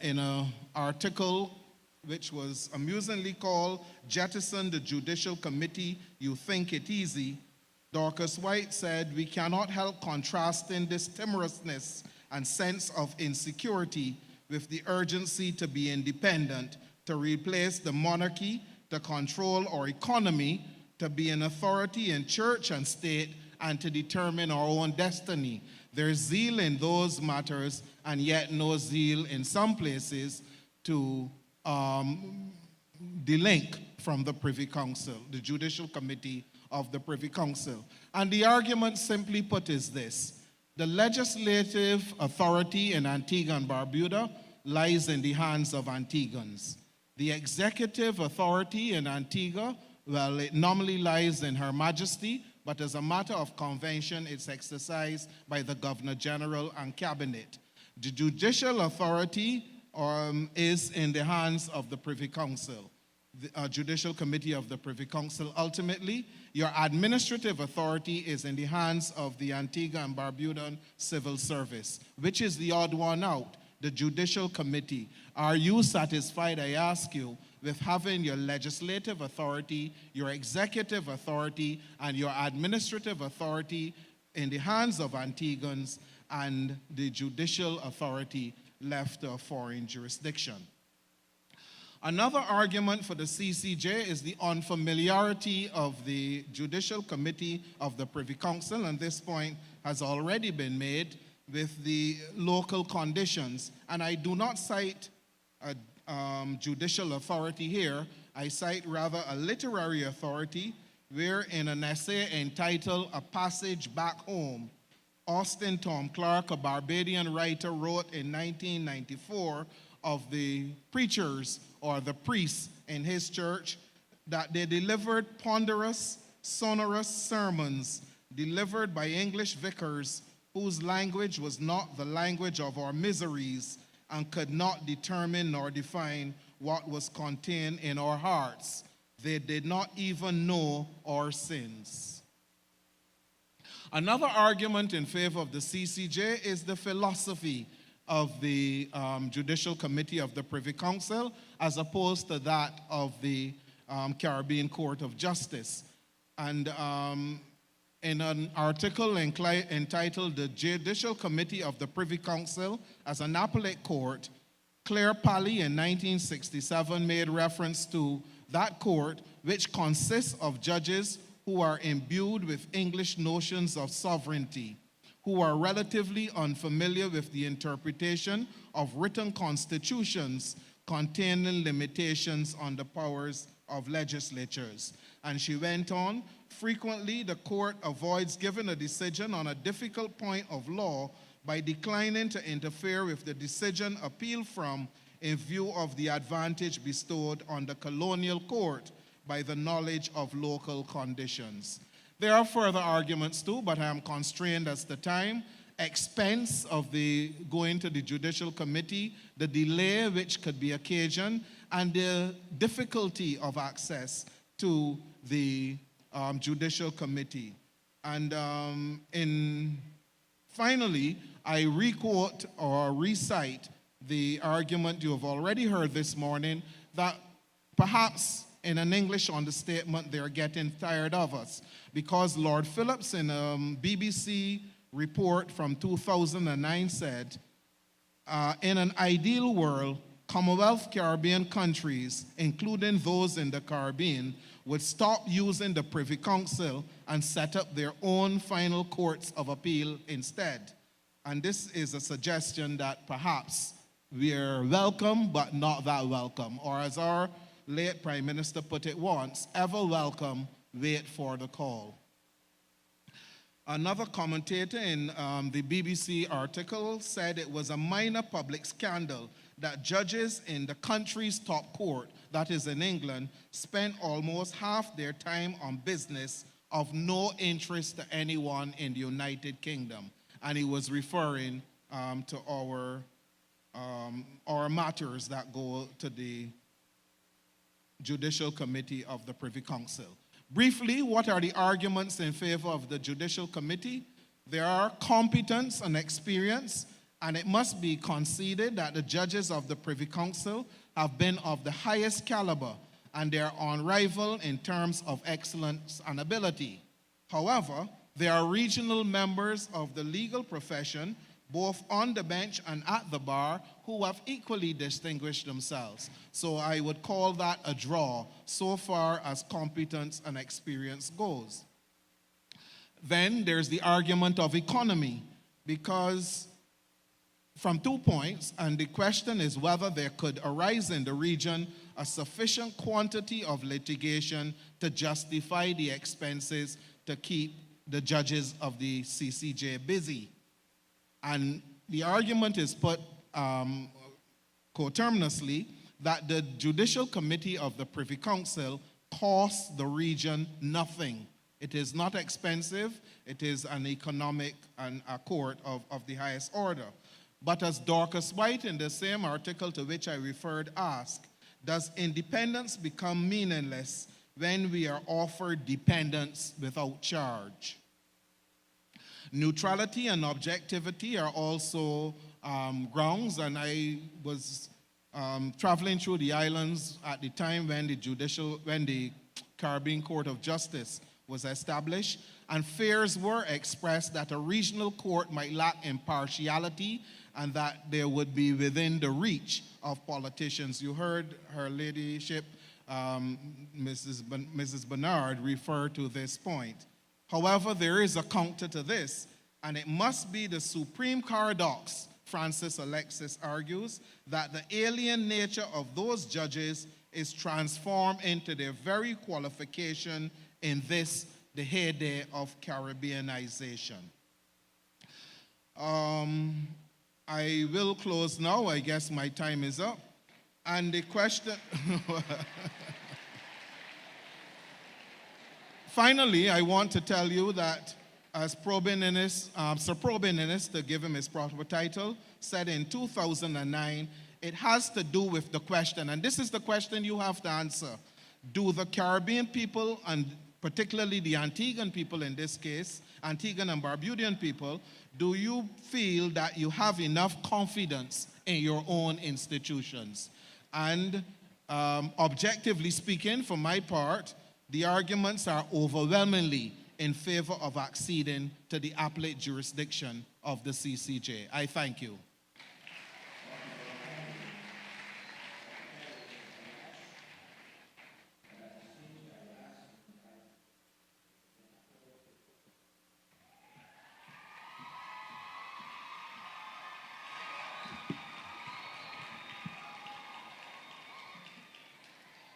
in an article which was amusingly called "Jettison the Judicial Committee, You Think It Easy," Dorcas White said, "We cannot help contrasting this timorousness and sense of insecurity with the urgency to be independent, to replace the monarchy, to control our economy, to be an authority in church and state, and to determine our own destiny. There's zeal in those matters, and yet no zeal in some places to delink from the Privy Council, the Judicial Committee of the Privy Council." And the argument, simply put, is this: the legislative authority in Antigua and Barbuda lies in the hands of Antiguans. The executive authority in Antigua, well, it normally lies in Her Majesty, but as a matter of convention, it's exercised by the Governor General and Cabinet. The judicial authority is in the hands of the Privy Council, the Judicial Committee of the Privy Council. Ultimately, your administrative authority is in the hands of the Antigua and Barbudan Civil Service, which is the odd one out, the Judicial Committee. Are you satisfied, I ask you, with having your legislative authority, your executive authority, and your administrative authority in the hands of Antiguans and the judicial authority left to a foreign jurisdiction? Another argument for the CCJ is the unfamiliarity of the Judicial Committee of the Privy Council, and this point has already been made with the local conditions. And I do not cite a judicial authority here, I cite rather a literary authority, where in an essay entitled A Passage Back Home, Austin Tom Clark, a Barbadian writer, wrote in 1994 of the preachers or the priests in his church that they delivered ponderous, sonorous sermons delivered by English vicars whose language was not the language of our miseries and could not determine nor define what was contained in our hearts. They did not even know our sins. Another argument in favor of the CCJ is the philosophy of the Judicial Committee of the Privy Council as opposed to that of the Caribbean Court of Justice. And in an article entitled The Judicial Committee of the Privy Council as an Appellate Court, Claire Pally in 1967 made reference to that court, which consists of judges who are imbued with English notions of sovereignty, who are relatively unfamiliar with the interpretation of written constitutions containing limitations on the powers of legislatures. And she went on, frequently the court avoids giving a decision on a difficult point of law by declining to interfere with the decision appealed from in view of the advantage bestowed on the colonial court by the knowledge of local conditions. There are further arguments too, but I am constrained as to time. Expense of the going to the Judicial Committee, the delay which could be occasioned, and the difficulty of access to the Judicial Committee. And finally, I requote or recite the argument you have already heard this morning that perhaps in an English understatement, they're getting tired of us, because Lord Phillips in a BBC report from 2009 said, in an ideal world, Commonwealth Caribbean countries, including those in the Caribbean, would stop using the Privy Council and set up their own final courts of appeal instead. And this is a suggestion that perhaps we're welcome, but not that welcome. Or as our late Prime Minister put it once, ever welcome, wait for the call. Another commentator in the BBC article said it was a minor public scandal that judges in the country's top court, that is in England, spent almost half their time on business of no interest to anyone in the United Kingdom. And he was referring to our matters that go to the Judicial Committee of the Privy Council. Briefly, what are the arguments in favor of the Judicial Committee? There are competence and experience, and it must be conceded that the judges of the Privy Council have been of the highest caliber, and they are unrivaled in terms of excellence and ability. However, there are regional members of the legal profession, both on the bench and at the bar, who have equally distinguished themselves. So I would call that a draw, so far as competence and experience goes. Then there's the argument of economy, because from 2 points, and the question is whether there could arise in the region a sufficient quantity of litigation to justify the expenses to keep the judges of the CCJ busy. And the argument is put coterminously that the Judicial Committee of the Privy Council costs the region nothing. It is not expensive. It is an economic and a court of the highest order. But as Dorcas White in the same article to which I referred asked, does independence become meaningless when we are offered dependence without charge? Neutrality and objectivity are also grounds, and I was traveling through the islands at the time when the Caribbean Court of Justice was established, and fears were expressed that a regional court might lack impartiality and that they would be within the reach of politicians. You heard her ladyship, Mrs. Bernard, refer to this point. However, there is a counter to this, and it must be the supreme paradox, Francis Alexis argues, that the alien nature of those judges is transformed into their very qualification in this, the heyday of Caribbeanization. I will close now. I guess my time is up. And the question... Finally, I want to tell you that as Sir Probin Innes, to give him his proper title, said in 2009, it has to do with the question, and this is the question you have to answer. Do the Caribbean people, and particularly the Antiguan people in this case, Antiguan and Barbudian people, do you feel that you have enough confidence in your own institutions? And objectively speaking, for my part, the arguments are overwhelmingly in favor of acceding to the appellate jurisdiction of the CCJ. I thank you.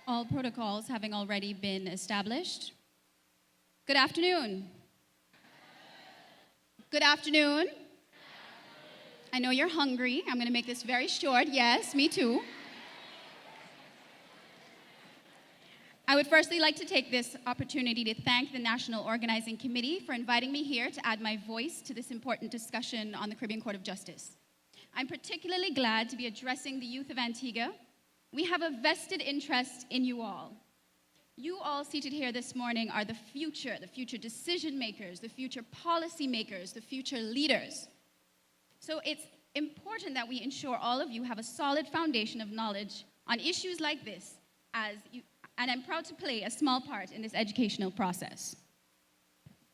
All protocols having already been established. Good afternoon. Good afternoon. I know you're hungry. I'm going to make this very short. Yes, me too. I would firstly like to take this opportunity to thank the National Organizing Committee for inviting me here to add my voice to this important discussion on the Caribbean Court of Justice. I'm particularly glad to be addressing the youth of Antigua. We have a vested interest in you all. You all seated here this morning are the future decision makers, the future policy makers, the future leaders. So it's important that we ensure all of you have a solid foundation of knowledge on issues like this, and I'm proud to play a small part in this educational process.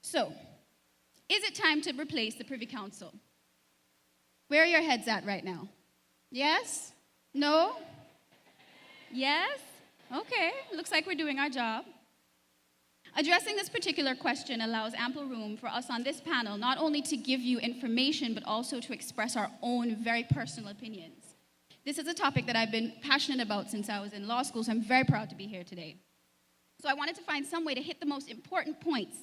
So, is it time to replace the Privy Council? Where are your heads at right now? Yes? No? Yes? Okay, looks like we're doing our job. Addressing this particular question allows ample room for us on this panel not only to give you information, but also to express our own very personal opinions. This is a topic that I've been passionate about since I was in law school, so I'm very proud to be here today. So I wanted to find some way to hit the most important points.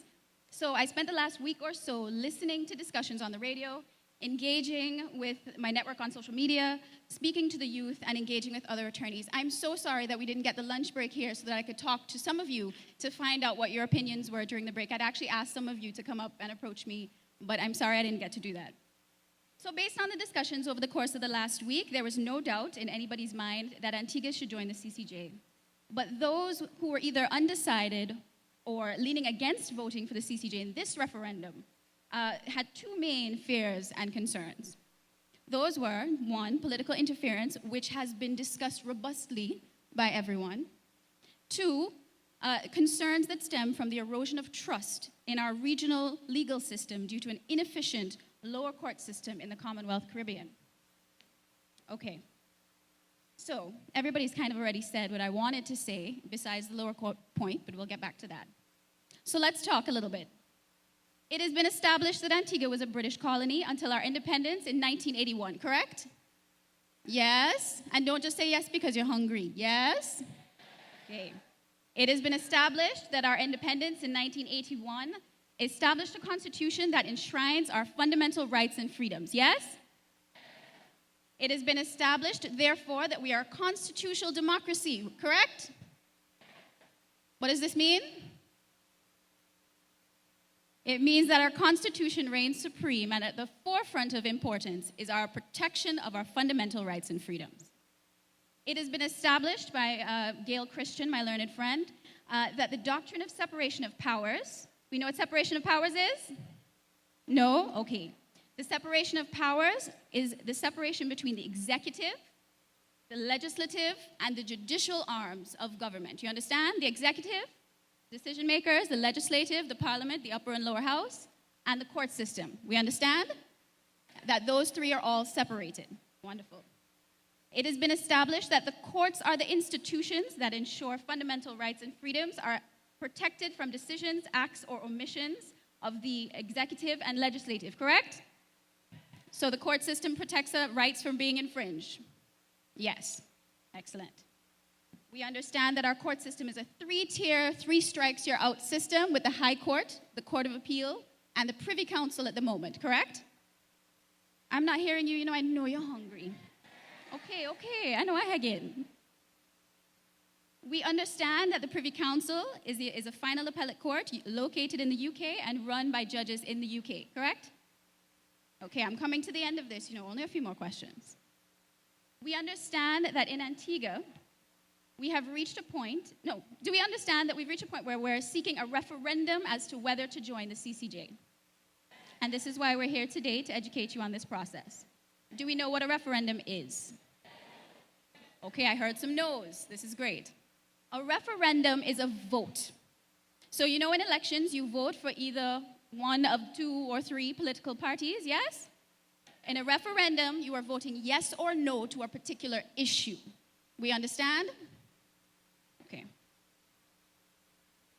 So I spent the last week or so listening to discussions on the radio, engaging with my network on social media, speaking to the youth, and engaging with other attorneys. I'm so sorry that we didn't get the lunch break here so that I could talk to some of you to find out what your opinions were during the break. I'd actually asked some of you to come up and approach me, but I'm sorry I didn't get to do that. So based on the discussions over the course of the last week, there was no doubt in anybody's mind that Antigua should join the CCJ. But those who were either undecided or leaning against voting for the CCJ in this referendum had two main fears and concerns. Those were, one, political interference, which has been discussed robustly by everyone. Two, concerns that stem from the erosion of trust in our regional legal system due to an inefficient lower court system in the Commonwealth Caribbean. Okay, so everybody's kind of already said what I wanted to say besides the lower court point, but we'll get back to that. So let's talk a little bit. It has been established that Antigua was a British colony until our independence in 1981, correct? Yes? And don't just say yes because you're hungry. Yes? Okay. It has been established that our independence in 1981 established a constitution that enshrines our fundamental rights and freedoms. Yes? It has been established, therefore, that we are a constitutional democracy, correct? What does this mean? It means that our Constitution reigns supreme, and at the forefront of importance is our protection of our fundamental rights and freedoms. It has been established by Gail Christian, my learned friend, that the doctrine of separation of powers, we know what separation of powers is? No? Okay. The separation of powers is the separation between the executive, the legislative, and the judicial arms of government. You understand? The executive, decision makers, the legislative, the parliament, the upper and lower house, and the court system. We understand that those three are all separated. Wonderful. It has been established that the courts are the institutions that ensure fundamental rights and freedoms are protected from decisions, acts, or omissions of the executive and legislative, correct? So the court system protects the rights from being infringed. Yes, excellent. We understand that our court system is a three-tier, three strikes you're out system with the High Court, the Court of Appeal, and the Privy Council at the moment, correct? I'm not hearing you, I know you're hungry. Okay, I know I again. We understand that the Privy Council is a final appellate court located in the UK and run by judges in the UK, correct? Okay, I'm coming to the end of this, only a few more questions. We understand that in Antigua, we have reached a point, do we understand that we've reached a point where we're seeking a referendum as to whether to join the CCJ? And this is why we're here today, to educate you on this process. Do we know what a referendum is? Okay, I heard some no's. This is great. A referendum is a vote. So in elections, you vote for either one of two or three political parties, yes? In a referendum, you are voting yes or no to a particular issue. We understand? Okay.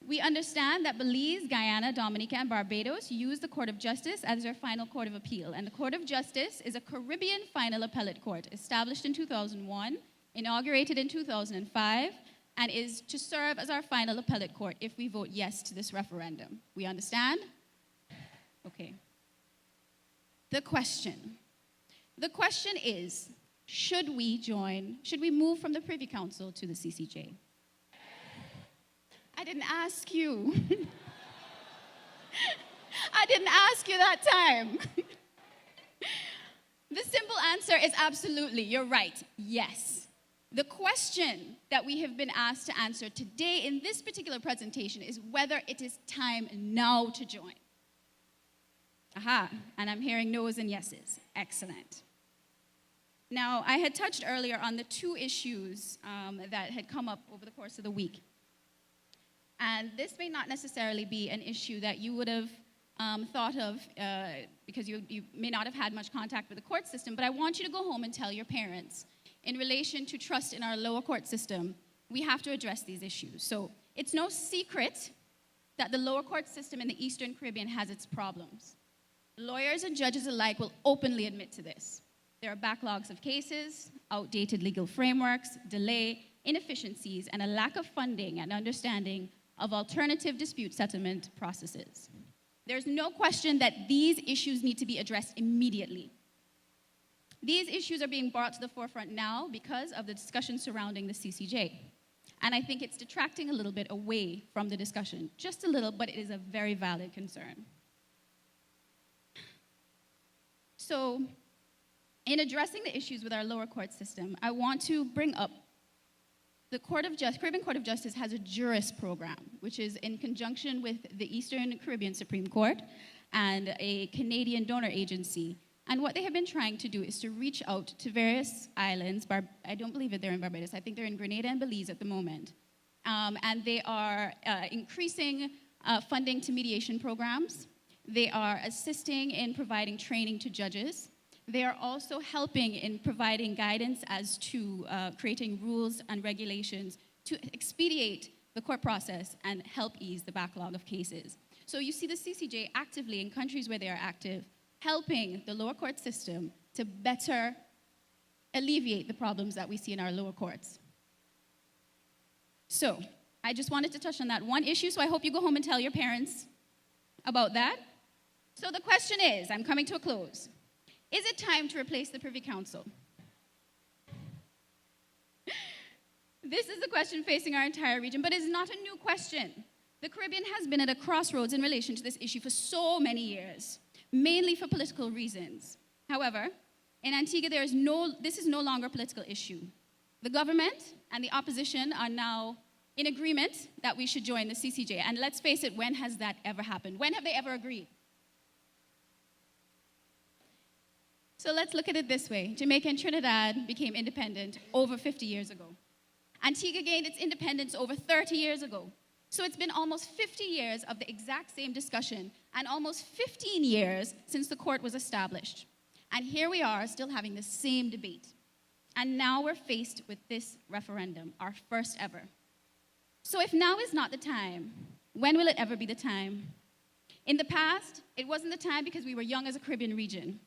We understand that Belize, Guyana, Dominica, and Barbados use the Court of Justice as their final court of appeal. And the Court of Justice is a Caribbean final appellate court established in 2001, inaugurated in 2005, and is to serve as our final appellate court if we vote yes to this referendum. We understand? Okay. The question is, should we move from the Privy Council to the CCJ? I didn't ask you. I didn't ask you that time. The simple answer is absolutely, you're right, yes. The question that we have been asked to answer today in this particular presentation is whether it is time now to join. Aha, and I'm hearing no's and yeses. Excellent. Now, I had touched earlier on the two issues that had come up over the course of the week. And this may not necessarily be an issue that you would have thought of because you may not have had much contact with the court system, but I want you to go home and tell your parents, in relation to trust in our lower court system, we have to address these issues. So it's no secret that the lower court system in the Eastern Caribbean has its problems. Lawyers and judges alike will openly admit to this. There are backlogs of cases, outdated legal frameworks, delay, inefficiencies, and a lack of funding and understanding of alternative dispute settlement processes. There's no question that these issues need to be addressed immediately. These issues are being brought to the forefront now because of the discussion surrounding the CCJ. And I think it's detracting a little bit away from the discussion. Just a little, but it is a very valid concern. So, in addressing the issues with our lower court system, I want to bring up the Caribbean Court of Justice has a juris program, which is in conjunction with the Eastern Caribbean Supreme Court and a Canadian donor agency. And what they have been trying to do is to reach out to various islands. I don't believe that they're in Barbados. I think they're in Grenada and Belize at the moment. And they are increasing funding to mediation programs. They are assisting in providing training to judges. They are also helping in providing guidance as to creating rules and regulations to expedite the court process and help ease the backlog of cases. So you see the CCJ actively in countries where they are active, helping the lower court system to better alleviate the problems that we see in our lower courts. So I just wanted to touch on that one issue, so I hope you go home and tell your parents about that. So the question is, I'm coming to a close. Is it time to replace the Privy Council? This is the question facing our entire region, but it's not a new question. The Caribbean has been at a crossroads in relation to this issue for so many years, mainly for political reasons. However, in Antigua, this is no longer a political issue. The government and the opposition are now in agreement that we should join the CCJ. And let's face it, when has that ever happened? When have they ever agreed? So let's look at it this way. Jamaica and Trinidad became independent over 50 years ago. Antigua gained its independence over 30 years ago. So it's been almost 50 years of the exact same discussion and almost 15 years since the court was established. And here we are still having the same debate. And now we're faced with this referendum, our first ever. So if now is not the time, when will it ever be the time? In the past, it wasn't the time because we were young as a Caribbean region.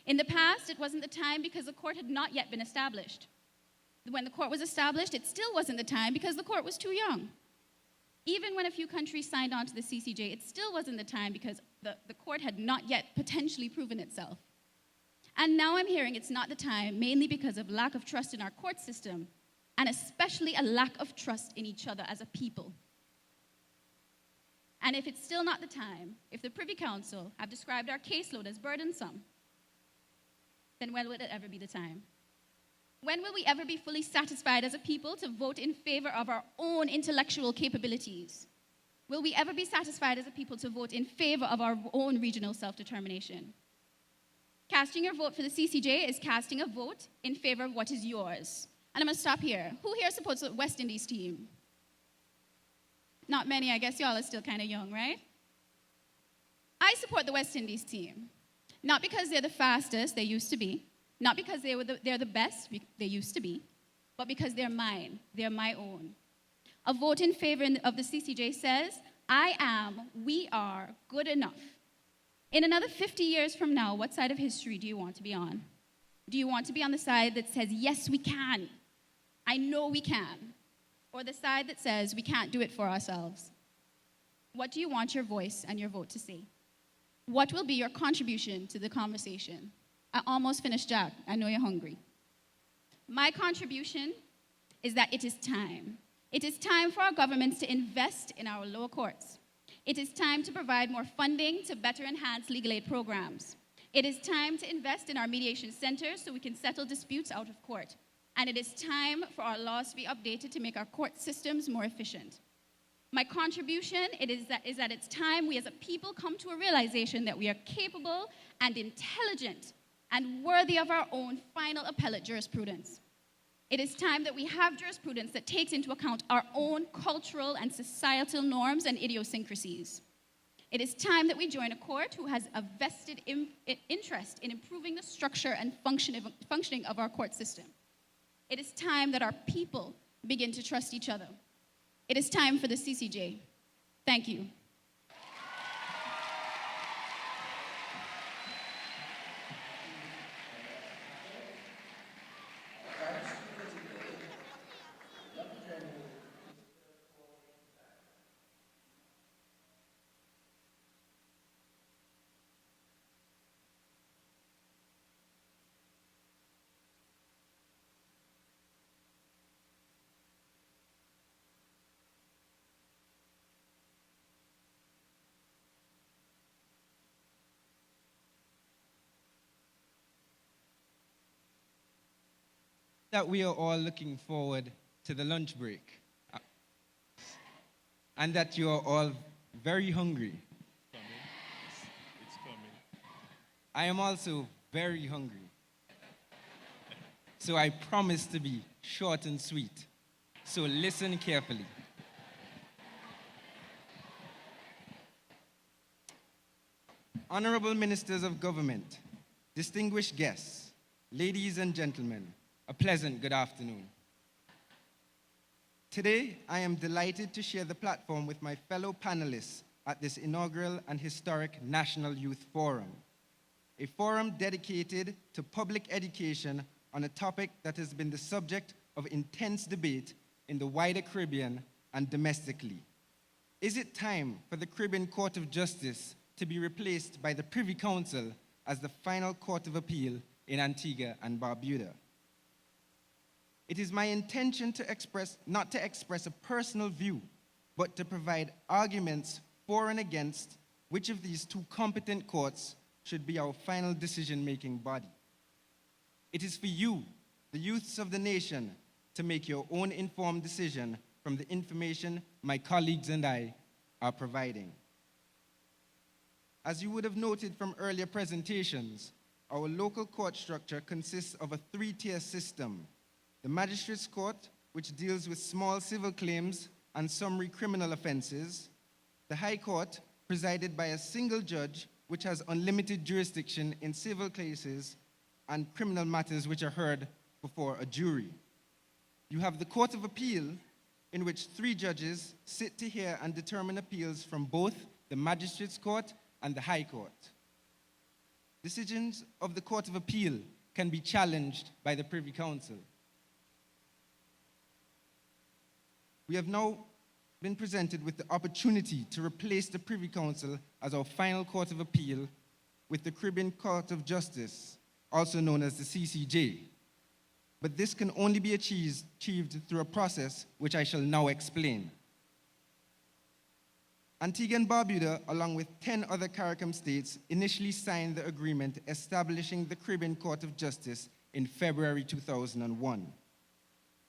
In the past, it wasn't the time because the court had not yet been established. When the court was established, it still wasn't the time because the court was too young. Even when a few countries signed on to the CCJ, it still wasn't the time because the court had not yet potentially proven itself. And now I'm hearing it's not the time, mainly because of lack of trust in our court system, and especially a lack of trust in each other as a people. And if it's still not the time, if the Privy Council have described our caseload as burdensome, then when will it ever be the time? When will we ever be fully satisfied as a people to vote in favor of our own intellectual capabilities? Will we ever be satisfied as a people to vote in favor of our own regional self-determination? Casting your vote for the CCJ is casting a vote in favor of what is yours. And I'm going to stop here. Who here supports the West Indies team? Not many. I guess y'all are still kind of young, right? I support the West Indies team. Not because they're the fastest, they used to be. Not because they're the best, they used to be. But because they're mine. They're my own. A vote in favor of the CCJ says, I am, we are good enough. In another 50 years from now, what side of history do you want to be on? Do you want to be on the side that says, yes, we can? I know we can. Or the side that says, we can't do it for ourselves? What do you want your voice and your vote to say? What will be your contribution to the conversation? I almost finished, Jack. I know you're hungry. My contribution is that it is time. It is time for our governments to invest in our lower courts. It is time to provide more funding to better enhance legal aid programs. It is time to invest in our mediation centers so we can settle disputes out of court. And it is time for our laws to be updated to make our court systems more efficient. My contribution is that it's time we as a people come to a realization that we are capable and intelligent and worthy of our own final appellate jurisprudence. It is time that we have jurisprudence that takes into account our own cultural and societal norms and idiosyncrasies. It is time that we join a court who has a vested interest in improving the structure and functioning of our court system. It is time that our people begin to trust each other. It is time for the CCJ. Thank you. That we are all looking forward to the lunch break. And that you are all very hungry. It's coming. I am also very hungry. So I promise to be short and sweet. So listen carefully. Honorable Ministers of Government, distinguished guests, ladies and gentlemen, a pleasant good afternoon. Today, I am delighted to share the platform with my fellow panelists at this inaugural and historic National Youth Forum, a forum dedicated to public education on a topic that has been the subject of intense debate in the wider Caribbean and domestically. Is it time for the Caribbean Court of Justice to be replaced by the Privy Council as the final court of appeal in Antigua and Barbuda? It is my intention not to express a personal view, but to provide arguments for and against which of these two competent courts should be our final decision-making body. It is for you, the youths of the nation, to make your own informed decision from the information my colleagues and I are providing. As you would have noted from earlier presentations, our local court structure consists of a three-tier system. The Magistrates Court, which deals with small civil claims and summary criminal offenses. The High Court, presided by a single judge, which has unlimited jurisdiction in civil cases and criminal matters which are heard before a jury. You have the Court of Appeal, in which 3 judges sit to hear and determine appeals from both the Magistrates Court and the High Court. Decisions of the Court of Appeal can be challenged by the Privy Council. We have now been presented with the opportunity to replace the Privy Council as our final Court of Appeal with the Caribbean Court of Justice, also known as the CCJ. But this can only be achieved through a process which I shall now explain. Antigua and Barbuda, along with 10 other CARICOM states, initially signed the agreement establishing the Caribbean Court of Justice in February 2001.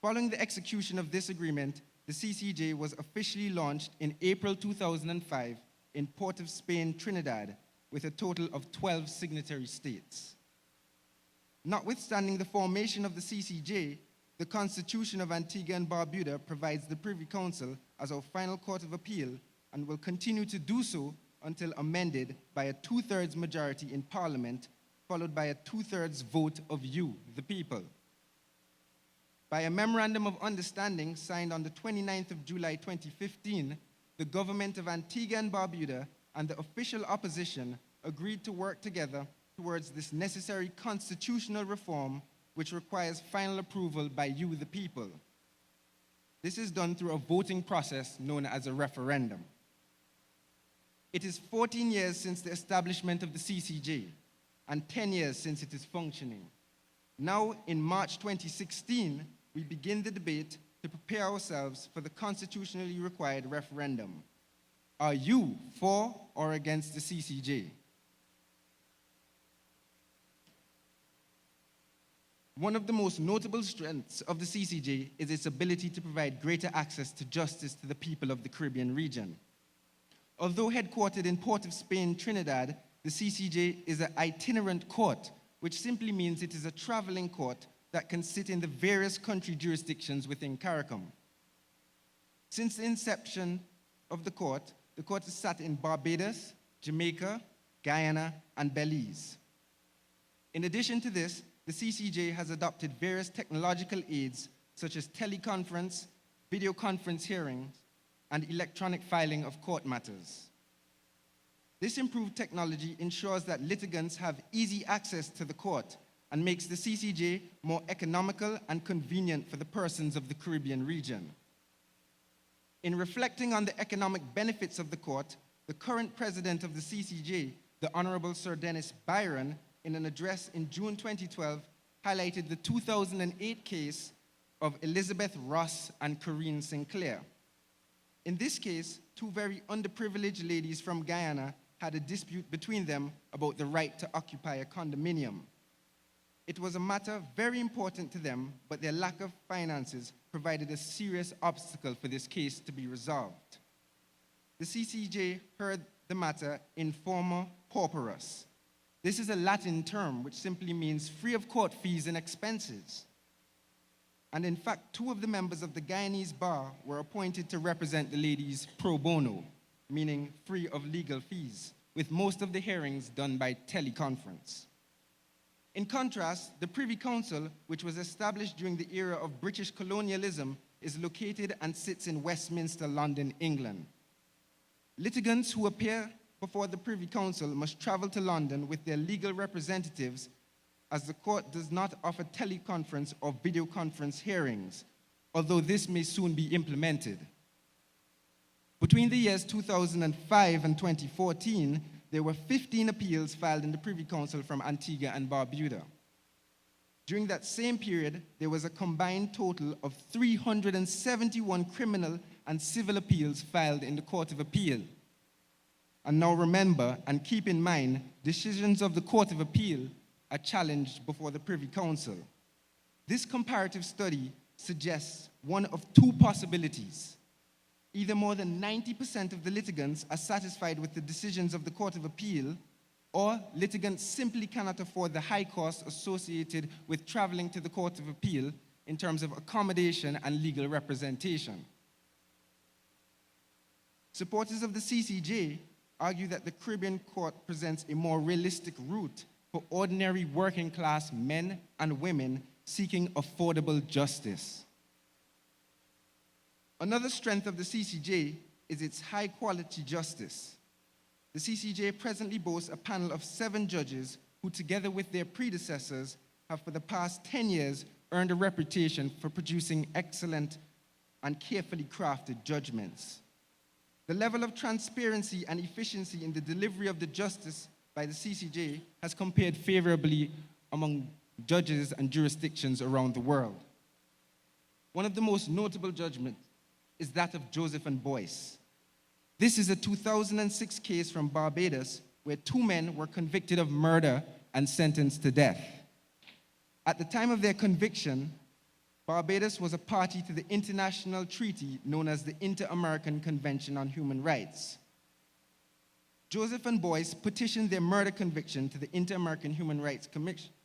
Following the execution of this agreement, the CCJ was officially launched in April 2005 in Port of Spain, Trinidad, with a total of 12 signatory states. Notwithstanding the formation of the CCJ, the Constitution of Antigua and Barbuda provides the Privy Council as our final Court of Appeal and will continue to do so until amended by a 2/3 majority in Parliament, followed by a 2/3 vote of you, the people. By a Memorandum of Understanding signed on the 29th of July 2015, the government of Antigua and Barbuda and the official opposition agreed to work together towards this necessary constitutional reform, which requires final approval by you, the people. This is done through a voting process known as a referendum. It is 14 years since the establishment of the CCJ and 10 years since it is functioning. Now, in March 2016, we begin the debate to prepare ourselves for the constitutionally required referendum. Are you for or against the CCJ? One of the most notable strengths of the CCJ is its ability to provide greater access to justice to the people of the Caribbean region. Although headquartered in Port of Spain, Trinidad, the CCJ is an itinerant court, which simply means it is a traveling court that can sit in the various country jurisdictions within CARICOM. Since the inception of the court has sat in Barbados, Jamaica, Guyana, and Belize. In addition to this, the CCJ has adopted various technological aids such as teleconference, video conference hearings, and electronic filing of court matters. This improved technology ensures that litigants have easy access to the court and makes the CCJ more economical and convenient for the persons of the Caribbean region. In reflecting on the economic benefits of the court, the current president of the CCJ, the Honorable Sir Dennis Byron, in an address in June 2012, highlighted the 2008 case of Elizabeth Ross and Corinne Sinclair. In this case, 2 very underprivileged ladies from Guyana had a dispute between them about the right to occupy a condominium. It was a matter very important to them, but their lack of finances provided a serious obstacle for this case to be resolved. The CCJ heard the matter in forma pauperis. This is a Latin term which simply means free of court fees and expenses. And in fact, 2 of the members of the Guyanese bar were appointed to represent the ladies pro bono, meaning free of legal fees, with most of the hearings done by teleconference. In contrast, the Privy Council, which was established during the era of British colonialism, is located and sits in Westminster, London, England. Litigants who appear before the Privy Council must travel to London with their legal representatives, as the court does not offer teleconference or video conference hearings, although this may soon be implemented. Between the years 2005 and 2014, there were 15 appeals filed in the Privy Council from Antigua and Barbuda. During that same period, there was a combined total of 371 criminal and civil appeals filed in the Court of Appeal. And now remember and keep in mind, decisions of the Court of Appeal are challenged before the Privy Council. This comparative study suggests one of 2 possibilities. Either more than 90% of the litigants are satisfied with the decisions of the Court of Appeal, or litigants simply cannot afford the high costs associated with traveling to the Court of Appeal in terms of accommodation and legal representation. Supporters of the CCJ argue that the Caribbean Court presents a more realistic route for ordinary working class men and women seeking affordable justice. Another strength of the CCJ is its high quality justice. The CCJ presently boasts a panel of 7 judges who, together with their predecessors, have for the past 10 years earned a reputation for producing excellent and carefully crafted judgments. The level of transparency and efficiency in the delivery of the justice by the CCJ has compared favorably among judges and jurisdictions around the world. One of the most notable judgments is that of Joseph and Boyce. This is a 2006 case from Barbados where 2 men were convicted of murder and sentenced to death. At the time of their conviction, Barbados was a party to the international treaty known as the Inter-American Convention on Human Rights. Joseph and Boyce petitioned their murder conviction to the Inter-American Human Rights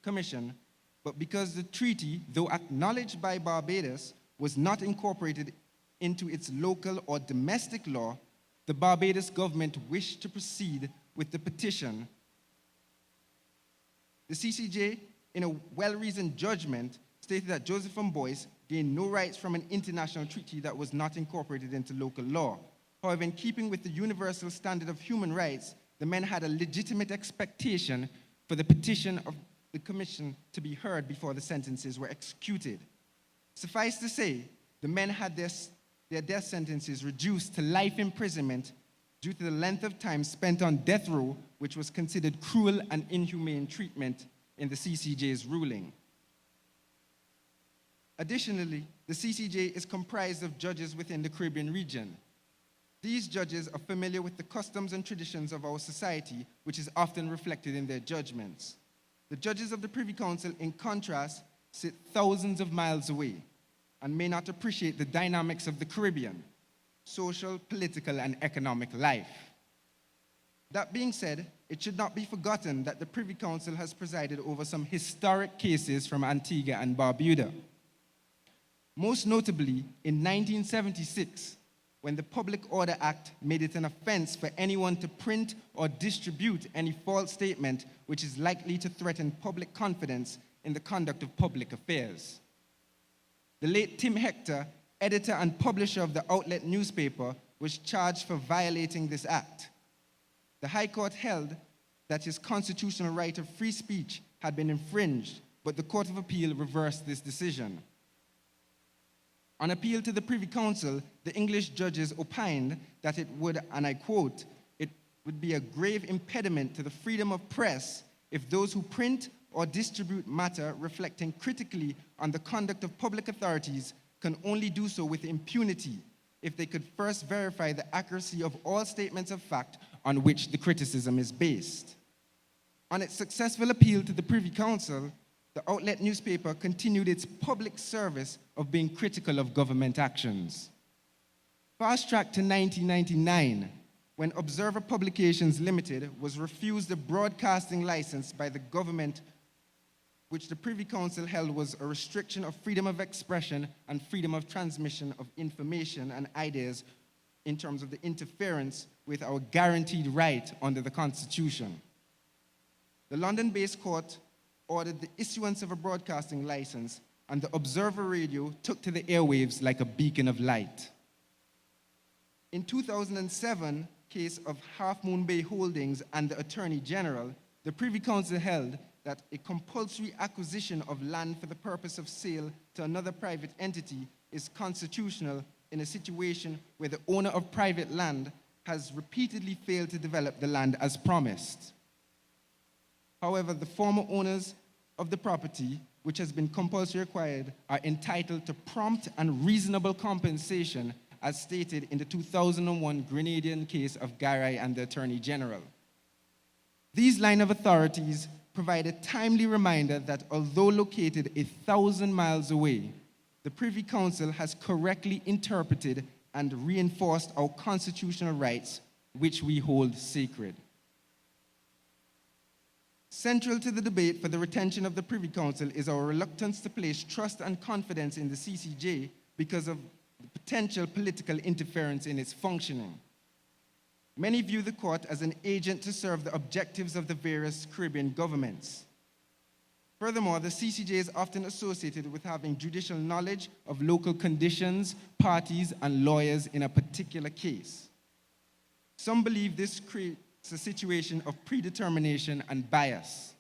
Commission, but because the treaty, though acknowledged by Barbados, was not incorporated into its local or domestic law, the Barbados government wished to proceed with the petition. The CCJ, in a well-reasoned judgment, stated that Joseph and Boyce gained no rights from an international treaty that was not incorporated into local law. However, in keeping with the universal standard of human rights, the men had a legitimate expectation for the petition of the commission to be heard before the sentences were executed. Suffice to say, the men had their death sentences reduced to life imprisonment due to the length of time spent on death row, which was considered cruel and inhumane treatment in the CCJ's ruling. Additionally, the CCJ is comprised of judges within the Caribbean region. These judges are familiar with the customs and traditions of our society, which is often reflected in their judgments. The judges of the Privy Council, in contrast, sit thousands of miles away and may not appreciate the dynamics of the Caribbean, social, political, and economic life. That being said, it should not be forgotten that the Privy Council has presided over some historic cases from Antigua and Barbuda. Most notably, in 1976, when the Public Order Act made it an offense for anyone to print or distribute any false statement which is likely to threaten public confidence in the conduct of public affairs. The late Tim Hector, editor and publisher of the Outlet newspaper, was charged for violating this act. The High Court held that his constitutional right of free speech had been infringed, but the Court of Appeal reversed this decision. On appeal to the Privy Council, the English judges opined that it would, and I quote, "It would be a grave impediment to the freedom of press if those who print or distribute matter reflecting critically on the conduct of public authorities can only do so with impunity if they could first verify the accuracy of all statements of fact on which the criticism is based." On its successful appeal to the Privy Council, the Outlet newspaper continued its public service of being critical of government actions. Fast-tracked to 1999, when Observer Publications Limited was refused a broadcasting license by the government, which the Privy Council held was a restriction of freedom of expression and freedom of transmission of information and ideas in terms of the interference with our guaranteed right under the Constitution. The London-based court ordered the issuance of a broadcasting license, and the Observer Radio took to the airwaves like a beacon of light. In 2007 case of Half Moon Bay Holdings and the Attorney General, the Privy Council held that a compulsory acquisition of land for the purpose of sale to another private entity is constitutional in a situation where the owner of private land has repeatedly failed to develop the land as promised. However, the former owners of the property, which has been compulsory acquired, are entitled to prompt and reasonable compensation as stated in the 2001 Grenadian case of Garay and the Attorney General. These line of authorities provide a timely reminder that although located 1,000 miles away, the Privy Council has correctly interpreted and reinforced our constitutional rights, which we hold sacred. Central to the debate for the retention of the Privy Council is our reluctance to place trust and confidence in the CCJ because of the potential political interference in its functioning. Many view the court as an agent to serve the objectives of the various Caribbean governments. Furthermore, the CCJ is often associated with having judicial knowledge of local conditions, parties, and lawyers in a particular case. Some believe this creates a situation of predetermination and bias.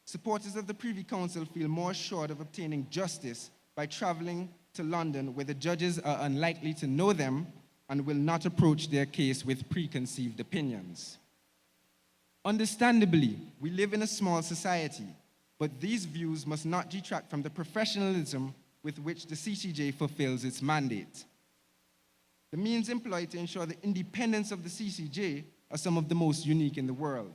Supporters of the Privy Council feel more assured of obtaining justice by traveling to London, where the judges are unlikely to know them and will not approach their case with preconceived opinions. Understandably, we live in a small society, but these views must not detract from the professionalism with which the CCJ fulfills its mandate. The means employed to ensure the independence of the CCJ are some of the most unique in the world.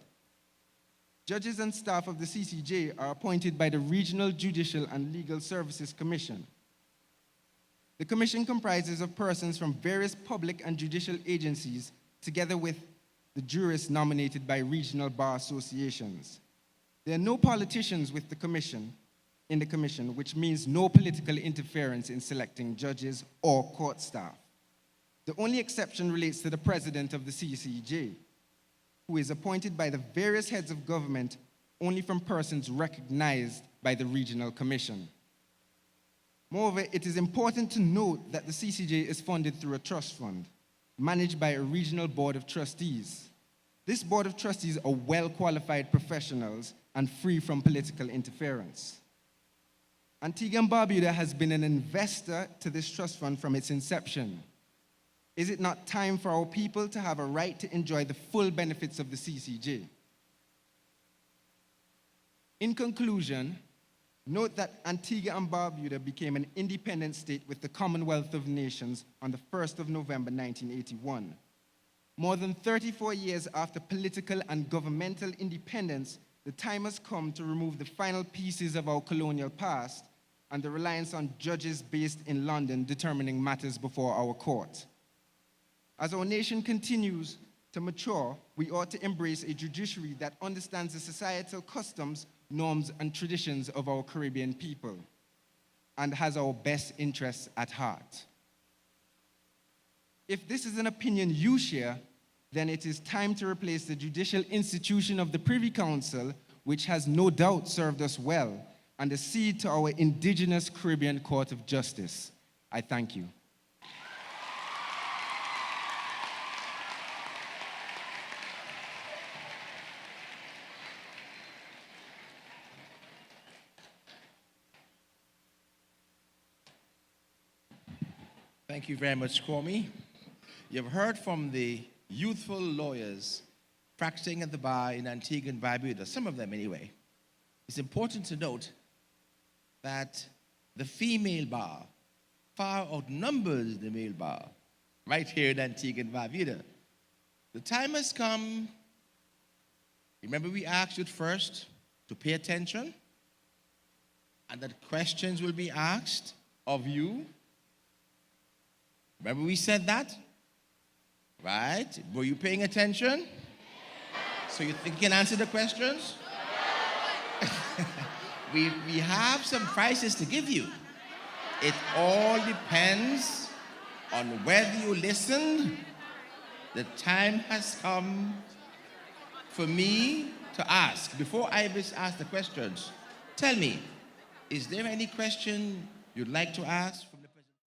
Judges and staff of the CCJ are appointed by the Regional Judicial and Legal Services Commission. The commission comprises of persons from various public and judicial agencies, together with the jurists nominated by regional bar associations. There are no politicians in the commission, which means no political interference in selecting judges or court staff. The only exception relates to the president of the CCJ, who is appointed by the various heads of government only from persons recognized by the regional commission. Moreover, it is important to note that the CCJ is funded through a trust fund, managed by a regional board of trustees. This board of trustees are well-qualified professionals and free from political interference. Antigua and Barbuda has been an investor to this trust fund from its inception. Is it not time for our people to have a right to enjoy the full benefits of the CCJ? In conclusion, note that Antigua and Barbuda became an independent state with the Commonwealth of Nations on the 1st of November 1981. More than 34 years after political and governmental independence, the time has come to remove the final pieces of our colonial past and the reliance on judges based in London determining matters before our court. As our nation continues to mature, we ought to embrace a judiciary that understands the societal customs, norms, and traditions of our Caribbean people and has our best interests at heart. If this is an opinion you share, then it is time to replace the judicial institution of the Privy Council, which has no doubt served us well, and accede to our indigenous Caribbean Court of Justice. I thank you. Thank you very much, Kwame. You've heard from the youthful lawyers practicing at the bar in Antigua and Barbuda, some of them anyway. It's important to note that the female bar far outnumbers the male bar right here in Antigua and Barbuda. The time has come, remember we asked you first to pay attention and that questions will be asked of you. Remember we said that? Right? Were you paying attention? So you think you can answer the questions? we have some prizes to give you. It all depends on whether you listened. The time has come for me to ask. Before I ask the questions, tell me, is there any question you'd like to ask